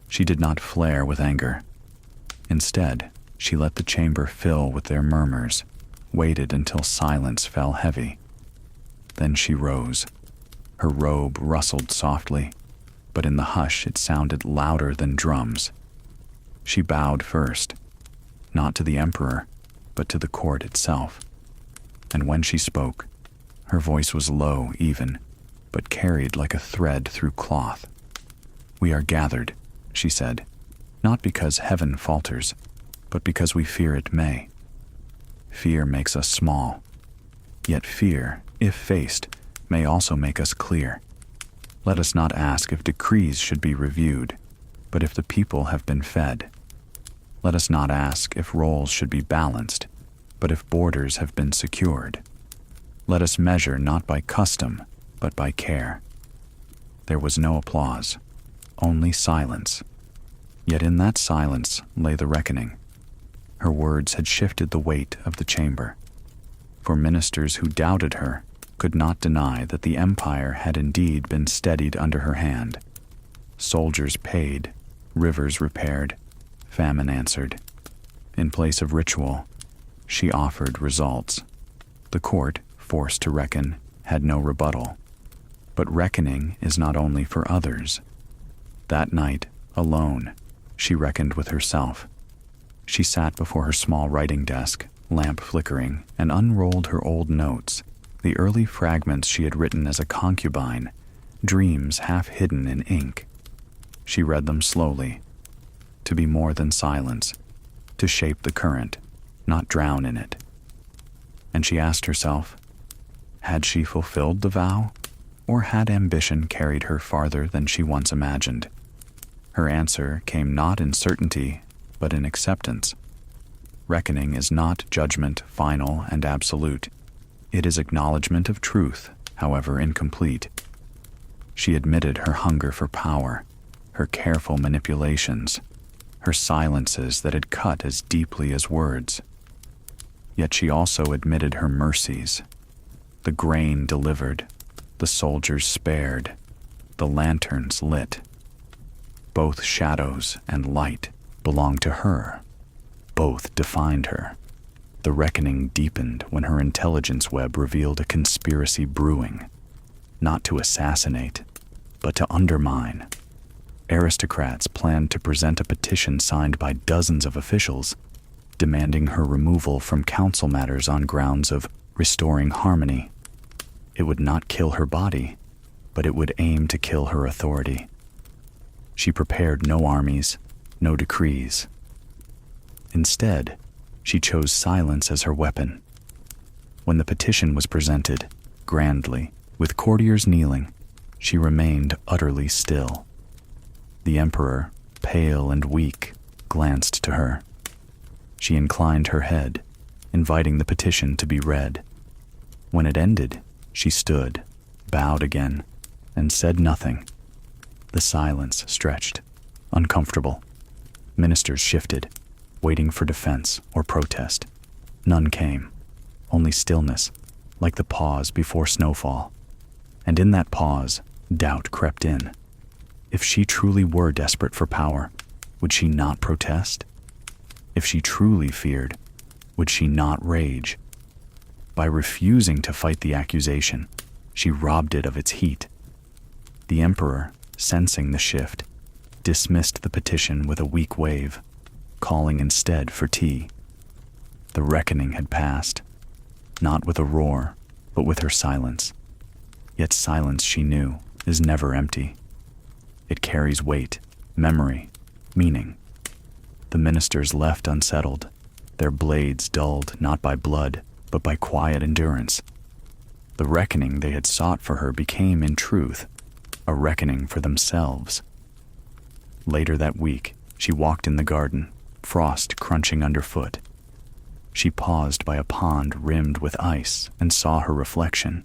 She did not flare with anger. Instead, she let the chamber fill with their murmurs, waited until silence fell heavy. Then she rose. Her robe rustled softly, but in the hush it sounded louder than drums. She bowed first, not to the emperor, but to the court itself. And when she spoke, her voice was low even, but carried like a thread through cloth. "We are gathered," she said, "not because heaven falters, but because we fear it may. Fear makes us small, yet fear, if faced, may also make us clear. Let us not ask if decrees should be reviewed, but if the people have been fed. Let us not ask if roles should be balanced, but if borders have been secured. Let us measure not by custom, but by care." There was no applause, only silence. Yet in that silence lay the reckoning. Her words had shifted the weight of the chamber. For ministers who doubted her could not deny that the empire had indeed been steadied under her hand. Soldiers paid, rivers repaired, famine answered. In place of ritual, she offered results. The court, forced to reckon, had no rebuttal. But reckoning is not only for others. That night, alone, she reckoned with herself. She sat before her small writing desk, lamp flickering, and unrolled her old notes, the early fragments she had written as a concubine, dreams half hidden in ink. She read them slowly, to be more than silence, to shape the current, not drown in it. And she asked herself, had she fulfilled the vow, or had ambition carried her farther than she once imagined? Her answer came not in certainty, but in acceptance. Reckoning is not judgment final and absolute. It is acknowledgement of truth, however incomplete. She admitted her hunger for power, her careful manipulations, her silences that had cut as deeply as words. Yet she also admitted her mercies. The grain delivered, the soldiers spared, the lanterns lit. Both shadows and light belonged to her. Both defined her. The reckoning deepened when her intelligence web revealed a conspiracy brewing, not to assassinate, but to undermine. Aristocrats planned to present a petition signed by dozens of officials, demanding her removal from council matters on grounds of restoring harmony. It would not kill her body, but it would aim to kill her authority. She prepared no armies, no decrees. Instead, she chose silence as her weapon. When the petition was presented, grandly, with courtiers kneeling, she remained utterly still. The emperor, pale and weak, glanced to her. She inclined her head, inviting the petition to be read. When it ended, she stood, bowed again, and said nothing. The silence stretched, uncomfortable. Ministers shifted, waiting for defense or protest. None came, only stillness, like the pause before snowfall. And in that pause, doubt crept in. If she truly were desperate for power, would she not protest? If she truly feared, would she not rage? By refusing to fight the accusation, she robbed it of its heat. The emperor, sensing the shift, dismissed the petition with a weak wave, calling instead for tea. The reckoning had passed, not with a roar, but with her silence. Yet silence, she knew, is never empty. It carries weight, memory, meaning. The ministers left unsettled, their blades dulled not by blood, but by quiet endurance. The reckoning they had sought for her became, in truth, a reckoning for themselves. Later that week, she walked in the garden, frost crunching underfoot. She paused by a pond rimmed with ice and saw her reflection.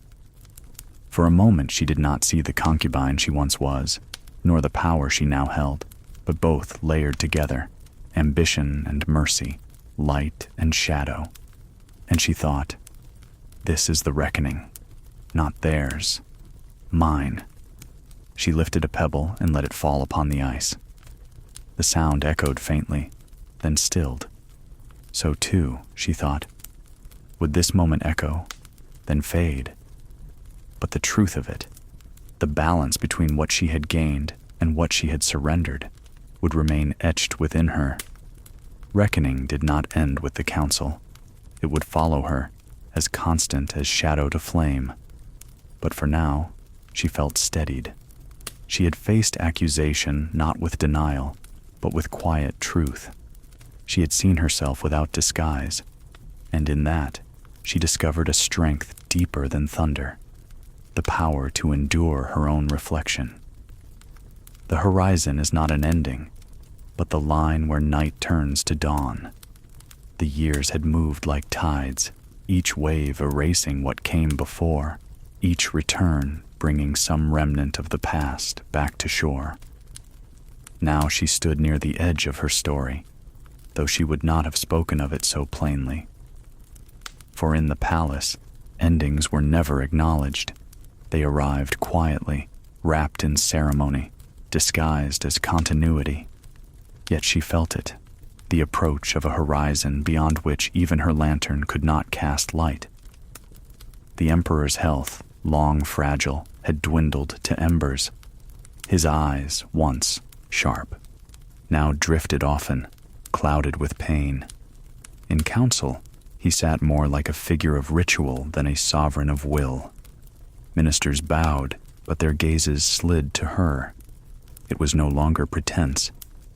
For a moment she did not see the concubine she once was, nor the power she now held, but both layered together, ambition and mercy, light and shadow. And she thought, this is the reckoning, not theirs, mine. She lifted a pebble and let it fall upon the ice. The sound echoed faintly, then stilled. So too, she thought, would this moment echo, then fade. But the truth of it, the balance between what she had gained and what she had surrendered, would remain etched within her. Reckoning did not end with the council. It would follow her, as constant as shadow to flame. But for now, she felt steadied. She had faced accusation not with denial, but with quiet truth. She had seen herself without disguise, and in that, she discovered a strength deeper than thunder, the power to endure her own reflection. The horizon is not an ending, but the line where night turns to dawn. The years had moved like tides, each wave erasing what came before, each return bringing some remnant of the past back to shore. Now she stood near the edge of her story, though she would not have spoken of it so plainly. For in the palace, endings were never acknowledged. They arrived quietly, wrapped in ceremony, disguised as continuity. Yet she felt it, the approach of a horizon beyond which even her lantern could not cast light. The emperor's health, long fragile, had dwindled to embers. His eyes, once sharp, now drifted often, clouded with pain. In council, he sat more like a figure of ritual than a sovereign of will. Ministers bowed, but their gazes slid to her. It was no longer pretense.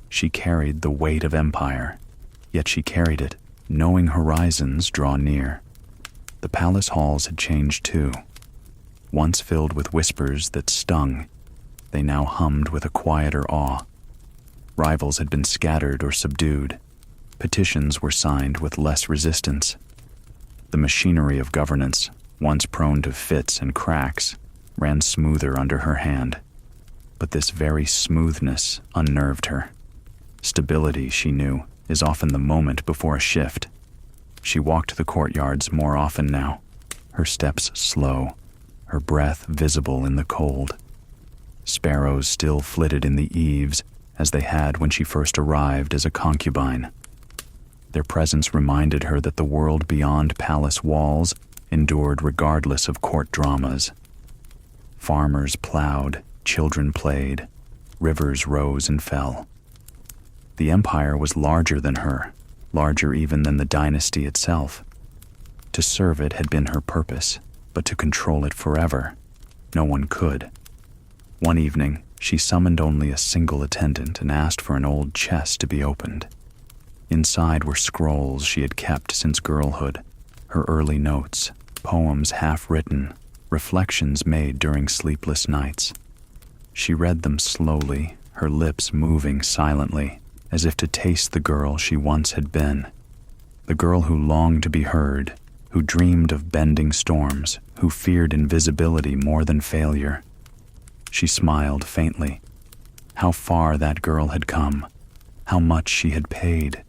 She carried the weight of empire, yet she carried it, knowing horizons draw near. The palace halls had changed too. Once filled with whispers that stung, they now hummed with a quieter awe. Rivals had been scattered or subdued. Petitions were signed with less resistance. The machinery of governance, once prone to fits and cracks, ran smoother under her hand. But this very smoothness unnerved her. Stability, she knew, is often the moment before a shift. She walked the courtyards more often now, her steps slow, her breath visible in the cold. Sparrows still flitted in the eaves, as they had when she first arrived as a concubine. Their presence reminded her that the world beyond palace walls endured regardless of court dramas. Farmers plowed, children played, rivers rose and fell. The empire was larger than her, larger even than the dynasty itself. To serve it had been her purpose, but to control it forever, no one could. One evening, she summoned only a single attendant and asked for an old chest to be opened. Inside were scrolls she had kept since girlhood, her early notes, poems half-written, reflections made during sleepless nights. She read them slowly, her lips moving silently, as if to taste the girl she once had been. The girl who longed to be heard, who dreamed of bending storms, who feared invisibility more than failure. She smiled faintly. How far that girl had come, how much she had paid.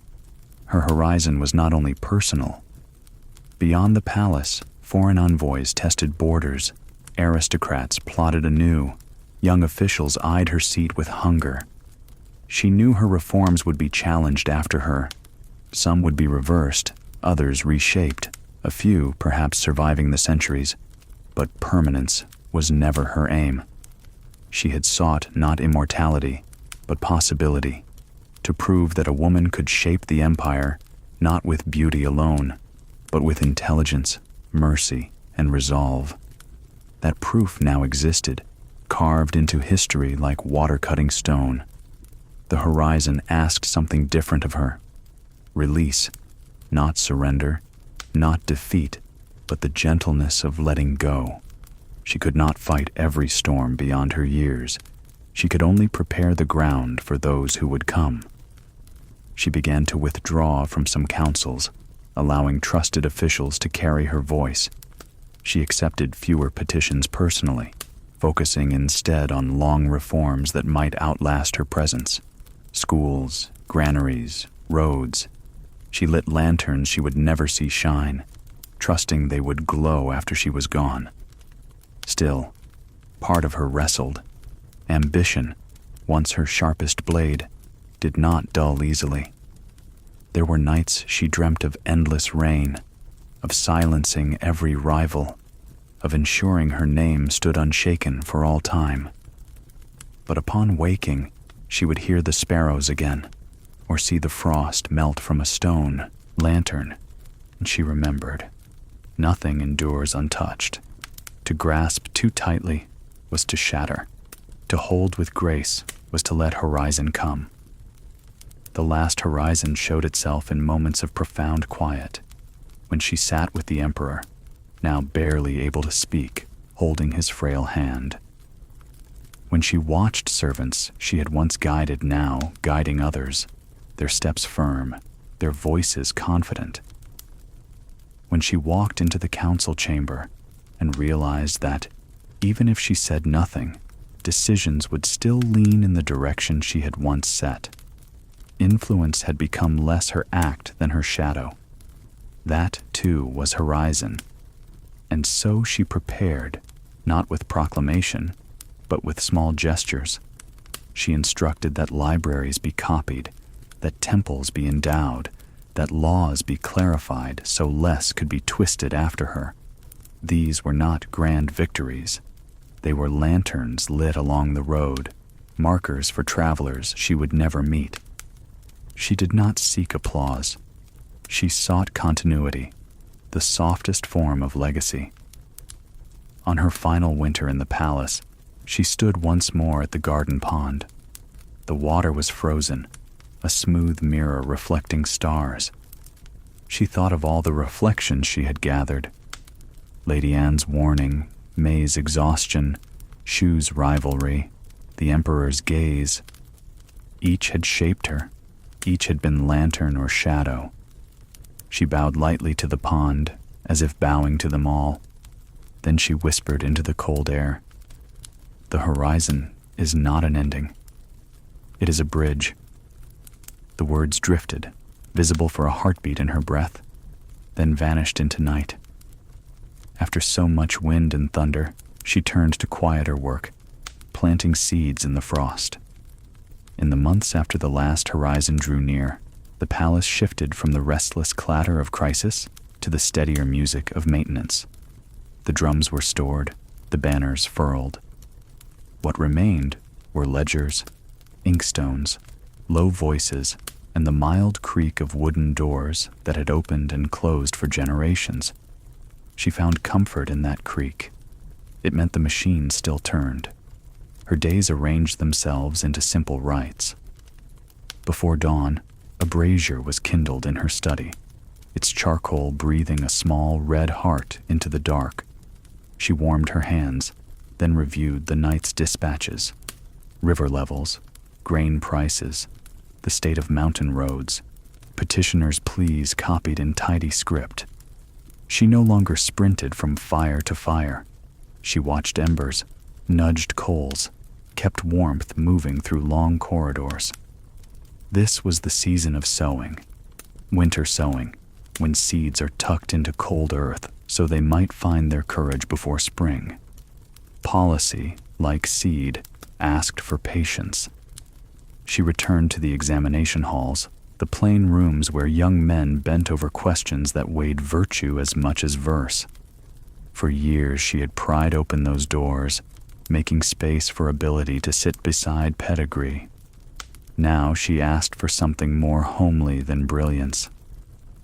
Her horizon was not only personal. Beyond the palace, Foreign envoys tested borders, aristocrats plotted anew, young officials eyed her seat with hunger. She knew her reforms would be challenged after her. Some would be reversed, others reshaped, a few perhaps surviving the centuries, but permanence was never her aim. She had sought not immortality, but possibility, to prove that a woman could shape the empire not with beauty alone, but with intelligence, mercy, and resolve. That proof now existed, carved into history like water-cutting stone. The horizon asked something different of her. Release, not surrender, not defeat, but the gentleness of letting go. She could not fight every storm beyond her years. She could only prepare the ground for those who would come. She began to withdraw from some councils, allowing trusted officials to carry her voice. She accepted fewer petitions personally, focusing instead on long reforms that might outlast her presence. Schools, granaries, roads. She lit lanterns she would never see shine, trusting they would glow after she was gone. Still, part of her wrestled. Ambition, once her sharpest blade, did not dull easily. There were nights she dreamt of endless reign, of silencing every rival, of ensuring her name stood unshaken for all time. But upon waking, she would hear the sparrows again, or see the frost melt from a stone lantern, and she remembered. Nothing endures untouched. To grasp too tightly was to shatter. To hold with grace was to let horizon come. The last horizon showed itself in moments of profound quiet, when she sat with the emperor, now barely able to speak, holding his frail hand. When she watched servants she had once guided, now guiding others, their steps firm, their voices confident. When she walked into the council chamber and realized that, even if she said nothing, decisions would still lean in the direction she had once set. Influence had become less her act than her shadow. That, too, was horizon. And so she prepared, not with proclamation, but with small gestures. She instructed that libraries be copied, that temples be endowed, that laws be clarified so less could be twisted after her. These were not grand victories. They were lanterns lit along the road, markers for travelers she would never meet. She did not seek applause. She sought continuity, the softest form of legacy. On her final winter in the palace, she stood once more at the garden pond. The water was frozen, a smooth mirror reflecting stars. She thought of all the reflections she had gathered. Lady Anne's warning, May's exhaustion, Shu's rivalry, the Emperor's gaze. Each had shaped her. Each had been lantern or shadow. She bowed lightly to the pond, as if bowing to them all. Then she whispered into the cold air, "The horizon is not an ending. It is a bridge." The words drifted, visible for a heartbeat in her breath, then vanished into night. After so much wind and thunder, she turned to quieter work, planting seeds in the frost. In the months after the last horizon drew near, the palace shifted from the restless clatter of crisis to the steadier music of maintenance. The drums were stored, the banners furled. What remained were ledgers, inkstones, low voices, and the mild creak of wooden doors that had opened and closed for generations. She found comfort in that creak. It meant the machine still turned. Her days arranged themselves into simple rites. Before dawn, a brazier was kindled in her study, its charcoal breathing a small red heart into the dark. She warmed her hands, then reviewed the night's dispatches, river levels, grain prices, the state of mountain roads, petitioners' pleas copied in tidy script. She no longer sprinted from fire to fire. She watched embers, nudged coals, kept warmth moving through long corridors. This was the season of sowing, winter sowing, when seeds are tucked into cold earth so they might find their courage before spring. Policy, like seed, asked for patience. She returned to the examination halls, the plain rooms where young men bent over questions that weighed virtue as much as verse. For years she had pried open those doors, making space for ability to sit beside pedigree. Now she asked for something more homely than brilliance: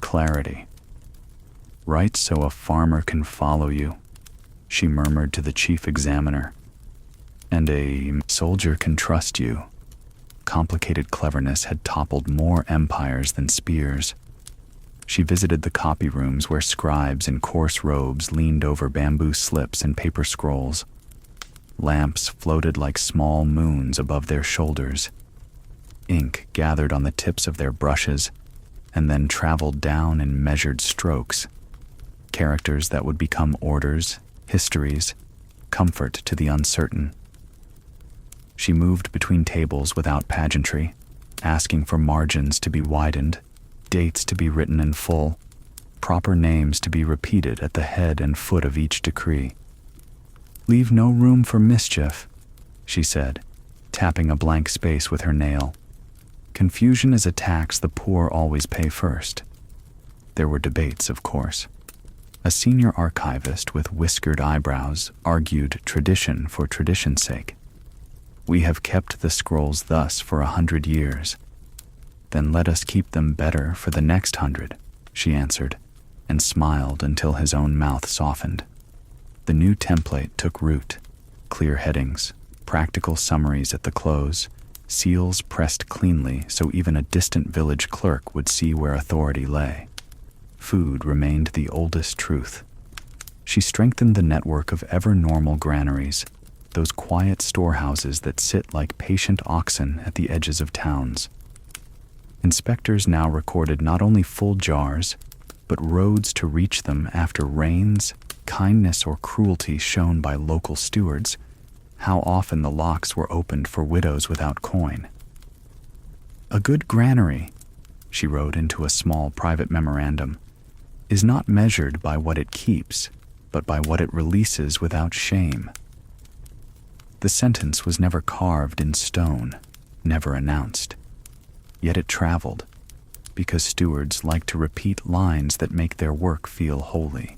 clarity. "Write so a farmer can follow you," she murmured to the chief examiner. "And a soldier can trust you." Complicated cleverness had toppled more empires than spears. She visited the copy rooms where scribes in coarse robes leaned over bamboo slips and paper scrolls. Lamps floated like small moons above their shoulders. Ink gathered on the tips of their brushes and then traveled down in measured strokes. Characters that would become orders, histories, comfort to the uncertain. She moved between tables without pageantry, asking for margins to be widened, dates to be written in full, proper names to be repeated at the head and foot of each decree. "Leave no room for mischief," she said, tapping a blank space with her nail. "Confusion is a tax the poor always pay first." There were debates, of course. A senior archivist with whiskered eyebrows argued tradition for tradition's sake. "We have kept the scrolls thus for 100 years. Then let us keep them better for the next 100, she answered, and smiled until his own mouth softened. The new template took root: clear headings, practical summaries at the close, seals pressed cleanly so even a distant village clerk would see where authority lay. Food remained the oldest truth. She strengthened the network of ever-normal granaries, those quiet storehouses that sit like patient oxen at the edges of towns. Inspectors now recorded not only full jars, but roads to reach them after rains, kindness or cruelty shown by local stewards, how often the locks were opened for widows without coin. "A good granary," she wrote into a small private memorandum, "is not measured by what it keeps, but by what it releases without shame." The sentence was never carved in stone, never announced. Yet it traveled, because stewards like to repeat lines that make their work feel holy.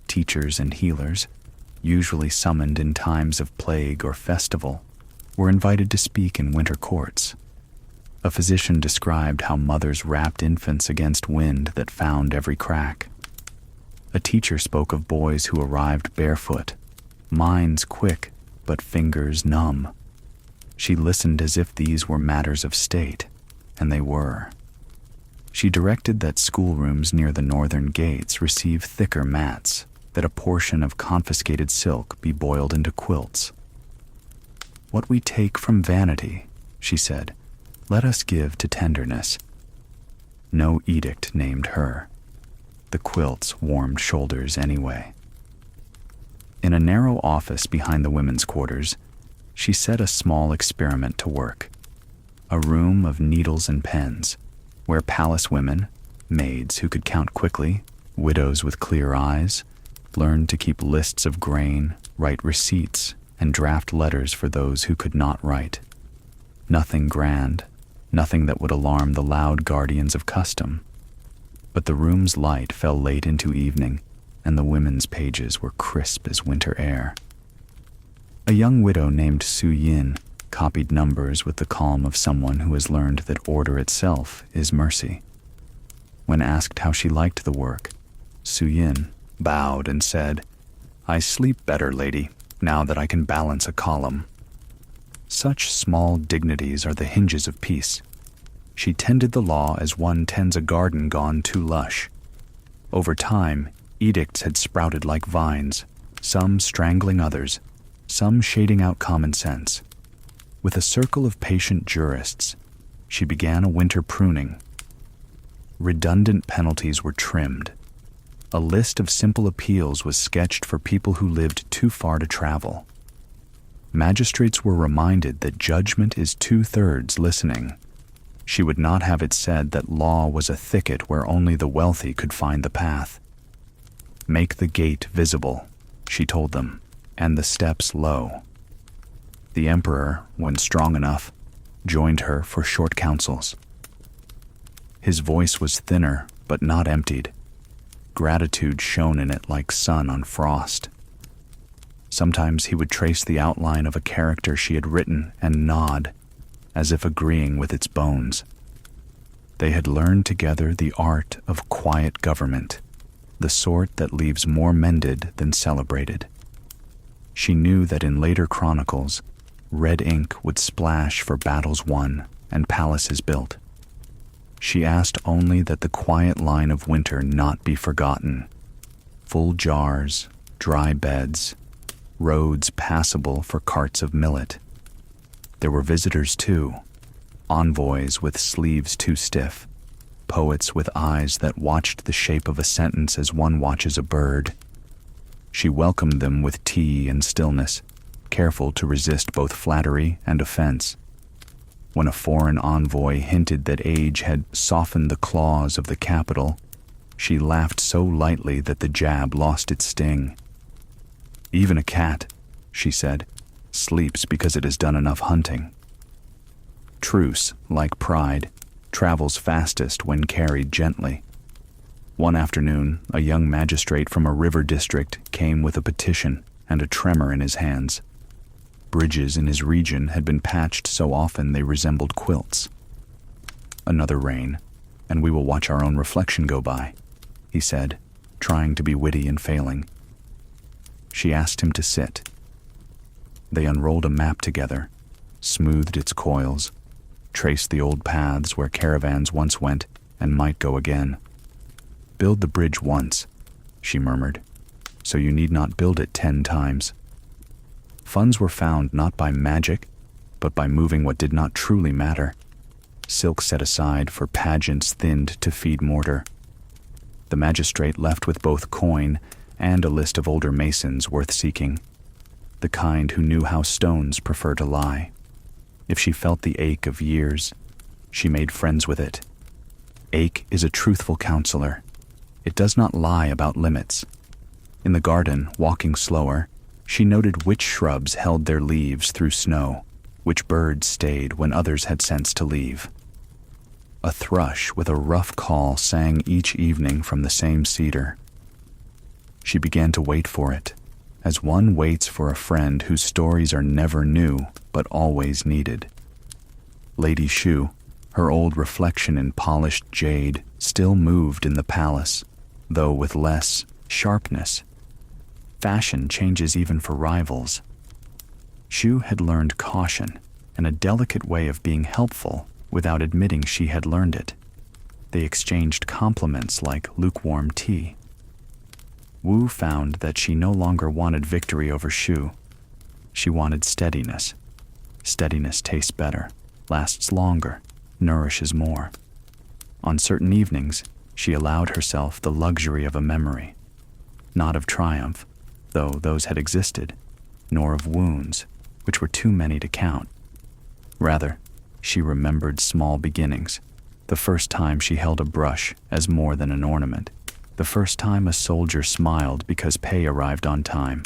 Teachers and healers, usually summoned in times of plague or festival, were invited to speak in winter courts. A physician described how mothers wrapped infants against wind that found every crack. A teacher spoke of boys who arrived barefoot, minds quick but fingers numb. She listened as if these were matters of state, and they were. She directed that schoolrooms near the northern gates receive thicker mats, that a portion of confiscated silk be boiled into quilts. "What we take from vanity," she said, "let us give to tenderness." No edict named her. The quilts warmed shoulders anyway. In a narrow office behind the women's quarters, she set a small experiment to work. A room of needles and pens, where palace women, maids who could count quickly, widows with clear eyes, learned to keep lists of grain, write receipts, and draft letters for those who could not write. Nothing grand, nothing that would alarm the loud guardians of custom. But the room's light fell late into evening, and the women's pages were crisp as winter air. A young widow named Su Yin copied numbers with the calm of someone who has learned that order itself is mercy. When asked how she liked the work, Su Yin bowed and said, "I sleep better, lady, now that I can balance a column." Such small dignities are the hinges of peace. She tended the law as one tends a garden gone too lush. Over time, edicts had sprouted like vines, some strangling others, some shading out common sense. With a circle of patient jurists, she began a winter pruning. Redundant penalties were trimmed. A list of simple appeals was sketched for people who lived too far to travel. Magistrates were reminded that judgment is 2/3 listening. She would not have it said that law was a thicket where only the wealthy could find the path. "Make the gate visible," she told them, "and the steps low." The emperor, when strong enough, joined her for short counsels. His voice was thinner, but not emptied. Gratitude shone in it like sun on frost. Sometimes he would trace the outline of a character she had written and nod, as if agreeing with its bones. They had learned together the art of quiet government, the sort that leaves more mended than celebrated. She knew that in later chronicles, red ink would splash for battles won and palaces built. She asked only that the quiet line of winter not be forgotten. Full jars, dry beds, roads passable for carts of millet. There were visitors too, envoys with sleeves too stiff, poets with eyes that watched the shape of a sentence as one watches a bird. She welcomed them with tea and stillness, careful to resist both flattery and offense. When a foreign envoy hinted that age had softened the claws of the capital, she laughed so lightly that the jab lost its sting. "Even a cat," she said, "sleeps because it has done enough hunting." Truce, like pride, travels fastest when carried gently. One afternoon, a young magistrate from a river district came with a petition and a tremor in his hands. Bridges in his region had been patched so often they resembled quilts. "Another rain, and we will watch our own reflection go by," he said, trying to be witty and failing. She asked him to sit. They unrolled a map together, smoothed its coils, traced the old paths where caravans once went and might go again. "Build the bridge once," she murmured, "so you need not build it 10 times. Funds were found not by magic, but by moving what did not truly matter. Silk set aside for pageants thinned to feed mortar. The magistrate left with both coin and a list of older masons worth seeking, the kind who knew how stones prefer to lie. If she felt the ache of years, she made friends with it. Ache is a truthful counselor. It does not lie about limits. In the garden, walking slower, she noted which shrubs held their leaves through snow, which birds stayed when others had sense to leave. A thrush with a rough call sang each evening from the same cedar. She began to wait for it, as one waits for a friend whose stories are never new but always needed. Lady Shu, her old reflection in polished jade, still moved in the palace, though with less sharpness. Fashion changes even for rivals. Shu had learned caution and a delicate way of being helpful without admitting she had learned it. They exchanged compliments like lukewarm tea. Wu found that she no longer wanted victory over Shu. She wanted steadiness. Steadiness tastes better, lasts longer, nourishes more. On certain evenings, she allowed herself the luxury of a memory, not of triumph, though those had existed, nor of wounds, which were too many to count. Rather, she remembered small beginnings, the first time she held a brush as more than an ornament, the first time a soldier smiled because pay arrived on time,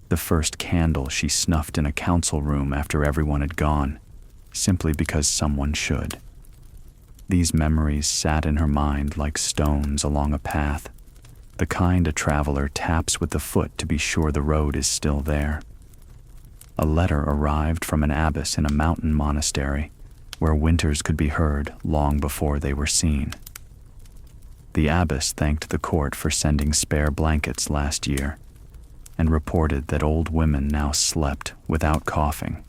the first candle she snuffed in a council room after everyone had gone, simply because someone should. These memories sat in her mind like stones along a path, the kind a traveler taps with the foot to be sure the road is still there. A letter arrived from an abbess in a mountain monastery, where winters could be heard long before they were seen. The abbess thanked the court for sending spare blankets last year, and reported that old women now slept without coughing.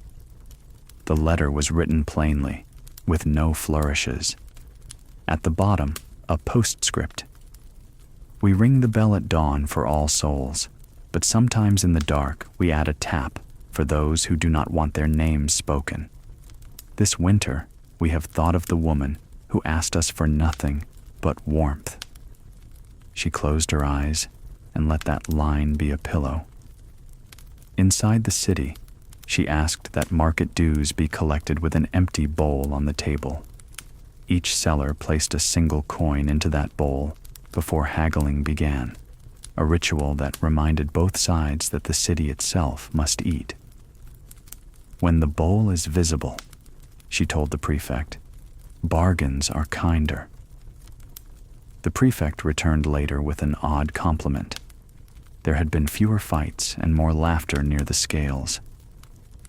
The letter was written plainly, with no flourishes. At the bottom, a postscript. "We ring the bell at dawn for all souls, but sometimes in the dark we add a tap for those who do not want their names spoken. This winter we have thought of the woman who asked us for nothing but warmth." She closed her eyes and let that line be a pillow. Inside the city, she asked that market dues be collected with an empty bowl on the table. Each seller placed a single coin into that bowl before haggling began. a ritual that reminded both sides that the city itself must eat. "When the bowl is visible," she told the prefect, "bargains are kinder." The prefect returned later with an odd compliment. There had been fewer fights and more laughter near the scales.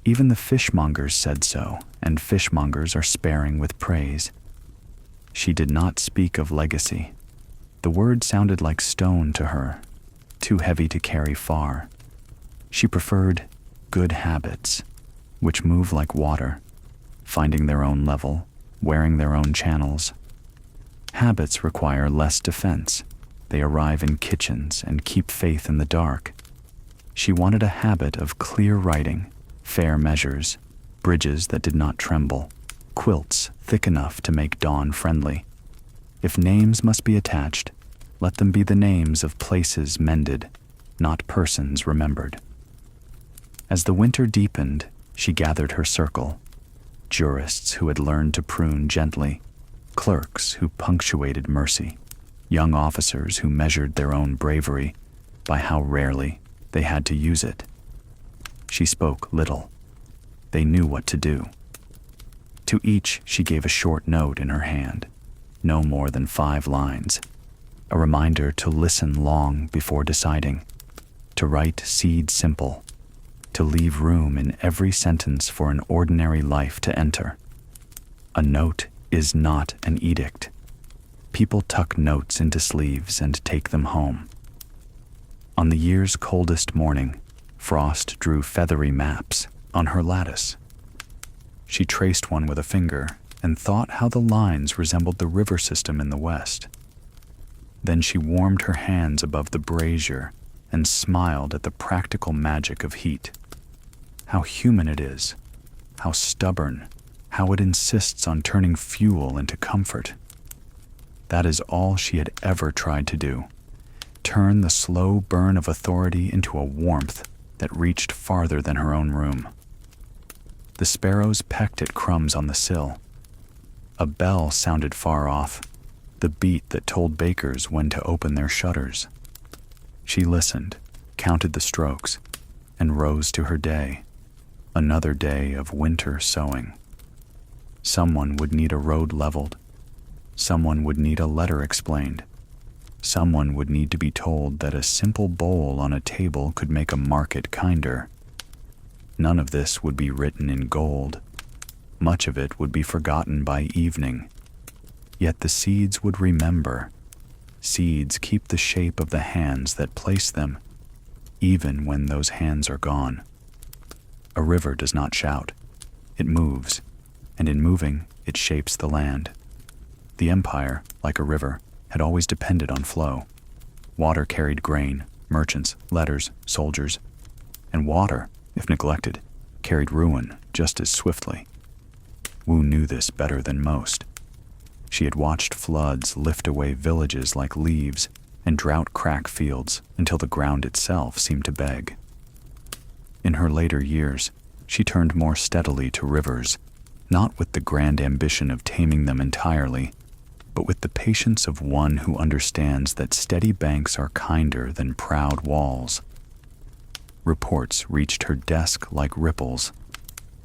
Even the fishmongers said so, and fishmongers are sparing with praise. She did not speak of legacy. The word sounded like stone to her, too heavy to carry far. She preferred good habits, which move like water, finding their own level, wearing their own channels. Habits require less defense. They arrive in kitchens and keep faith in the dark. She wanted a habit of clear writing, fair measures, bridges that did not tremble, quilts thick enough to make dawn friendly. If names must be attached, let them be the names of places mended, not persons remembered. As the winter deepened, she gathered her circle. Jurists who had learned to prune gently, clerks who punctuated mercy, young officers who measured their own bravery by how rarely they had to use it. She spoke little. They knew what to do. To each she gave a short note in her hand, no more than 5 lines, a reminder to listen long before deciding, to write seed simple, to leave room in every sentence for an ordinary life to enter. A note is not an edict. People tuck notes into sleeves and take them home. On the year's coldest morning, frost drew feathery maps on her lattice. She traced one with a finger and thought how the lines resembled the river system in the west. Then she warmed her hands above the brazier and smiled at the practical magic of heat. How human it is, how stubborn, how it insists on turning fuel into comfort. That is all she had ever tried to do, turn the slow burn of authority into a warmth that reached farther than her own room. The sparrows pecked at crumbs on the sill. A bell sounded far off, the beat that told bakers when to open their shutters. She listened, counted the strokes, and rose to her day, another day of winter sowing. Someone would need a road leveled. Someone would need a letter explained. Someone would need to be told that a simple bowl on a table could make a market kinder. None of this would be written in gold. Much of it would be forgotten by evening. Yet the seeds would remember. Seeds keep the shape of the hands that place them, even when those hands are gone. A river does not shout. It moves, and in moving, it shapes the land. The empire, like a river, had always depended on flow. Water carried grain, merchants, letters, soldiers, and water, if neglected, carried ruin just as swiftly. Wu knew this better than most. She had watched floods lift away villages like leaves and drought crack fields until the ground itself seemed to beg. In her later years, she turned more steadily to rivers, not with the grand ambition of taming them entirely, but with the patience of one who understands that steady banks are kinder than proud walls. Reports reached her desk like ripples.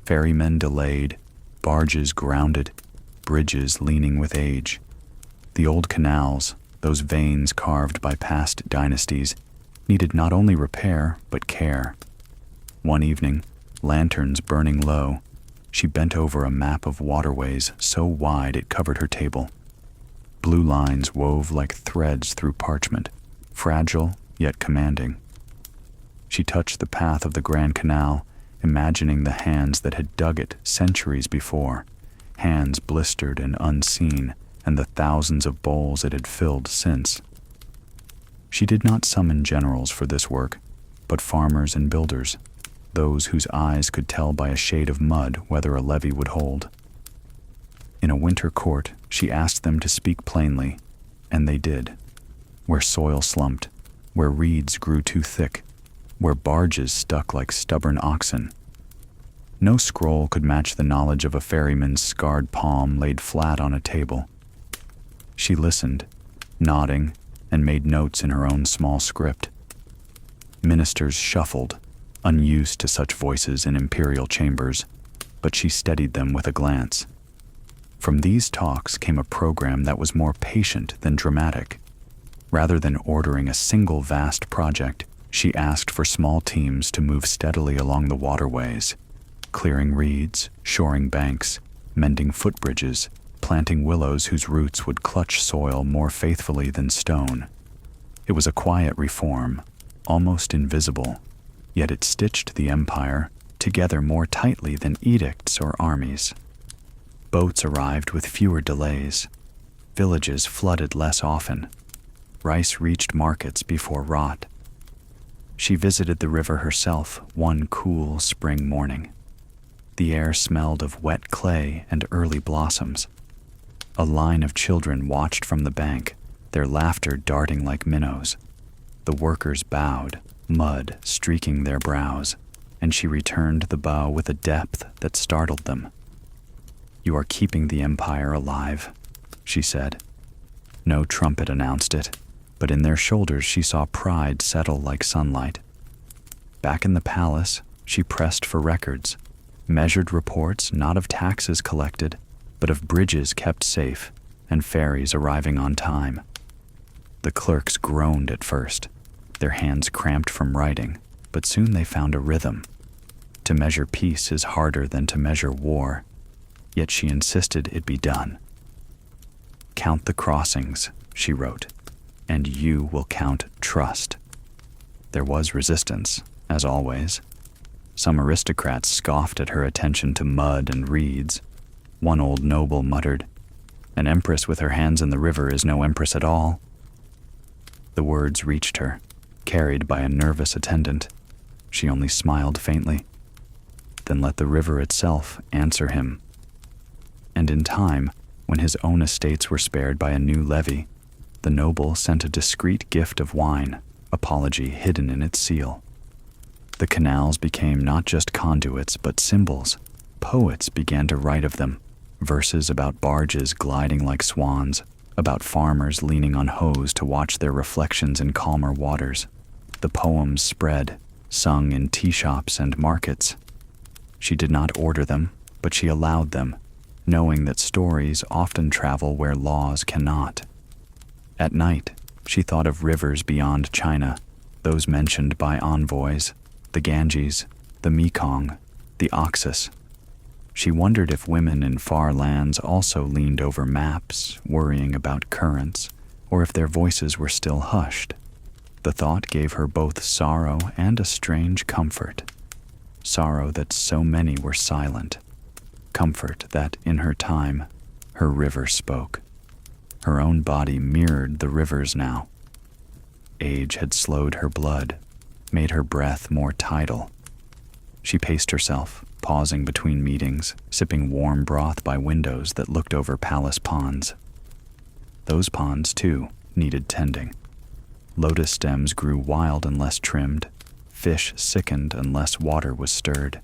Ferrymen delayed, barges grounded, bridges leaning with age. The old canals, those veins carved by past dynasties, needed not only repair, but care. One evening, lanterns burning low, she bent over a map of waterways so wide it covered her table. Blue lines wove like threads through parchment, fragile yet commanding. She touched the path of the Grand Canal, imagining the hands that had dug it centuries before, hands blistered and unseen, and the thousands of bowls it had filled since. She did not summon generals for this work, but farmers and builders, those whose eyes could tell by a shade of mud whether a levee would hold. In a winter court, she asked them to speak plainly, and they did. Where soil slumped, where reeds grew too thick, where barges stuck like stubborn oxen. No scroll could match the knowledge of a ferryman's scarred palm laid flat on a table. She listened, nodding, and made notes in her own small script. Ministers shuffled, unused to such voices in imperial chambers, but she steadied them with a glance. From these talks came a program that was more patient than dramatic. Rather than ordering a single vast project, she asked for small teams to move steadily along the waterways, clearing reeds, shoring banks, mending footbridges, planting willows whose roots would clutch soil more faithfully than stone. It was a quiet reform, almost invisible, yet it stitched the empire together more tightly than edicts or armies. Boats arrived with fewer delays. Villages flooded less often. Rice reached markets before rot. She visited the river herself one cool spring morning. The air smelled of wet clay and early blossoms. A line of children watched from the bank, their laughter darting like minnows. The workers bowed, mud streaking their brows, and she returned the bow with a depth that startled them. "You are keeping the empire alive," she said. No trumpet announced it, but in their shoulders she saw pride settle like sunlight. Back in the palace, she pressed for records, measured reports not of taxes collected, but of bridges kept safe and ferries arriving on time. The clerks groaned at first, their hands cramped from writing, but soon they found a rhythm. To measure peace is harder than to measure war, yet she insisted it be done. "Count the crossings," she wrote, "and you will count trust." There was resistance, as always. Some aristocrats scoffed at her attention to mud and reeds. One old noble muttered, "An empress with her hands in the river is no empress at all." The words reached her, carried by a nervous attendant. She only smiled faintly. Then let the river itself answer him. And in time, when his own estates were spared by a new levy, the noble sent a discreet gift of wine, apology hidden in its seal. The canals became not just conduits but symbols. Poets began to write of them, verses about barges gliding like swans, about farmers leaning on hoes to watch their reflections in calmer waters. The poems spread, sung in tea shops and markets. She did not order them, but she allowed them, knowing that stories often travel where laws cannot. At night, she thought of rivers beyond China, those mentioned by envoys, the Ganges, the Mekong, the Oxus. She wondered if women in far lands also leaned over maps, worrying about currents, or if their voices were still hushed. The thought gave her both sorrow and a strange comfort. Sorrow that so many were silent. Comfort that, in her time, her river spoke. Her own body mirrored the river's now. Age had slowed her blood, made her breath more tidal. She paced herself, pausing between meetings, sipping warm broth by windows that looked over palace ponds. Those ponds, too, needed tending. Lotus stems grew wild unless trimmed. Fish sickened unless water was stirred.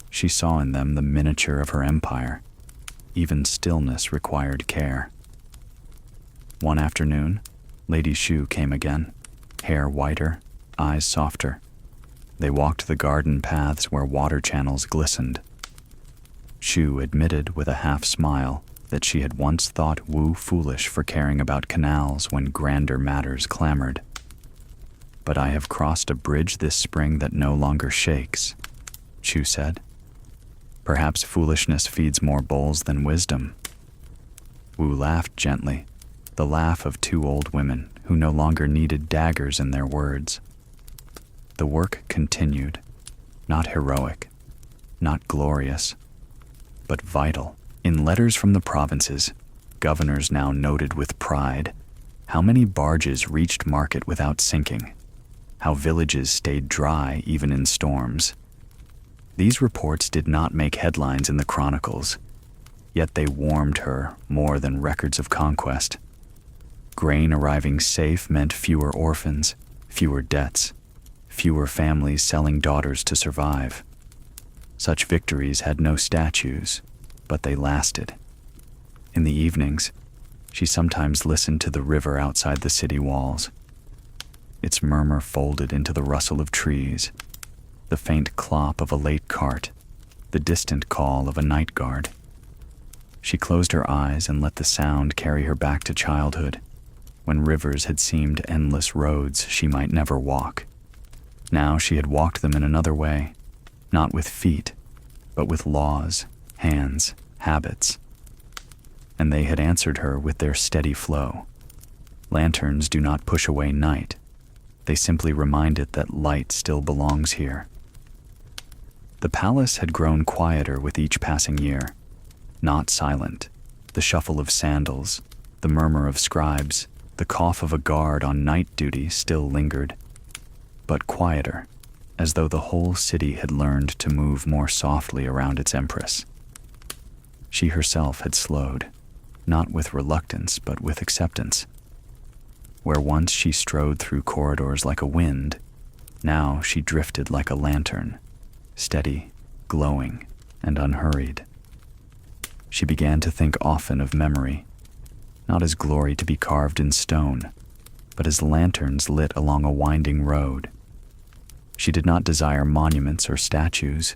She saw in them the miniature of her empire. Even stillness required care. One afternoon, Lady Shu came again, hair whiter, eyes softer. They walked the garden paths where water channels glistened. Shu admitted with a half-smile that she had once thought Wu foolish for caring about canals when grander matters clamored. "But I have crossed a bridge this spring that no longer shakes," Shu said. "Perhaps foolishness feeds more bulls than wisdom." Wu laughed gently, the laugh of two old women who no longer needed daggers in their words. The work continued, not heroic, not glorious, but vital. In letters from the provinces, governors now noted with pride how many barges reached market without sinking, how villages stayed dry even in storms. These reports did not make headlines in the chronicles, yet they warmed her more than records of conquest. Grain arriving safe meant fewer orphans, fewer debts, fewer families selling daughters to survive. Such victories had no statues, but they lasted. In the evenings, she sometimes listened to the river outside the city walls. its murmur folded into the rustle of trees, the faint clop of a late cart, the distant call of a night guard. She closed her eyes and let the sound carry her back to childhood, when rivers had seemed endless roads she might never walk. Now she had walked them in another way, not with feet, but with laws, hands, habits. And they had answered her with their steady flow. Lanterns do not push away night. They simply remind it that light still belongs here. The palace had grown quieter with each passing year. Not silent. The shuffle of sandals, the murmur of scribes, the cough of a guard on night duty still lingered. But quieter, as though the whole city had learned to move more softly around its empress. She herself had slowed, not with reluctance but with acceptance. Where once she strode through corridors like a wind, now she drifted like a lantern, steady, glowing, and unhurried. She began to think often of memory, not as glory to be carved in stone, but as lanterns lit along a winding road. She did not desire monuments or statues.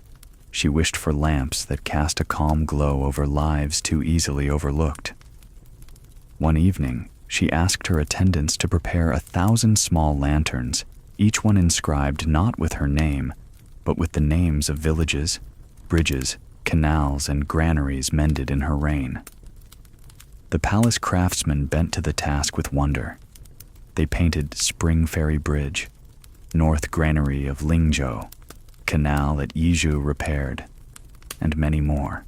She wished for lamps that cast a calm glow over lives too easily overlooked. One evening, she asked her attendants to prepare 1,000 small lanterns, each one inscribed not with her name, but with the names of villages, bridges, canals, and granaries mended in her reign. The palace craftsmen bent to the task with wonder. They painted Spring Ferry Bridge, North Granary of Lingzhou, Canal at Yizhou repaired, and many more.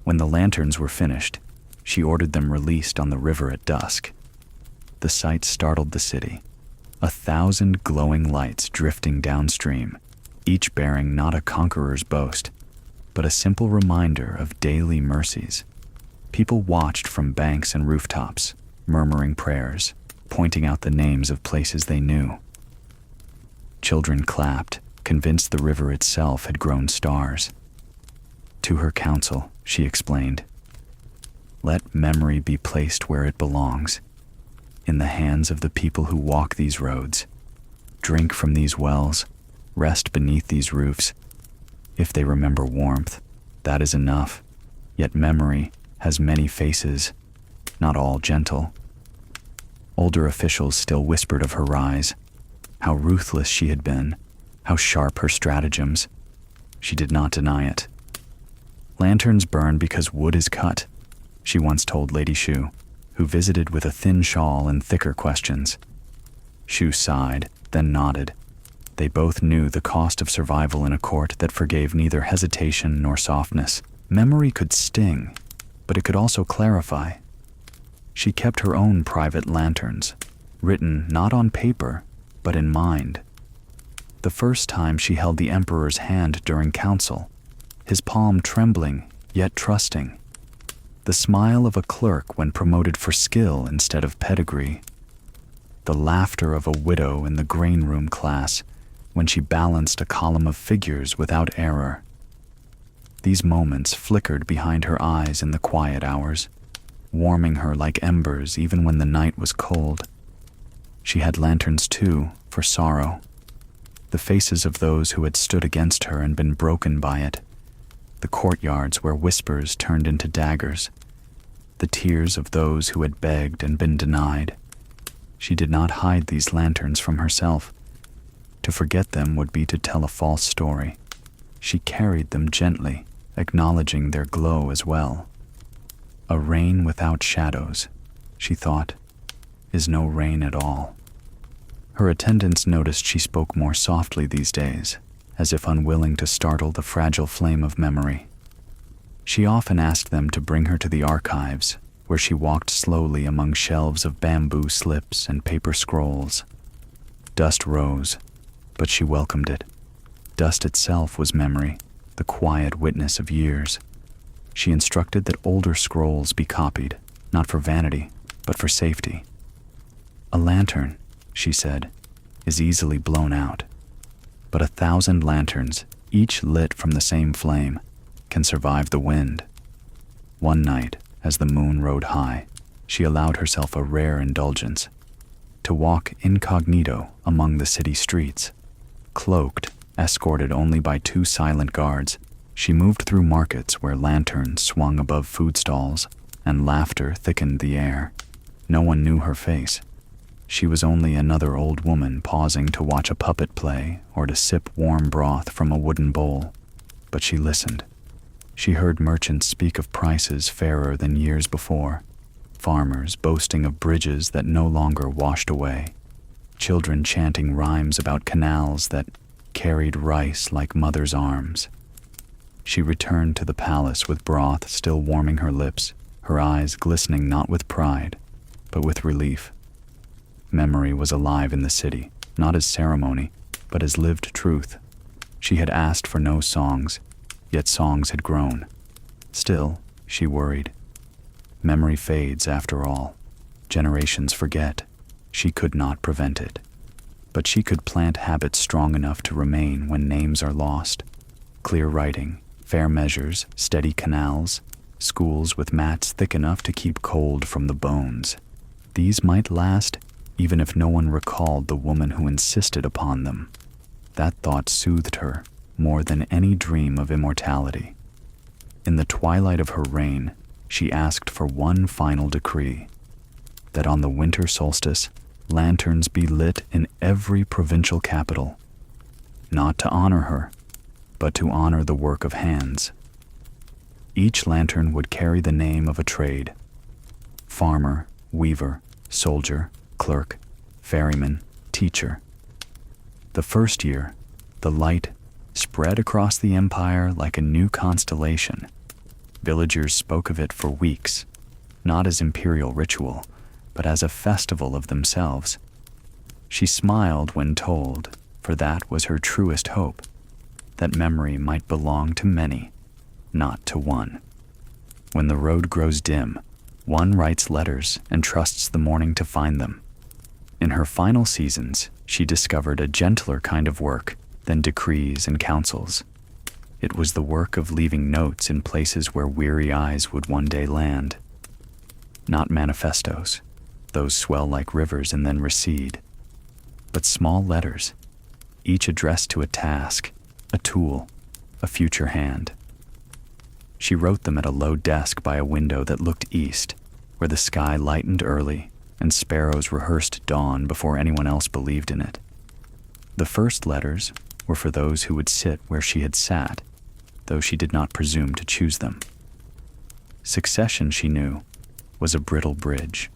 When the lanterns were finished, she ordered them released on the river at dusk. The sight startled the city. 1,000 glowing lights drifting downstream, each bearing not a conqueror's boast, but a simple reminder of daily mercies. People watched from banks and rooftops, murmuring prayers, pointing out the names of places they knew. Children clapped, convinced the river itself had grown stars. To her council, she explained, "Let memory be placed where it belongs, in the hands of the people who walk these roads, drink from these wells, rest beneath these roofs. If they remember warmth, that is enough. Yet memory has many faces, not all gentle." Older officials still whispered of her rise, how ruthless she had been, how sharp her stratagems. She did not deny it. "Lanterns burn because wood is cut," she once told Lady Shu, who visited with a thin shawl and thicker questions. Shu sighed, then nodded. They both knew the cost of survival in a court that forgave neither hesitation nor softness. Memory could sting, but it could also clarify. She kept her own private lanterns, written not on paper, but in mind. The first time she held the emperor's hand during council, his palm trembling, yet trusting. The smile of a clerk when promoted for skill instead of pedigree. The laughter of a widow in the grain room class when she balanced a column of figures without error. These moments flickered behind her eyes in the quiet hours, warming her like embers even when the night was cold. She had lanterns too, for sorrow. The faces of those who had stood against her and been broken by it. The courtyards where whispers turned into daggers. The tears of those who had begged and been denied. She did not hide these lanterns from herself. To forget them would be to tell a false story. She carried them gently, acknowledging their glow as well. A rain without shadows, she thought, is no rain at all. Her attendants noticed she spoke more softly these days, as if unwilling to startle the fragile flame of memory. She often asked them to bring her to the archives, where she walked slowly among shelves of bamboo slips and paper scrolls. Dust rose, but she welcomed it. Dust itself was memory, the quiet witness of years. She instructed that older scrolls be copied, not for vanity, but for safety. "A lantern," she said, "is easily blown out. But 1,000 lanterns, each lit from the same flame, can survive the wind." One night, as the moon rode high, she allowed herself a rare indulgence, to walk incognito among the city streets. Cloaked, escorted only by 2 silent guards, she moved through markets where lanterns swung above food stalls and laughter thickened the air. No one knew her face. She was only another old woman pausing to watch a puppet play or to sip warm broth from a wooden bowl. But she listened. She heard merchants speak of prices fairer than years before, farmers boasting of bridges that no longer washed away, children chanting rhymes about canals that carried rice like mother's arms. She returned to the palace with broth still warming her lips, her eyes glistening not with pride, but with relief. Memory was alive in the city, not as ceremony, but as lived truth. She had asked for no songs, yet songs had grown. Still, she worried. Memory fades after all. Generations forget. She could not prevent it. But she could plant habits strong enough to remain when names are lost. Clear writing, fair measures, steady canals, schools with mats thick enough to keep cold from the bones. These might last even if no one recalled the woman who insisted upon them. That thought soothed her more than any dream of immortality. In the twilight of her reign, she asked for one final decree, that on the winter solstice, lanterns be lit in every provincial capital, not to honor her, but to honor the work of hands. Each lantern would carry the name of a trade: farmer, weaver, soldier, clerk, ferryman, teacher. The first year, the light spread across the empire like a new constellation. Villagers spoke of it for weeks, not as imperial ritual, but as a festival of themselves. She smiled when told, for that was her truest hope, that memory might belong to many, not to one. When the road grows dim, one writes letters and trusts the morning to find them. In her final seasons, she discovered a gentler kind of work than decrees and councils. It was the work of leaving notes in places where weary eyes would one day land. Not manifestos, those swell like rivers and then recede, but small letters, each addressed to a task, a tool, a future hand. She wrote them at a low desk by a window that looked east, where the sky lightened early and sparrows rehearsed dawn before anyone else believed in it. The first letters were for those who would sit where she had sat, though she did not presume to choose them. Succession, she knew, was a brittle bridge.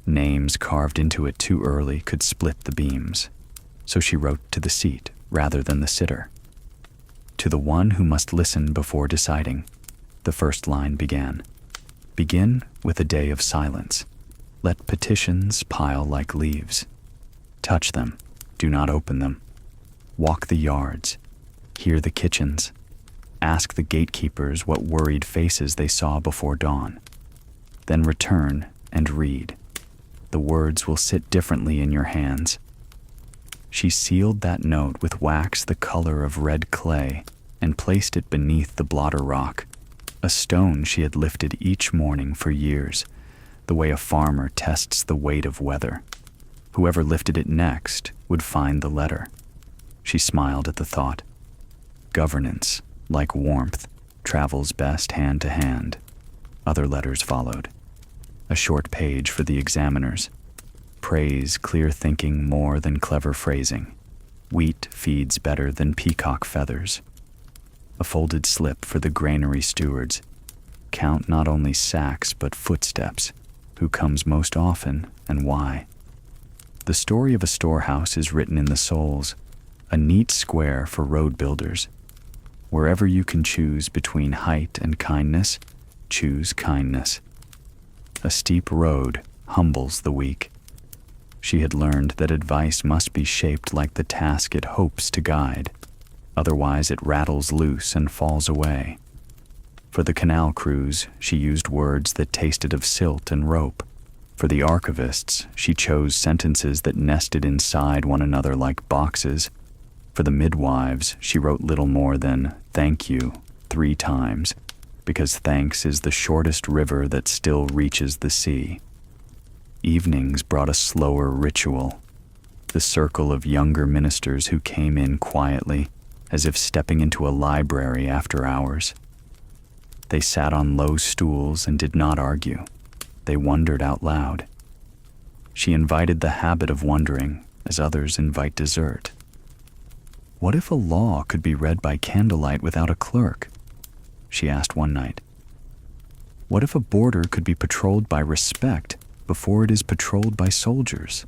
Names carved into it too early could split the beams, so she wrote to the seat rather than the sitter. To the one who must listen before deciding, the first line began. Begin with a day of silence. Let petitions pile like leaves. Touch them, do not open them. Walk the yards, hear the kitchens. Ask the gatekeepers what worried faces they saw before dawn. Then return and read. The words will sit differently in your hands. She sealed that note with wax the color of red clay and placed it beneath the blotter rock, a stone she had lifted each morning for years, the way a farmer tests the weight of weather. Whoever lifted it next would find the letter. She smiled at the thought. Governance, like warmth, travels best hand to hand. Other letters followed. A short page for the examiners. Praise clear thinking more than clever phrasing. Wheat feeds better than peacock feathers. A folded slip for the granary stewards. Count not only sacks but footsteps. Who comes most often and why? The story of a storehouse is written in the soles, a neat square for road builders. Wherever you can choose between height and kindness, choose kindness. A steep road humbles the weak. She had learned that advice must be shaped like the task it hopes to guide. Otherwise it rattles loose and falls away. For the canal crews, she used words that tasted of silt and rope. For the archivists, she chose sentences that nested inside one another like boxes. For the midwives, she wrote little more than "thank you" 3 times, because thanks is the shortest river that still reaches the sea. Evenings brought a slower ritual, the circle of younger ministers who came in quietly, as if stepping into a library after hours. They sat on low stools and did not argue. They wondered out loud. She invited the habit of wondering, as others invite dessert. What if a law could be read by candlelight without a clerk? She asked one night. What if a border could be patrolled by respect before it is patrolled by soldiers?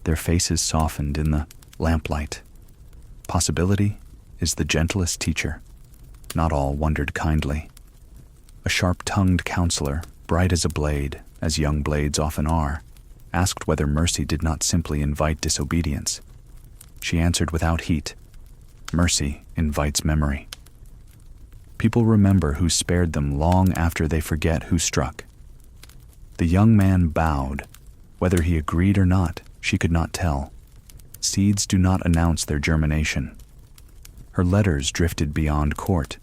Their faces softened in the lamplight. Possibility is the gentlest teacher. Not all wondered kindly. A sharp-tongued counselor, bright as a blade, as young blades often are, asked whether mercy did not simply invite disobedience. She answered without heat, mercy invites memory. People remember who spared them long after they forget who struck. The young man bowed. Whether he agreed or not, she could not tell. Seeds do not announce their germination. Her letters drifted beyond court.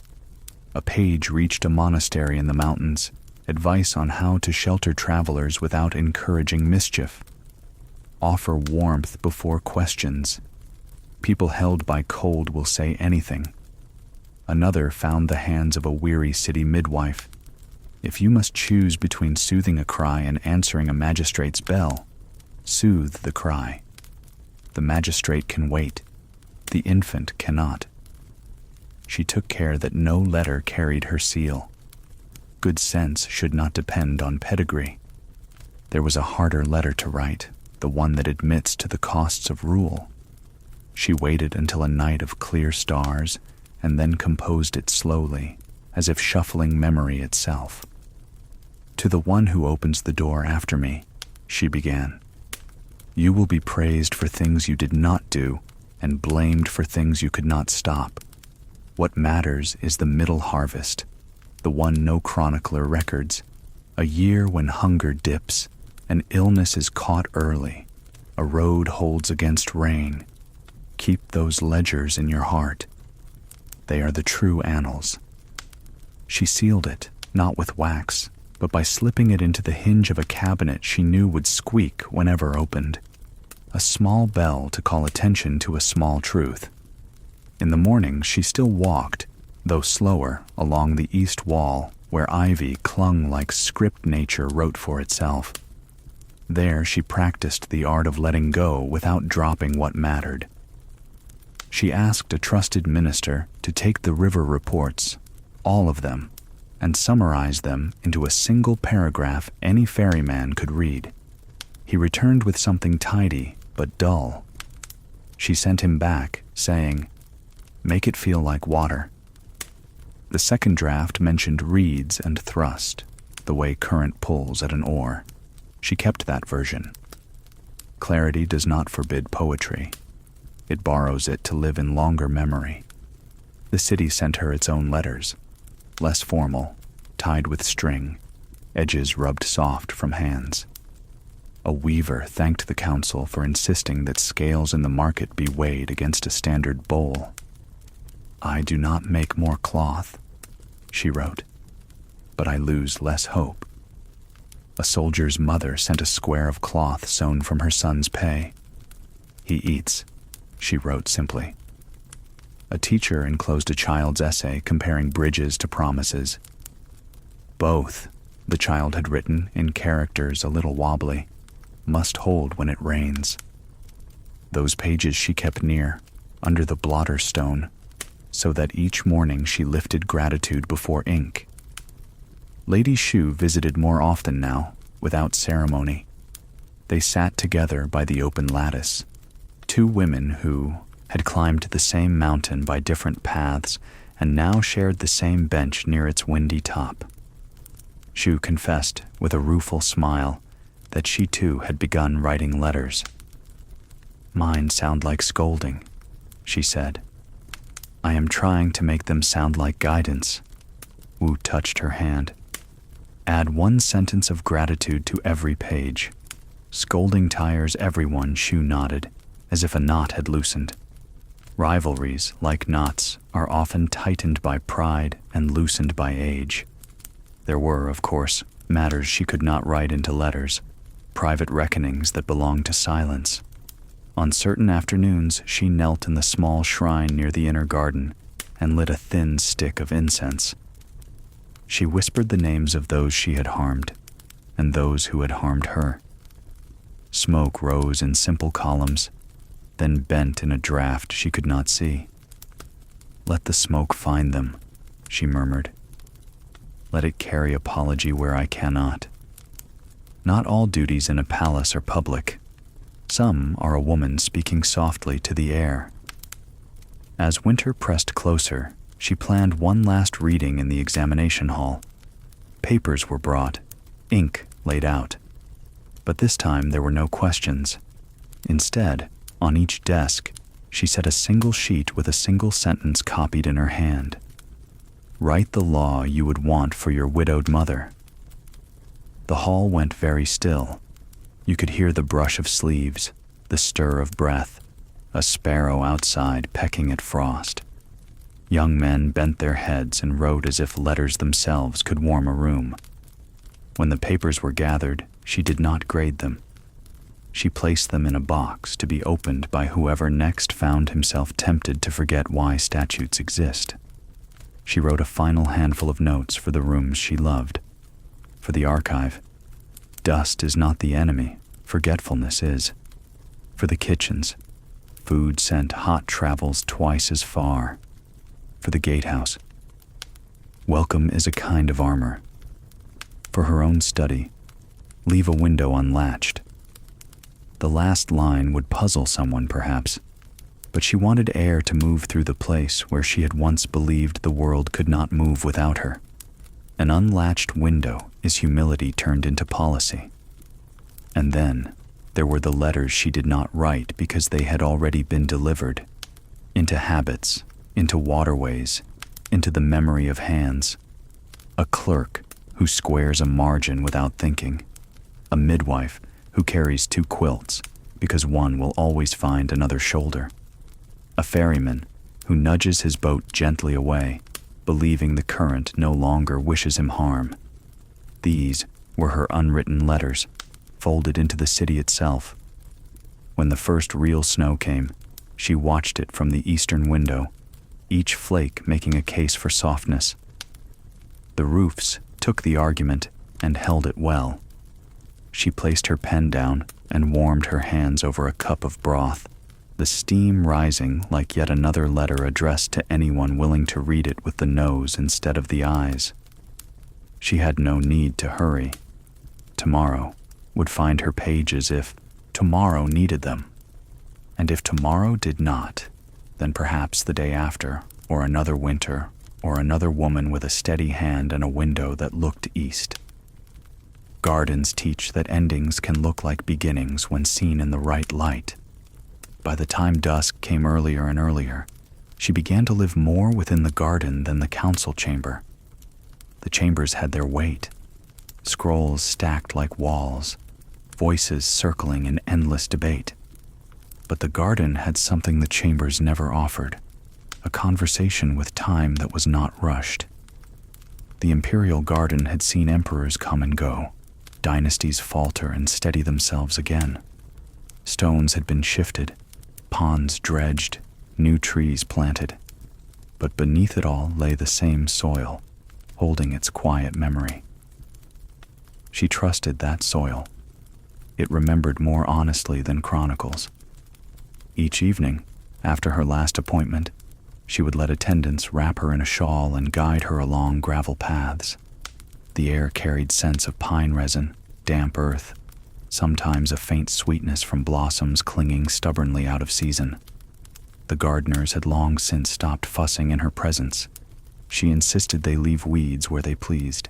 A page reached a monastery in the mountains, advice on how to shelter travelers without encouraging mischief. Offer warmth before questions. People held by cold will say anything. Another found the hands of a weary city midwife. If you must choose between soothing a cry and answering a magistrate's bell, soothe the cry. The magistrate can wait. The infant cannot. She took care that no letter carried her seal. Good sense should not depend on pedigree. There was a harder letter to write, the one that admits to the costs of rule. She waited until a night of clear stars and then composed it slowly, as if shuffling memory itself. To the one who opens the door after me, she began. You will be praised for things you did not do and blamed for things you could not stop. What matters is the middle harvest, the one no chronicler records, a year when hunger dips and illness is caught early, a road holds against rain. Keep those ledgers in your heart. They are the true annals. She sealed it, not with wax, but by slipping it into the hinge of a cabinet she knew would squeak whenever opened. A small bell to call attention to a small truth. In the morning she still walked, though slower, along the east wall, where ivy clung like script nature wrote for itself. There she practiced the art of letting go without dropping what mattered. She asked a trusted minister to take the river reports, all of them, and summarize them into a single paragraph any ferryman could read. He returned with something tidy but dull. She sent him back, saying, "Make it feel like water." The second draft mentioned reeds and thrust, the way current pulls at an oar. She kept that version. Clarity does not forbid poetry. It borrows it to live in longer memory. The city sent her its own letters, less formal, tied with string, edges rubbed soft from hands. A weaver thanked the council for insisting that scales in the market be weighed against a standard bowl. "I do not make more cloth," she wrote, "but I lose less hope." A soldier's mother sent a square of cloth sewn from her son's pay. "He eats," she wrote simply. A teacher enclosed a child's essay comparing bridges to promises. "Both," the child had written in characters a little wobbly, "must hold when it rains." Those pages she kept near, under the blotter stone, so that each morning she lifted gratitude before ink. Lady Shu visited more often now, without ceremony. They sat together by the open lattice, two women who had climbed the same mountain by different paths and now shared the same bench near its windy top. Shu confessed, with a rueful smile, that she too had begun writing letters. "Mine sound like scolding," she said. "I am trying to make them sound like guidance." Wu touched her hand. "Add one sentence of gratitude to every page." "Scolding tires everyone," Shu nodded, as if a knot had loosened. Rivalries, like knots, are often tightened by pride and loosened by age. There were, of course, matters she could not write into letters, private reckonings that belonged to silence. On certain afternoons, she knelt in the small shrine near the inner garden and lit a thin stick of incense. She whispered the names of those she had harmed and those who had harmed her. Smoke rose in simple columns, then bent in a draft she could not see. "Let the smoke find them," she murmured. "Let it carry apology where I cannot." Not all duties in a palace are public. Some are a woman speaking softly to the air. As winter pressed closer, she planned one last reading in the examination hall. Papers were brought, ink laid out. But this time there were no questions. Instead, on each desk, she set a single sheet with a single sentence copied in her hand. "Write the law you would want for your widowed mother." The hall went very still. You could hear the brush of sleeves, the stir of breath, a sparrow outside pecking at frost. Young men bent their heads and wrote as if letters themselves could warm a room. When the papers were gathered, she did not grade them. She placed them in a box to be opened by whoever next found himself tempted to forget why statutes exist. She wrote a final handful of notes for the rooms she loved. For the archive, dust is not the enemy, forgetfulness is. For the kitchens, food sent hot travels twice as far. For the gatehouse, welcome is a kind of armor. For her own study, leave a window unlatched. The last line would puzzle someone, perhaps, but she wanted air to move through the place where she had once believed the world could not move without her. An unlatched window is humility turned into policy. And then there were the letters she did not write because they had already been delivered, into habits, into waterways, into the memory of hands. A clerk who squares a margin without thinking. A midwife who carries 2 quilts because one will always find another shoulder. A ferryman who nudges his boat gently away, believing the current no longer wishes him harm. These were her unwritten letters, folded into the city itself. When the first real snow came, she watched it from the eastern window, each flake making a case for softness. The roofs took the argument and held it well. She placed her pen down and warmed her hands over a cup of broth, the steam rising like yet another letter addressed to anyone willing to read it with the nose instead of the eyes. She had no need to hurry. Tomorrow would find her pages if tomorrow needed them. And if tomorrow did not, then perhaps the day after, or another winter, or another woman with a steady hand and a window that looked east. Gardens teach that endings can look like beginnings when seen in the right light. By the time dusk came earlier and earlier, she began to live more within the garden than the council chamber. The chambers had their weight, scrolls stacked like walls, voices circling in endless debate. But the garden had something the chambers never offered, a conversation with time that was not rushed. The imperial garden had seen emperors come and go, dynasties falter and steady themselves again. Stones had been shifted, ponds dredged, new trees planted. But beneath it all lay the same soil, holding its quiet memory. She trusted that soil. It remembered more honestly than chronicles. Each evening, after her last appointment, she would let attendants wrap her in a shawl and guide her along gravel paths. The air carried scents of pine resin, damp earth, sometimes a faint sweetness from blossoms clinging stubbornly out of season. The gardeners had long since stopped fussing in her presence. She insisted they leave weeds where they pleased.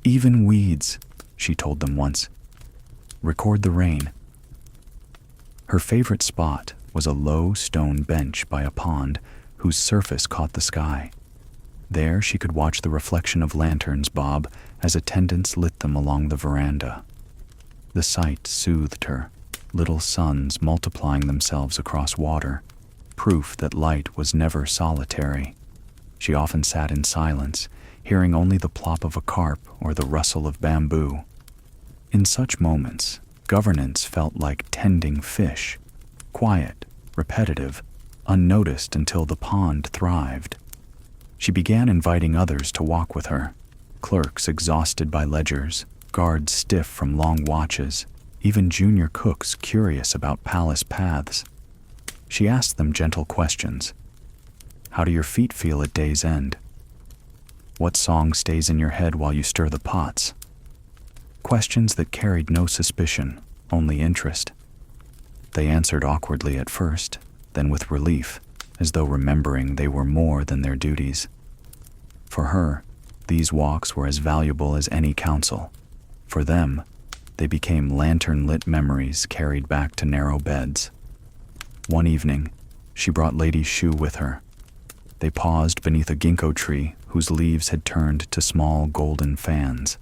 "Even weeds," she told them once. "Record the rain." Her favorite spot was a low stone bench by a pond whose surface caught the sky. There she could watch the reflection of lanterns bob as attendants lit them along the veranda. The sight soothed her, little suns multiplying themselves across water, proof that light was never solitary. She often sat in silence, hearing only the plop of a carp or the rustle of bamboo. In such moments, Governance felt like tending fish, quiet, repetitive, unnoticed until the pond thrived. She began inviting others to walk with her, clerks exhausted by ledgers, guards stiff from long watches, even junior cooks curious about palace paths. She asked them gentle questions. How do your feet feel at day's end? What song stays in your head while you stir the pots? Questions that carried no suspicion, only interest. They answered awkwardly at first, then with relief, as though remembering they were more than their duties. For her, these walks were as valuable as any counsel. For them, they became lantern-lit memories carried back to narrow beds. One evening, she brought Lady Shu with her. They paused beneath a ginkgo tree whose leaves had turned to small golden fans.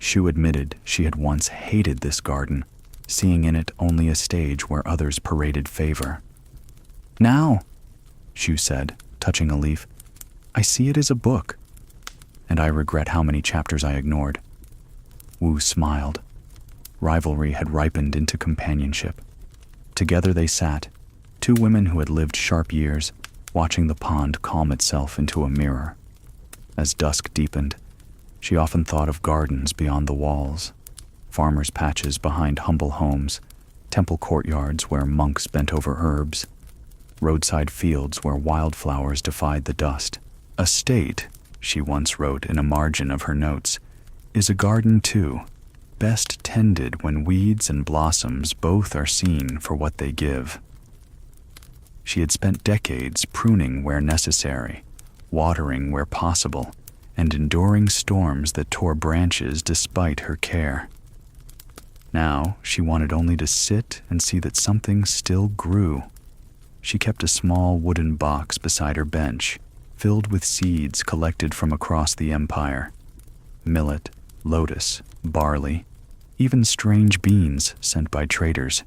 Shu admitted she had once hated this garden, seeing in it only a stage where others paraded favor. Now, Shu said, touching a leaf, I see it as a book, and I regret how many chapters I ignored. Wu smiled. Rivalry had ripened into companionship. Together they sat, two women who had lived sharp years, watching the pond calm itself into a mirror. As dusk deepened, she often thought of gardens beyond the walls, farmers' patches behind humble homes, temple courtyards where monks bent over herbs, roadside fields where wildflowers defied the dust. A state, she once wrote in a margin of her notes, is a garden too, best tended when weeds and blossoms both are seen for what they give. She had spent decades pruning where necessary, watering where possible, and enduring storms that tore branches despite her care. Now she wanted only to sit and see that something still grew. She kept a small wooden box beside her bench, filled with seeds collected from across the empire. Millet, lotus, barley, even strange beans sent by traders.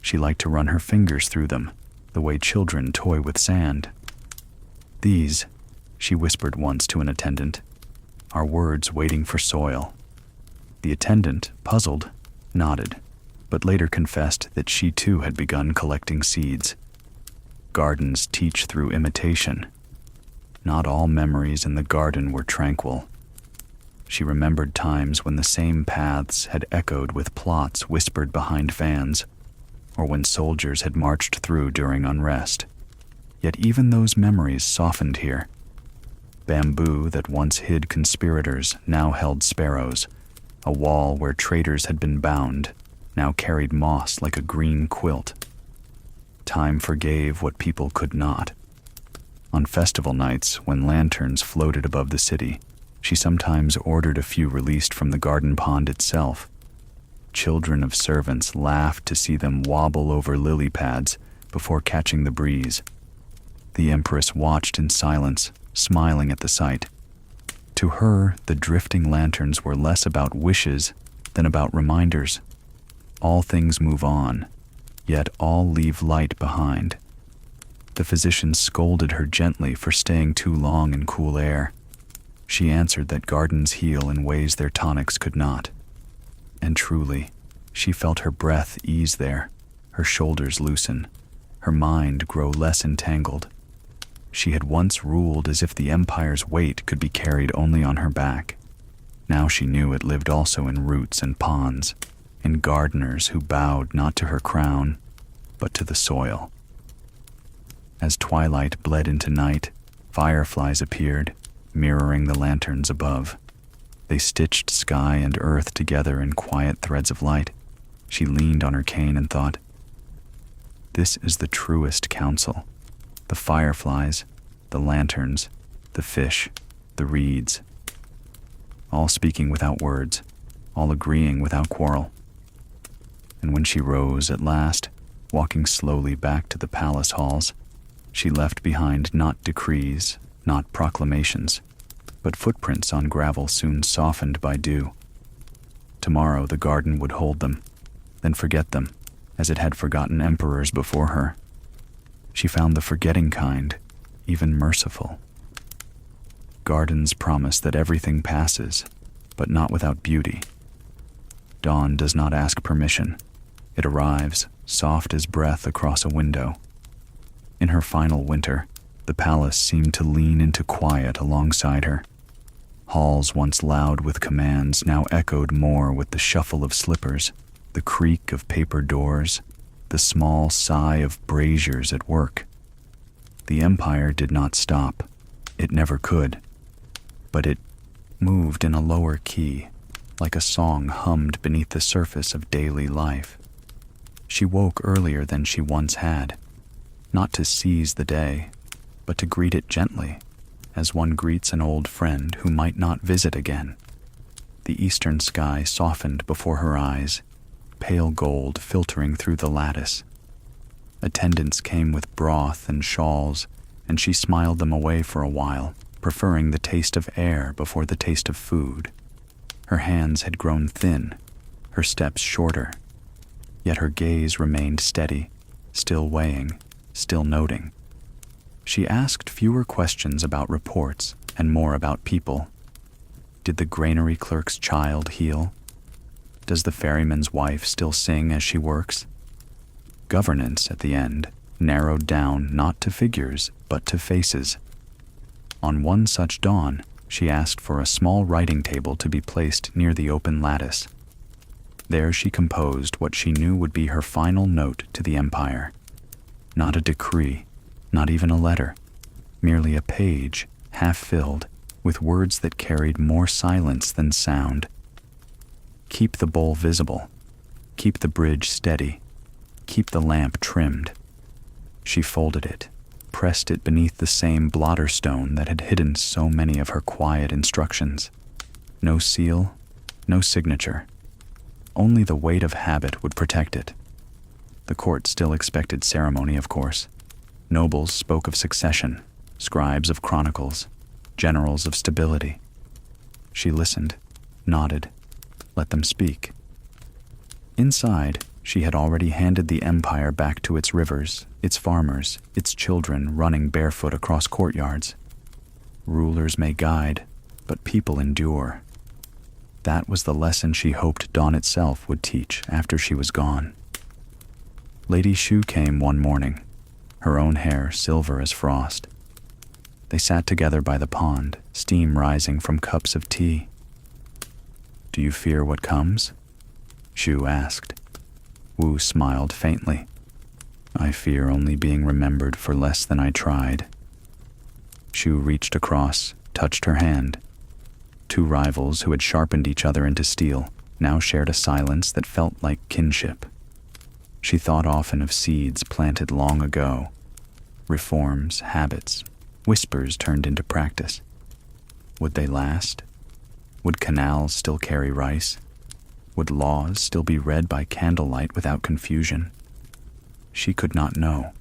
She liked to run her fingers through them, the way children toy with sand. These, she whispered once to an attendant, are words waiting for soil. The attendant, puzzled, nodded, but later confessed that she too had begun collecting seeds. Gardens teach through imitation. Not all memories in the garden were tranquil. She remembered times when the same paths had echoed with plots whispered behind fans, or when soldiers had marched through during unrest. Yet even those memories softened here. Bamboo that once hid conspirators now held sparrows. A wall where traitors had been bound now carried moss like a green quilt. Time forgave what people could not. On festival nights, when lanterns floated above the city, she sometimes ordered a few released from the garden pond itself. Children of servants laughed to see them wobble over lily pads before catching the breeze. The Empress watched in silence, smiling at the sight. To her, the drifting lanterns were less about wishes than about reminders. All things move on, yet all leave light behind. The physician scolded her gently for staying too long in cool air. She answered that gardens heal in ways their tonics could not. And truly, she felt her breath ease there, her shoulders loosen, her mind grow less entangled. She had once ruled as if the empire's weight could be carried only on her back. Now she knew it lived also in roots and ponds, in gardeners who bowed not to her crown, but to the soil. As twilight bled into night, fireflies appeared, mirroring the lanterns above. They stitched sky and earth together in quiet threads of light. She leaned on her cane and thought, this is the truest counsel. The fireflies, the lanterns, the fish, the reeds, all speaking without words, all agreeing without quarrel. And when she rose at last, walking slowly back to the palace halls, she left behind not decrees, not proclamations, but footprints on gravel soon softened by dew. Tomorrow the garden would hold them, then forget them, as it had forgotten emperors before her. She found the forgetting kind even merciful. Gardens promise that everything passes, but not without beauty. Dawn does not ask permission. It arrives, soft as breath across a window. In her final winter, the palace seemed to lean into quiet alongside her. Halls once loud with commands now echoed more with the shuffle of slippers, the creak of paper doors, the small sigh of braziers at work. The empire did not stop. It never could. But it moved in a lower key, like a song hummed beneath the surface of daily life. She woke earlier than she once had, not to seize the day, but to greet it gently, as one greets an old friend who might not visit again. The eastern sky softened before her eyes, pale gold filtering through the lattice. Attendants came with broth and shawls, and she smiled them away for a while, preferring the taste of air before the taste of food. Her hands had grown thin, her steps shorter, yet her gaze remained steady, still weighing, still noting. She asked fewer questions about reports and more about people. Did the granary clerk's child heal? Does the ferryman's wife still sing as she works? Governance, at the end, narrowed down not to figures, but to faces. On one such dawn, she asked for a small writing table to be placed near the open lattice. There she composed what she knew would be her final note to the empire. Not a decree, not even a letter, merely a page, half-filled, with words that carried more silence than sound. Keep the bowl visible. Keep the bridge steady. Keep the lamp trimmed. She folded it, pressed it beneath the same blotter stone that had hidden so many of her quiet instructions. No seal, no signature. Only the weight of habit would protect it. The court still expected ceremony, of course. Nobles spoke of succession, scribes of chronicles, generals of stability. She listened, nodded, let them speak. Inside, she had already handed the empire back to its rivers, its farmers, its children running barefoot across courtyards. Rulers may guide, but people endure. That was the lesson she hoped Dawn itself would teach after she was gone. Lady Shu came one morning, her own hair silver as frost. They sat together by the pond, steam rising from cups of tea. "Do you fear what comes?" Shu asked. Wu smiled faintly. "I fear only being remembered for less than I tried." Shu reached across, touched her hand. Two rivals who had sharpened each other into steel now shared a silence that felt like kinship. She thought often of seeds planted long ago, reforms, habits, whispers turned into practice. Would they last? Would canals still carry rice? Would laws still be read by candlelight without confusion? She could not know,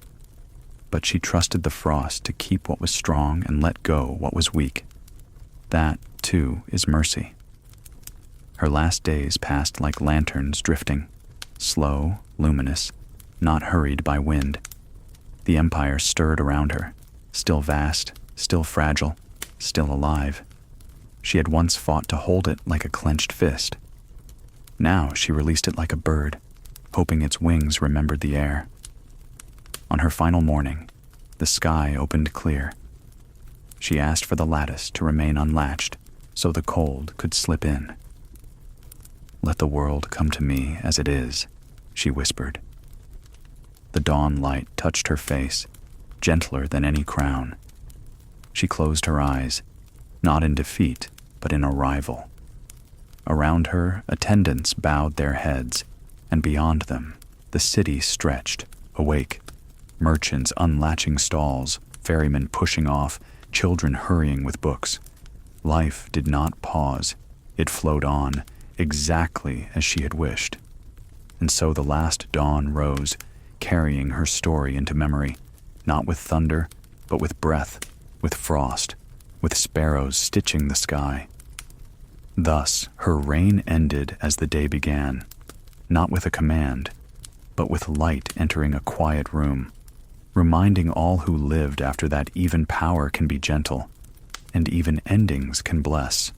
but she trusted the frost to keep what was strong and let go what was weak. That, too, is mercy. Her last days passed like lanterns drifting, slow, luminous, not hurried by wind. The empire stirred around her, still vast, still fragile, still alive. She had once fought to hold it like a clenched fist. Now she released it like a bird, hoping its wings remembered the air. On her final morning, the sky opened clear. She asked for the lattice to remain unlatched so the cold could slip in. "Let the world come to me as it is," she whispered. The dawn light touched her face, gentler than any crown. She closed her eyes, not in defeat, but in arrival. Around her, attendants bowed their heads, and beyond them, the city stretched, awake. Merchants unlatching stalls, ferrymen pushing off, children hurrying with books. Life did not pause. It flowed on, exactly as she had wished. And so the last dawn rose, carrying her story into memory, not with thunder, but with breath, with frost, with sparrows stitching the sky. Thus, her reign ended as the day began, not with a command, but with light entering a quiet room, reminding all who lived after that even power can be gentle, and even endings can bless.